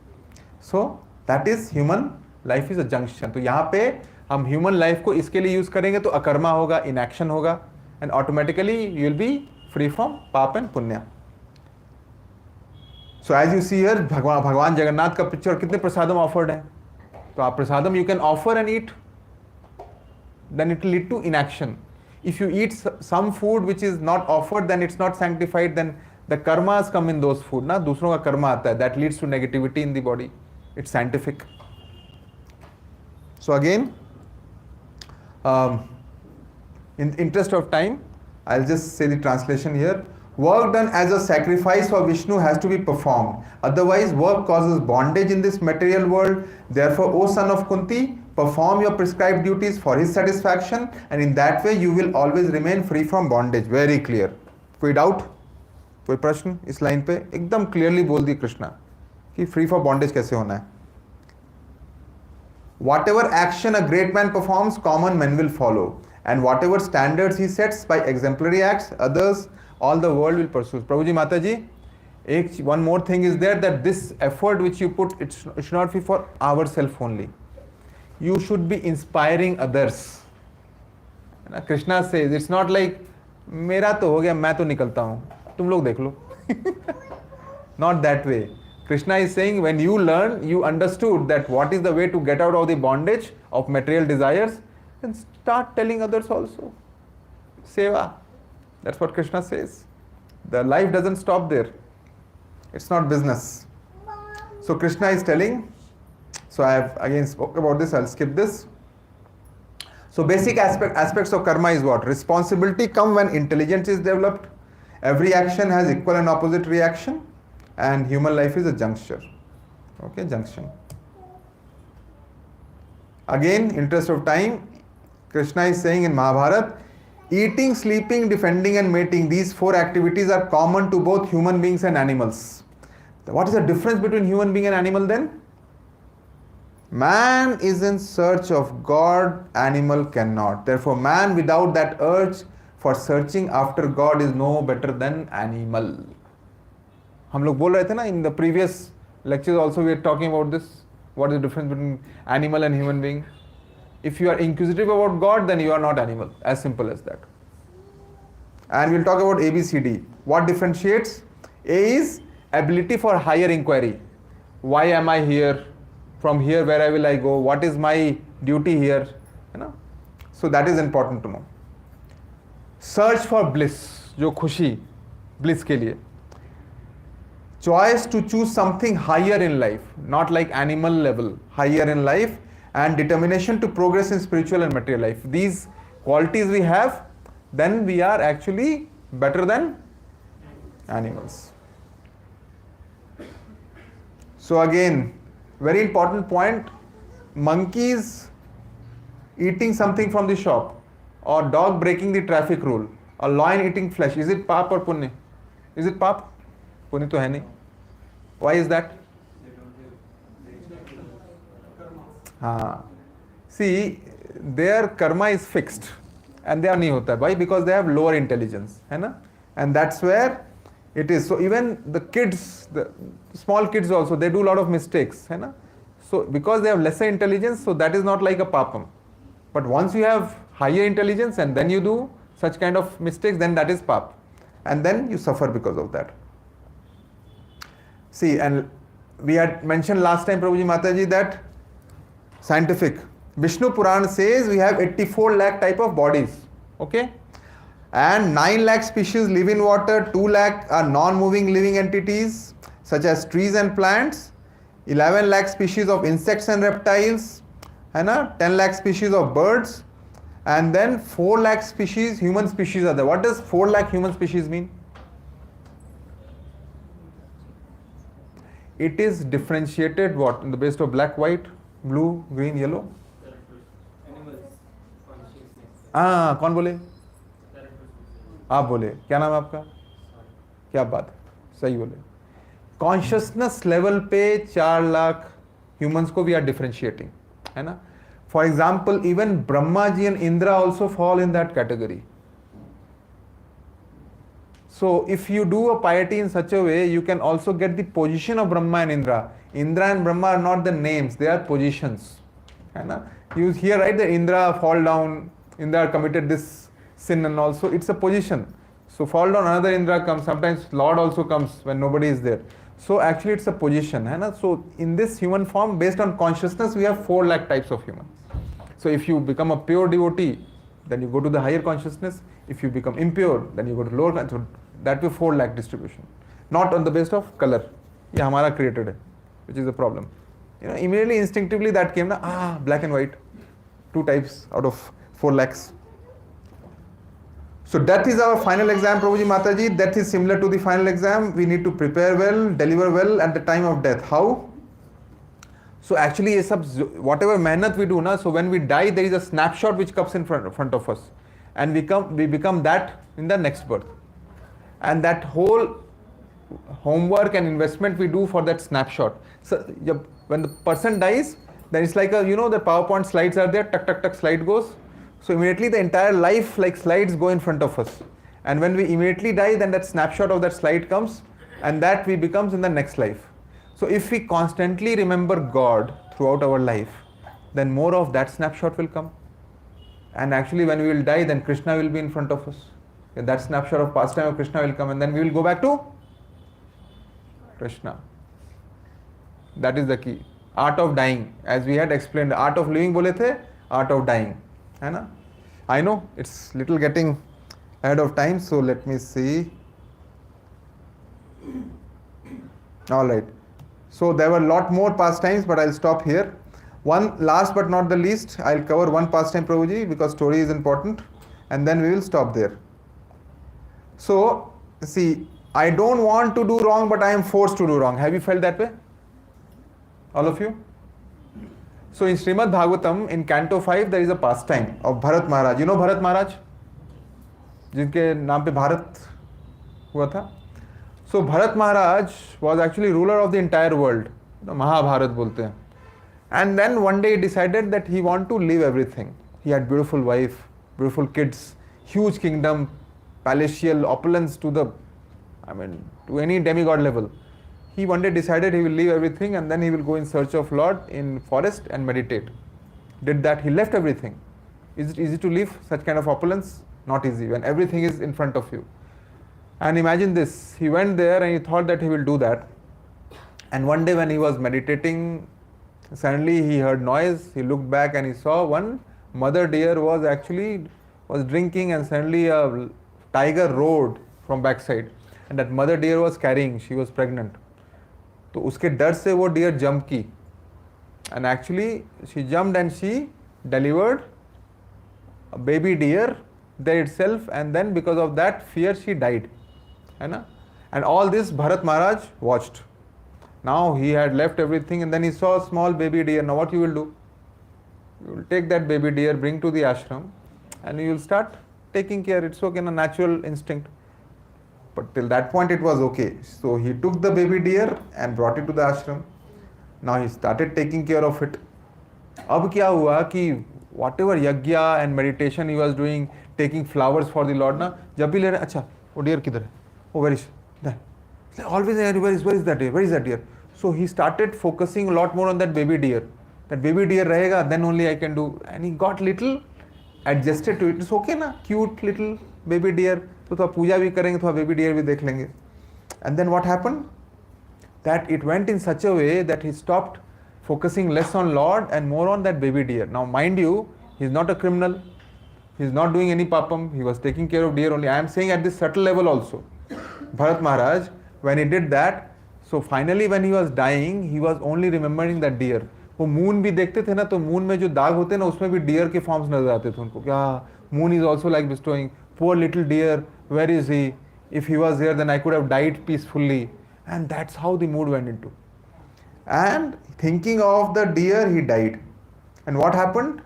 So that is human life is a junction. तो यहाँ पे हम ह्यूमन लाइफ को इसके लिए यूज करेंगे तो अकर्मा होगा, इनएक्शन होगा, and automatically you will be free from पाप एंड पुण्य. So as you see here, भगवान जगन्नाथ का पिक्चर, कितने प्रसादम ऑफर्ड है. तो आप prasadam you can offer and eat, then it will lead to inaction. If you eat some food which is not offered, then it's not sanctified, then the karmas come in those food, ना दूसरों का कर्मा आता है, that leads to negativity in the body. It's scientific. So again, in interest of time, I'll just say the translation here. Work done as a sacrifice for Vishnu has to be performed. Otherwise, work causes bondage in this material world. Therefore, O son of Kunti, perform your prescribed duties for his satisfaction, and in that way you will always remain free from bondage. Very clear. कोई doubt? कोई प्रश्न इस line पे? एकदम clearly बोल दी कृष्णा कि free from bondage कैसे होना है. Whatever action a great man performs, common men will follow, and whatever standards he sets by exemplary acts, others, all the world will pursue. Prabhu ji, Mata ji, one more thing is there, that this effort which you put, it should not be for ourselves only. You should be inspiring others. Krishna says, it's not like मेरा तो हो गया, मैं तो निकलता हूँ, तुम लोग देख लो. Not that way. Krishna is saying, when you learn, you understood that what is the way to get out of the bondage of material desires, then start telling others also. Seva. That's what Krishna says. The life doesn't stop there. It's not business. So Krishna is telling, so I have again spoke about this, I'll skip this. So basic aspects of karma is what? Responsibility come when intelligence is developed. Every action has equal and opposite reaction, and human life is a juncture. Okay, junction. Again, interest of time, Krishna is saying in Mahabharata, eating, sleeping, defending and mating, these four activities are common to both human beings and animals. What is the difference between human being and animal then? Man is in search of God, animal cannot. Therefore, man without that urge for searching after God is no better than animal. हम लोग बोल रहे थे ना, in the previous lectures also we are talking about this. What is the difference between animal and human being? If you are inquisitive about God, then you are not animal. As simple as that. And we'll talk about ABCD. What differentiates? A is ability for higher inquiry. Why am I here? From here, where will I go? What is my duty here? You know? So that is important to know. Search for bliss, जो खुशी, bliss के लिए. Choice to choose something higher in life, not like animal level, higher in life, and determination to progress in spiritual and material life. These qualities we have, then we are actually better than animals. So again, very important point, monkeys eating something from the shop, or dog breaking the traffic rule, or lion eating flesh, is it pap or punya? Is it pap? Punya to hai nahi. Why is that? See, their karma is fixed and they are nahi hota. Why? Because they have lower intelligence, hai na? And that's where it is. So even the kids, the small kids also, they do a lot of mistakes, hai na? So because they have lesser intelligence, so that is not like a papam. But once you have higher intelligence and then you do such kind of mistakes, then that is pap. And then you suffer because of that. See, and we had mentioned last time, Prabhuji Mataji, that scientific. Vishnu Puran says we have 84 lakh type of bodies. Okay? And 9 lakh species live in water, 2 lakh are non-moving living entities such as trees and plants, 11 lakh species of insects and reptiles, 10 lakh species of birds, And then 4 lakh species, human species are there. What does 4 lakh human species mean? It is differentiated what? In the base of black, white, blue, green, yellow? Animals, consciousness. हाँ, कौन बोले? आप बोले. क्या नाम है आपका? क्या बात है, सही बोले. कॉन्शियसनेस लेवल पे 4 लाख ह्यूमंस को वी आर डिफरेंशिएटिंग, है ना. For example even Brahma ji and Indra also fall in that category. So if you do a piety in such a way, you can also get the position of Brahma and Indra. Indra and Brahma are not the names, they are positions. है ना. You hear right that Indra fall down, Indra committed this sin and also it's a position. So fall down, another Indra comes, sometimes Lord also comes when nobody is there. So actually it's a position. है ना. So in this human form, based on consciousness, we have 4 lakh types of humans. So if you become a pure devotee, then you go to the higher consciousness. If you become impure, then you go to lower consciousness. That way 4 lakh distribution, not on the basis of color. ये हमारा created है, which is the problem. You know, immediately instinctively that came na, black and white, 2 types out of 4 lakhs. So that is our final exam, Prabhuji Mataji. That is similar to the final exam. We need to prepare well, deliver well at the time of death. How? So actually ये सब whatever मेहनत we do ना, so when we die there is a snapshot which comes in front of us, and we become that in the next birth. And that whole homework and investment we do for that snapshot. So when the person dies, then it's like the PowerPoint slides are there, tuck tuck tuck, slide goes. So immediately the entire life like slides go in front of us. And when we immediately die, then that snapshot of that slide comes, and that we becomes in the next life. So if we constantly remember God throughout our life, then more of that snapshot will come. And actually when we will die, then Krishna will be in front of us. That snapshot of pastime of Krishna will come, and then we will go back to Krishna. That is the key. Art of dying, as we had explained. The art of living bole the, art of dying. है ना? I know it's little getting ahead of time, so let me see. All right. So there were a lot more pastimes, but I'll stop here. One last but not the least, I'll cover one pastime, Prabhuji, because story is important, and then we will stop there. So, see, I don't want to do wrong, but I am forced to do wrong. Have you felt that way? All of you? So in Srimad Bhagavatam, in Canto 5, there is a pastime of Bharat Maharaj. You know Bharat Maharaj? जिनके नाम पे भारत हुआ था. So Bharat Maharaj was actually ruler of the entire world. Mahabharat बोलते हैं. And then one day he decided that he want to leave everything. He had beautiful wife, beautiful kids, huge kingdom, palatial opulence to any demigod level. He one day decided he will leave everything, and then he will go in search of Lord in forest and meditate. Did that, he left everything. Is it easy to leave such kind of opulence? Not easy when everything is in front of you. And imagine this, he went there and he thought that he will do that. And one day when he was meditating, suddenly he heard noise. He looked back and he saw one mother deer was drinking, and suddenly a tiger roared from backside, and that mother deer was carrying, she was pregnant. तो उसके डर से वो deer jump की, and actually she jumped and she delivered a baby deer there itself, and then because of that fear she died. है ना? And all this Bharat Maharaj watched. Now he had left everything, and then he saw a small baby deer. Now what you will do? You will take that baby deer, bring to the ashram, and you will start taking care. It's okay, a natural instinct. But till that point it was okay. So he took the baby deer and brought it to the ashram. Now he started taking care of it. अब क्या हुआ कि whatever yagya and meditation he was doing, taking flowers for the Lord, ना जब भी ले रहे, अच्छा वो deer किधर है? Oh, where is that? Always where is that deer? Where is that deer? So he started focusing a lot more on that baby deer. That baby deer रहेगा, then only I can do. And he got little adjusted to it. It's okay ना, cute little baby deer. तो थोड़ा पूजा भी करेंगे, थोड़ा baby deer भी देख लेंगे. And then what happened? That it went in such a way that he stopped focusing less on Lord and more on that baby deer. Now mind you, he is not a criminal. He is not doing any papam. He was taking care of deer only. I am saying at this subtle level also. Bharat Maharaj, when he did that, so finally when he was dying, he was only remembering that deer. वो moon भी देखते थे ना, तो moon में जो दाग होते हैं ना, उसमें भी डियर के फॉर्म्स नजर आते थे उनको, क्या moon is also like bestowing, poor little dear, where is he, if he was there then I could have died peacefully, and that's how the mood went into. And thinking of the deer, he died. And what happened?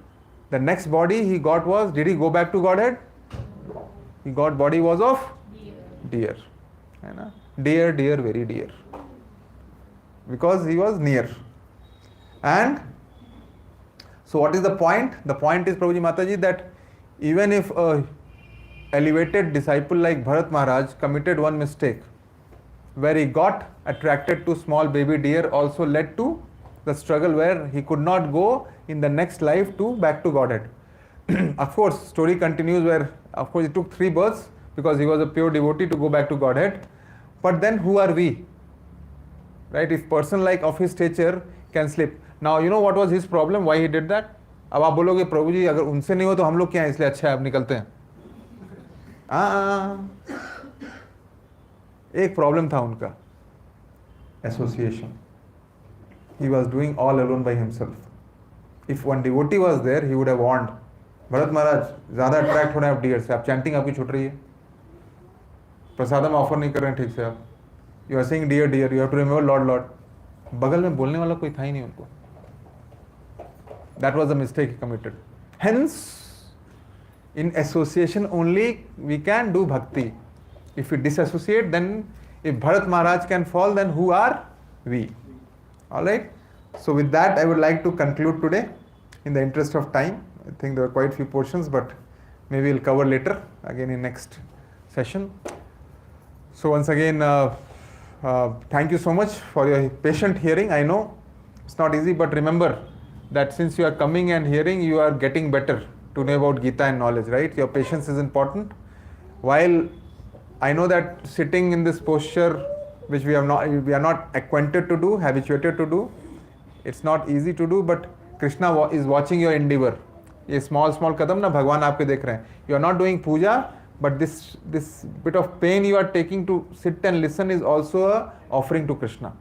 The next body he got was, did he go back to Godhead? He got body was of deer. है ना? Dear, dear, very dear. Because he was near. And so what is the point? The point is, Prabhuji Mataji, that even if a elevated disciple like Bharat Maharaj committed one mistake, where he got attracted to small baby deer, also led to the struggle where he could not go in the next life to back to Godhead. Of course, story continues where, of course, it took 3 births because he was a pure devotee to go back to Godhead. But then who are we? Right? If person like of his stature can slip. Now, you know what was his problem? Why he did that? अब आप बोलोगे प्रभु जी अगर उनसे नहीं हो तो हम लोग क्या हैं, इसलिए अच्छा है अब निकलते हैं. एक प्रॉब्लम था उनका, association. He was doing all alone by himself. If one devotee was there he would have warned, Bharat Maharaj ज़्यादा अट्रैक्ट हो रहे हैं आप डियर से, आप चैंटिंग आपकी छूट रही है, प्रसादम ऑफर नहीं कर रहे हैं ठीक से आप, you are saying dear dear, you have to remember lord lord. बगल में बोलने वाला कोई था ही नहीं उनको. दैट वॉज द मिस्टेक ही committed. Hence in association only we can do bhakti. If we disassociate, then if Bharat Maharaj can fall, then who are we? Alright, so with that I would like to conclude today in the interest of time. I think there are quite few portions, but maybe we'll cover later again in next session. So once again, thank you so much for your patient hearing. I know it's not easy, but remember that since you are coming and hearing, you are getting better to know about Gita and knowledge, right? Your patience is important. While I know that sitting in this posture, which we are not acquainted to do, habituated to do, it's not easy to do, but Krishna is watching your endeavor. ये small कदम ना भगवान आपके देख रहे हैं. You are not doing puja, but this bit of pain you are taking to sit and listen is also a offering to Krishna,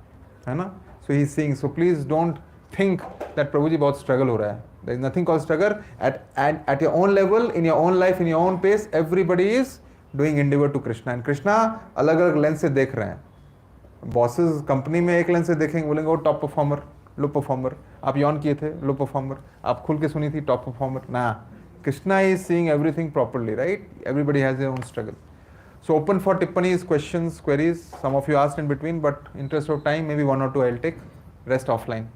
है ना? So he is seeing. So please don't think that Prabhu ji बहुत struggle हो रहा है. There is nothing called struggle. At your own level, in your own life, in your own pace, everybody is doing endeavor to Krishna. And Krishna अलग अलग lens से देख रहे हैं. बॉसेस कंपनी में एक लेंस से देखेंगे, बोलेंगे वो टॉप परफॉर्मर, लो परफॉर्मर, आप यॉन किए थे, लो परफॉर्मर, आप खुल के सुनी थी, टॉप परफॉर्मर ना. Krishna is seeing everything properly, right? Everybody has their own struggle. So open for tippanis, questions, queries. Some of you asked in between, but interest of time, maybe 1 or 2 I'll take. Rest offline.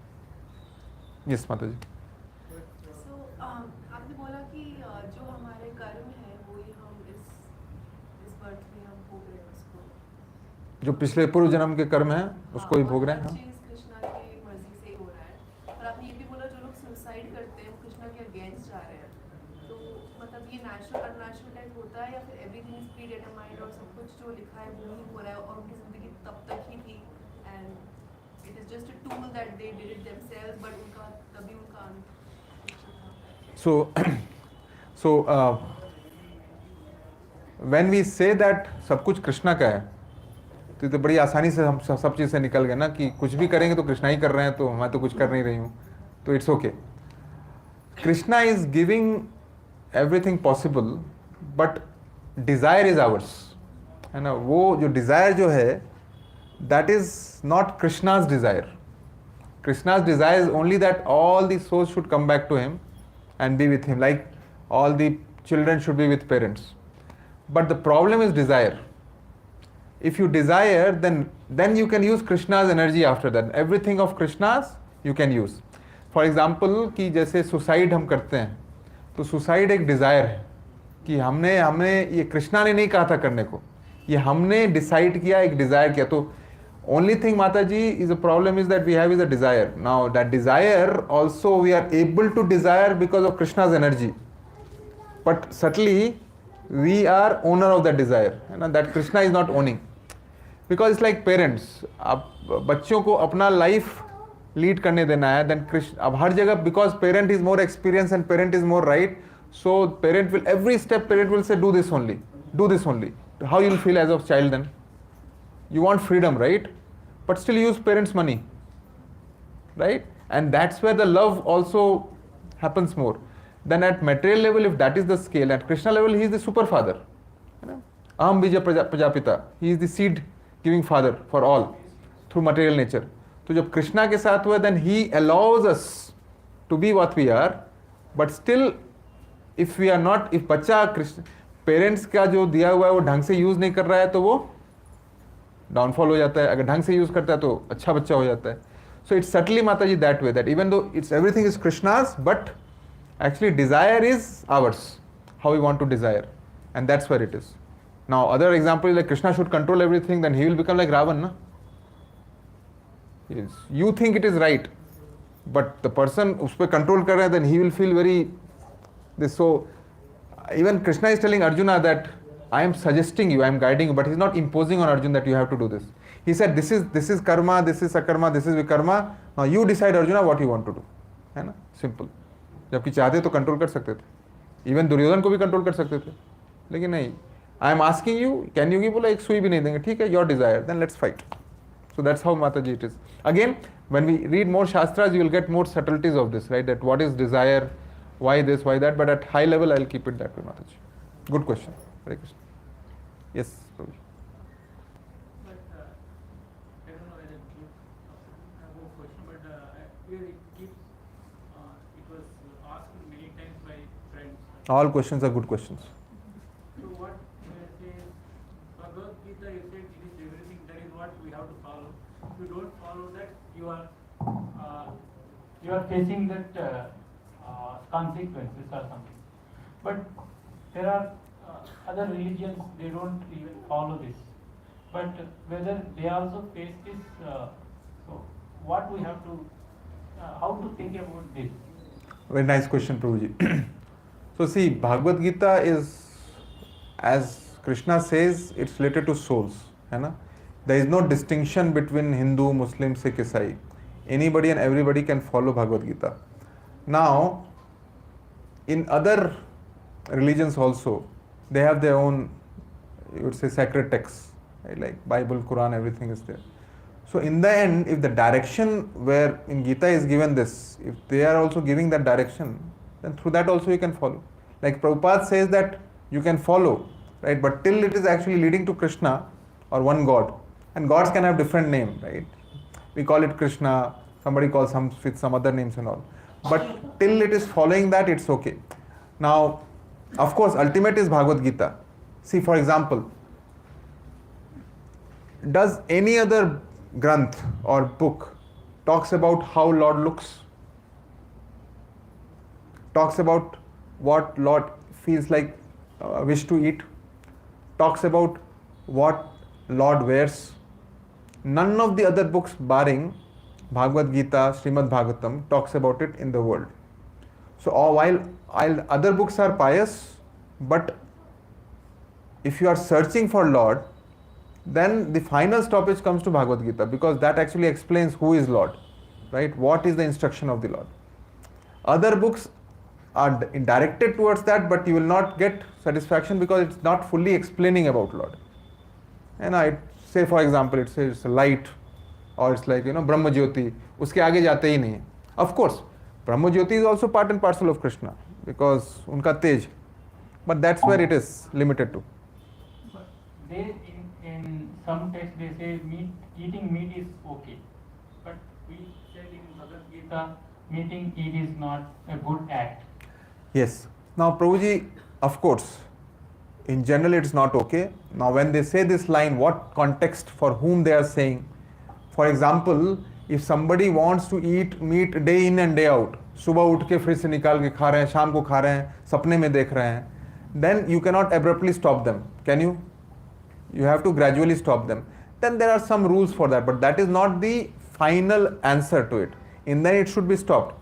Yes, Mataji. So, आपने बोला कि जो हमारे कर्म है वो ही हम इस बर्थ में हम भोग रहे हैं उसको. जो पिछले पूर्व जन्म के कर्म हैं उसको ही भोग रहे हैं. हर चीज कृष्णा की मर्जी से ही हो रहा है. और आपने ये भी बोला जो लोग सुसाइड करते हैं वो कृष्णा के अगेंस्ट जा रहे हैं. तो मतलब ये नेचुरल अननेचुरल टाइप होता है या फिर एवरीथिंग इज प्री डिटरमाइंड और सब कुछ जो लिखा है वो ही हो रहा है और उनकी जिंदगी तब तक ही थी and it is just a tool that they did it themselves but उनका तभी उनका So when we say that सब कुछ कृष्णा का है, तो बड़ी आसानी से हम सब चीज़ से निकल गए ना कि कुछ भी करेंगे तो कृष्णा ही कर रहे हैं, तो मैं तो कुछ कर नहीं रही हूँ, तो it's okay. Krishna is giving everything possible, but desire is ours, है ना? वो जो डिज़ायर जो है, that is not Krishna's desire. Krishna's desire is only that all the souls should come back to him and be with him, like all the children should be with parents. But the problem is desire. If you desire, then you can use Krishna's energy after that. Everything of Krishna's you can use. For example, कि जैसे suicide हम करते हैं, तो suicide एक desire है कि हमने ये कृष्णा ने नहीं कहा था करने को, ये हमने डिसाइड किया, एक डिज़ायर किया. तो only thing Mataji is a problem is that we have is a desire. Now that desire also we are able to desire because of Krishna's energy, but subtly we are owner of that desire, and that Krishna is not owning. Because it's like parents, आप बच्चों को अपना life lead करने देना है, then Krishna अब हर जगह, because parent is more experienced and parent is more right, so parent will every step parent will say do this only, do this only. How you will feel as a child then? You want freedom, right? But still use parents' money, right? And that's where the love also happens more. Then at material level, if that is the scale, at Krishna level, he is the super father. Aham bija prajapita. He is the seed giving father for all through material nature. So जब कृष्णा के साथ हुआ, then he allows us to be what we are, but still if we are not, if बच्चा Krishna parents का जो दिया हुआ है वो ढंग से यूज नहीं कर रहा है तो वो डाउनफॉल हो जाता है, अगर ढंग से यूज करता है तो अच्छा बच्चा हो जाता है. So it's subtly Mataji that way, that even though it's everything is Krishna's, but actually desire is ours, how we want to desire, and that's where it is. Now other example is like Krishna should control everything, then he will become like Ravan, na? Yes. You think it is right, but the person उस पर control कर रहा है, then he will feel very this. So even Krishna is telling Arjuna that I am suggesting you, I am guiding you, but he is not imposing on Arjuna that you have to do this. He said this is karma, this is sakarma, this is vikarma. Now you decide Arjuna what you want to do. है ना? Simple. जबकि चाहते तो control कर सकते थे, even Duryodhan को भी कंट्रोल कर सकते थे, लेकिन नहीं. I am asking you, can you give, बोला एक सुई भी नहीं देंगे, ठीक है, your desire, then let's fight. So that's how Mataji it is. Again, when we read more Shastras, you will get more subtleties of this, right? That what is desire, why this, why that. But at high level, I'll keep it that way, Mataji. Good question. Hare Krishna. Yes, Prabhuji. But I don't know whether it keeps, I have a question, but here it keeps, it was asked many times by friends. All questions are good questions. So what says Bhagavad Gita, you said it is everything, that is what we have to follow. If you don't follow that, you are facing that consequences or something. But there are other religions, they don't even follow this. But whether they also face this, so what we have to, how to think about this? Very nice question, Prabhuji. So see, Bhagavad Gita is, as Krishna says, it's related to souls. है ना? There is no distinction between Hindu, Muslim, Sikh, Isai. Anybody and everybody can follow Bhagavad Gita. Now, in other religions also, they have their own, you would say, sacred texts, right? Like Bible, Quran, everything is there. So in the end, if the direction where in Gita is given this, if they are also giving that direction, then through that also you can follow. Like Prabhupada says that you can follow, right? But till it is actually leading to Krishna or one God, and gods can have different name, right? We call it Krishna, somebody calls some with some other names and all. But till it is following that, it's okay. Now, of course, ultimate is Bhagavad Gita. See, for example, does any other granth or book talks about how Lord looks? Talks about what Lord feels like, wish to eat? Talks about what Lord wears? None of the other books barring Bhagavad Gita, Srimad Bhagavatam talks about it in the world. So while other books are pious, but if you are searching for Lord, then the final stoppage comes to Bhagavad Gita, because that actually explains who is Lord, right? What is the instruction of the Lord? Other books are directed towards that, but you will not get satisfaction because it's not fully explaining about Lord. And I say, for example, it says it's a light, or it's like, Brahma Jyoti, uske aage jate hi nahi hai. Of course, Brahma Jyoti is also part and parcel of Krishna, because unka tej, but that's where it is limited to. But they, in some texts they say eating meat is okay, but we said in Bhagavad Gita, eating it is not a good act. Yes. Now, Prabhuji, of course, in general it's not okay. Now, when they say this line, what context for whom they are saying? For example, if somebody wants to eat meat day in and day out, सुबह उठ के fridge से निकाल के खा रहे हैं, शाम को खा रहे हैं, सपने में देख रहे हैं, then you cannot abruptly stop them. Can you? You have to gradually stop them. Then there are some rules for that, but that is not the final answer to it. In the end, it should be stopped.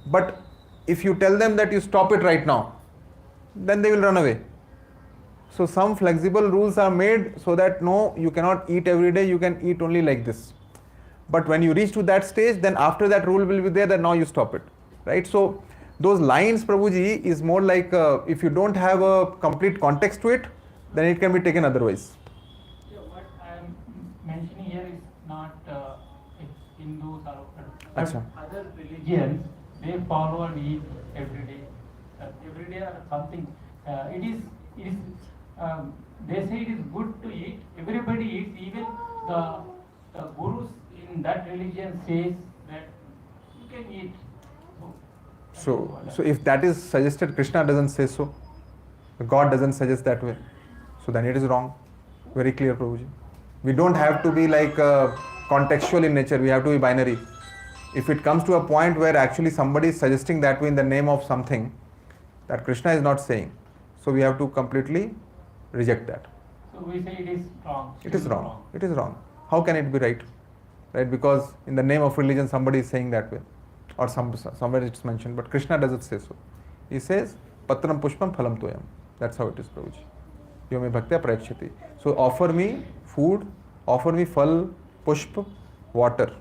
But if you tell them that you stop it right now, then they will run away. So some flexible rules are made so that no, you cannot eat every day, you can eat only like this. But when you reach to that stage, then after that rule will be there that now you stop it, right? So those lines, Prabhuji, is more like if you don't have a complete context to it, then it can be taken otherwise. Yeah, what I am mentioning here is not Hindus or But अच्छा. other religions, they follow and eat every day. Every day or something. It is they say it is good to eat. Everybody eats. Even the gurus in that religion says that you can eat. So if that is suggested, Krishna doesn't say so. God doesn't suggest that way. So then it is wrong. Very clear, Prabhuji. We don't have to be like contextual in nature. We have to be binary. If it comes to a point where actually somebody is suggesting that way in the name of something that Krishna is not saying, so we have to completely reject that. So we say it is wrong. It is wrong. It is wrong. How can it be right? Right? Because in the name of religion somebody is saying that way. Or somewhere it's mentioned, but Krishna doesn't say so. He says, Patram Pushpam Phalam Toyam. That's how it is, Prabhuji. Yome Bhaktya Prayakshati. So offer me food, offer me phal, pushp, water.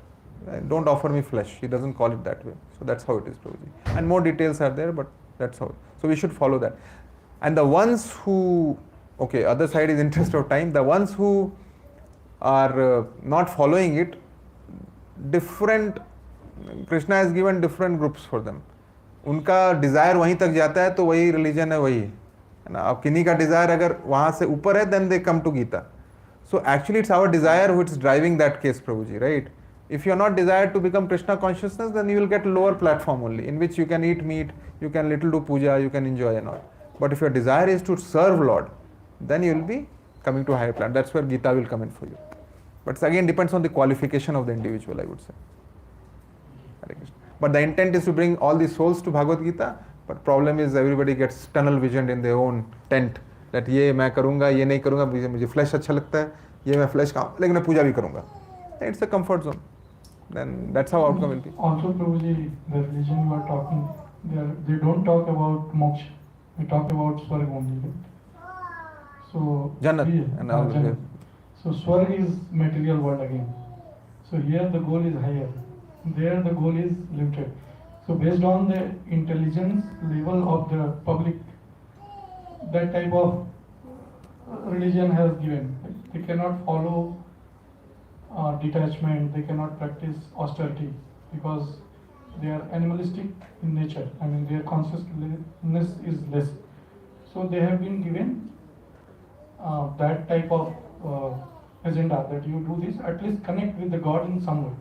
Don't offer me flesh. He doesn't call it that way. So that's how it is, Prabhuji. And more details are there, but that's how. So we should follow that. And the ones who, okay, other side is interest of time, the ones who are not following it, different, Krishna has given different groups for them. उनका desire वहीं तक जाता है तो वही religion है, वही है ना. अब किन्हीं का डिज़ायर अगर वहाँ से ऊपर है, then they come to Gita. So actually it's our desire which is driving that case, Prabhuji, right? If you are not desired to become Krishna consciousness, then you will get lower platform only, in which you can eat meat, you can little do puja, you can enjoy and all. But if your desire is to serve Lord, then you will be coming to a higher plan. That's where Gita will come in for you. But again depends on the qualification of the individual, I would say. But the intent is to bring all the souls to Bhagavad Gita. But problem is everybody gets tunnel visioned in their own tent. That ये मैं करूँगा, ये नहीं करूँगा, मुझे flesh अच्छा लगता है, ये मैं flesh खाऊँ, लेकिन मैं पूजा भी करूँगा. It's a comfort zone. Then that's how outcome will be. Also, Prabhuji, the religion you are talking, they don't talk about moksha. We talk about Swarg only. Right? So Jannat here, and all Jannat. So Swarg is material world again. So here the goal is higher. There the goal is limited. So based on the intelligence level of the public, that type of religion has given. They cannot follow detachment, they cannot practice austerity because they are animalistic in nature. I mean, their consciousness is less. So they have been given that type of agenda that you do this, at least connect with the God in some way.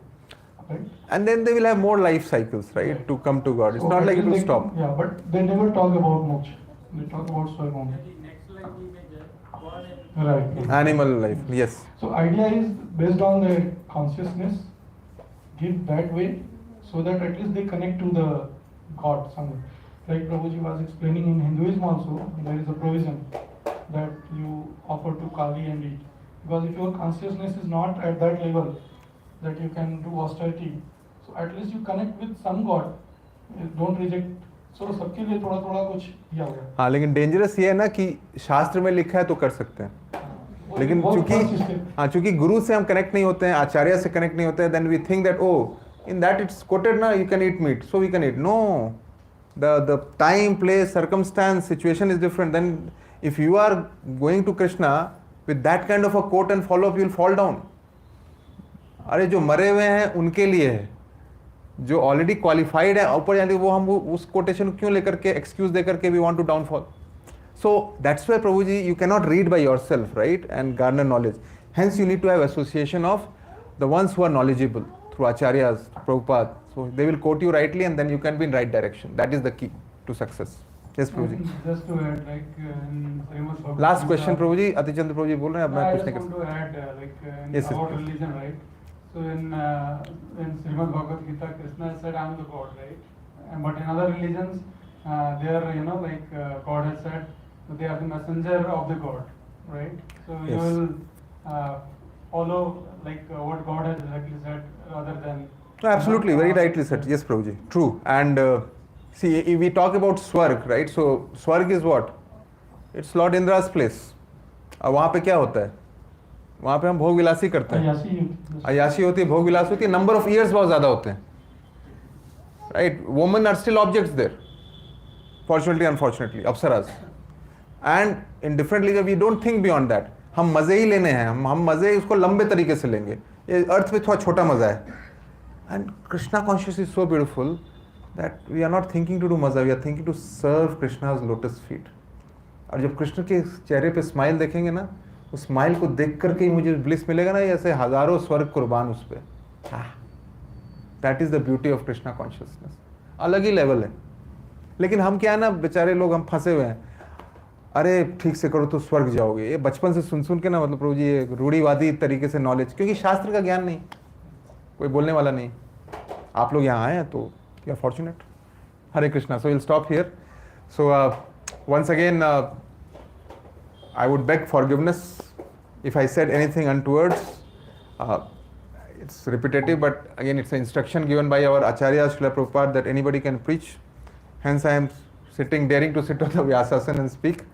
Right? And then they will have more life cycles, right, to come to God. It's So not like it will they- stop. Yeah, but they never talk about moksha. They talk about Swarg only. Next life we may just born and Right. Animal life, yes. So idea is based on their consciousness, give that way so that at least they connect to the God somewhere. Like Prabhuji was explaining in Hinduism also, there is a provision that you offer to Kali and eat. Because if your consciousness is not at that level that you can do austerity, so at least you connect with some God. Don't reject. So सबके लिए थोड़ा थोड़ा कुछ किया होगा. हाँ, लेकिन dangerous ये है ना कि शास्त्र में लिखा है तो कर सकते हैं, लेकिन चूंकि गुरु से हम कनेक्ट नहीं होते हैं, आचार्य से कनेक्ट नहीं होते हैं, then we think that oh in that it's quoted ना, you can eat meat, so we can eat. No, the time, place, circumstance, situation is different. Then if you are going to Krishna with that kind of a quote and follow up, you will fall down. अरे जो मरे हुए हैं उनके लिए है, जो already qualified है ऊपर जाने, वो हम उस कोटेशन क्यों लेकर के एक्सक्यूज देकर के we want to downfall. So that's why Prabhuji, you cannot read by yourself, right, and garner knowledge. Hence you need to have association of the ones who are knowledgeable through acharyas, Prabhupada. So they will quote you rightly and then you can be in right direction. That is the key to success. Yes, Prabhuji. Just to add, like in Srimad Bhagavad Last Gita- question, Prabhuji. Atichandra Prabhuji बोल रहे हैं, अब मैं I कुछ just नहीं want कर to add, like Yes, yes, about please. religion, right? So in Srimad Bhagavad Gita, Krishna said, "I am the God," right? But in other religions, there, God has said that they are the messenger of the God, right? So you Yes. will follow what God has directly said, rather than. No, absolutely, very rightly said. Yes, Prabhuji. True. And see, if we talk about Swarg, right? So Swarg is what? It's Lord Indra's place. अब वहाँ पे क्या होता है? वहाँ पे हम भोग विलासी करते हैं, अयाशी होती है, भोग विलास होती है, नंबर ऑफ ईयर्स बहुत ज़्यादा होते हैं, right. Women are still objects there, fortunately unfortunately, apsaras. And in different league we don't think beyond that. हम मज़े ही लेने हैं, हम मज़े उसको लंबे तरीके से लेंगे. ये अर्थ में थोड़ा छोटा मज़ा है, And Krishna consciousness is so beautiful that we are not thinking to do maza, we are thinking to serve Krishna's lotus feet. और जब कृष्ण के चेहरे पे स्माइल देखेंगे ना, उस स्माइल को देख करके ही मुझे ब्लिस मिलेगा ना, ऐसे हजारों स्वर्ग कुर्बान उस पर. That is the beauty of Krishna consciousness. अलग ही लेवल है. लेकिन हम क्या है ना, बेचारे लोग हम फंसे हुए हैं. अरे ठीक से करो तो स्वर्ग जाओगे. ये बचपन से सुन सुन के ना, मतलब प्रभु जी ये रूढ़ीवादी तरीके से नॉलेज, क्योंकि शास्त्र का ज्ञान नहीं, कोई बोलने वाला नहीं. आप लोग यहाँ आए हैं तो you are fortunate. Hare Krishna. So will stop here. So once again, I would beg forgiveness if I said anything untowards. It's repetitive, but again, it's an instruction given by our Acharya Srila Prabhupada that anybody can preach. Hence, I am daring to sit on the Vyasasana and speak.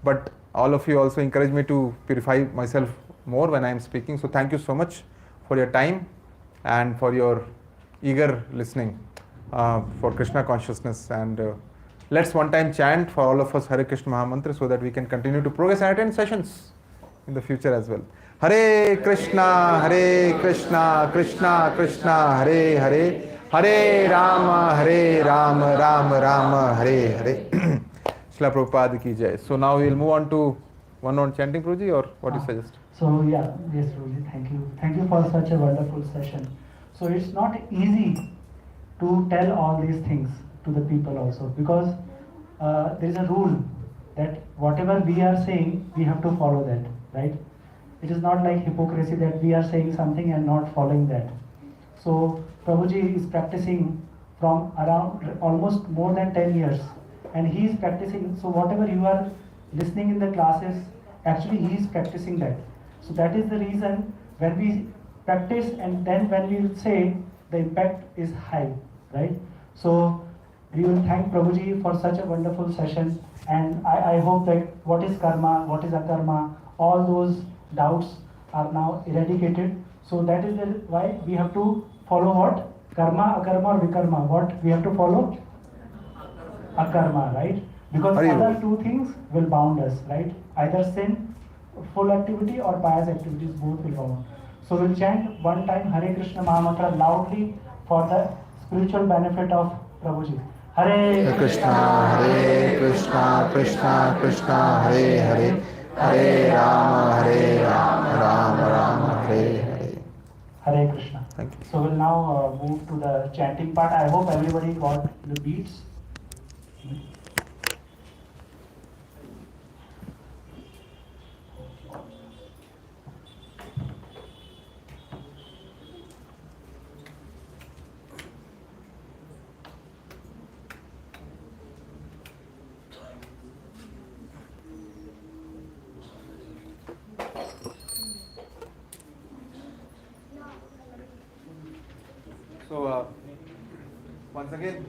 But all of you also encourage me to purify myself more when I am speaking. So thank you so much for your time and for your eager listening for Krishna consciousness. And let's one time chant for all of us Hare Krishna Mahamantra so that we can continue to progress and attend sessions in the future as well. Hare Krishna, Krishna Krishna, Hare Hare, Hare Rama, Rama Rama, Hare Hare. Srila Prabhupada ki jai. So now we will move on to one-on chanting, Prabhuji, or what do you suggest? So yes, Prabhuji, thank you for such a wonderful session. So it's not easy to tell all these things to the people also, because there is a rule that whatever we are saying, we have to follow that, right? It is not like hypocrisy that we are saying something and not following that. So Prabhuji is practicing from around almost more than 10 years, and he is practicing. So whatever you are listening in the classes, actually he is practicing that. So that is the reason when we practice and then when we say, the impact is high, right? So we will thank Prabhuji for such a wonderful session, and I hope that what is karma, what is akarma, all those doubts are now eradicated. So that is why we have to follow what? Karma, akarma or vikarma. What we have to follow? Akarma, right? Because other two things will bound us, right? Either sin, full activity, or pious activities, both will bound. So we'll chant one time Hare Krishna Mahamantra loudly for the spiritual benefit of Prabhuji. Hare Krishna, Krishna Krishna, Hare Hare, Hare Rama, Rama Rama, Hare Hare. Hare Krishna. Thank you. So we'll now move to the chanting part. I hope everybody got the beats. So once again,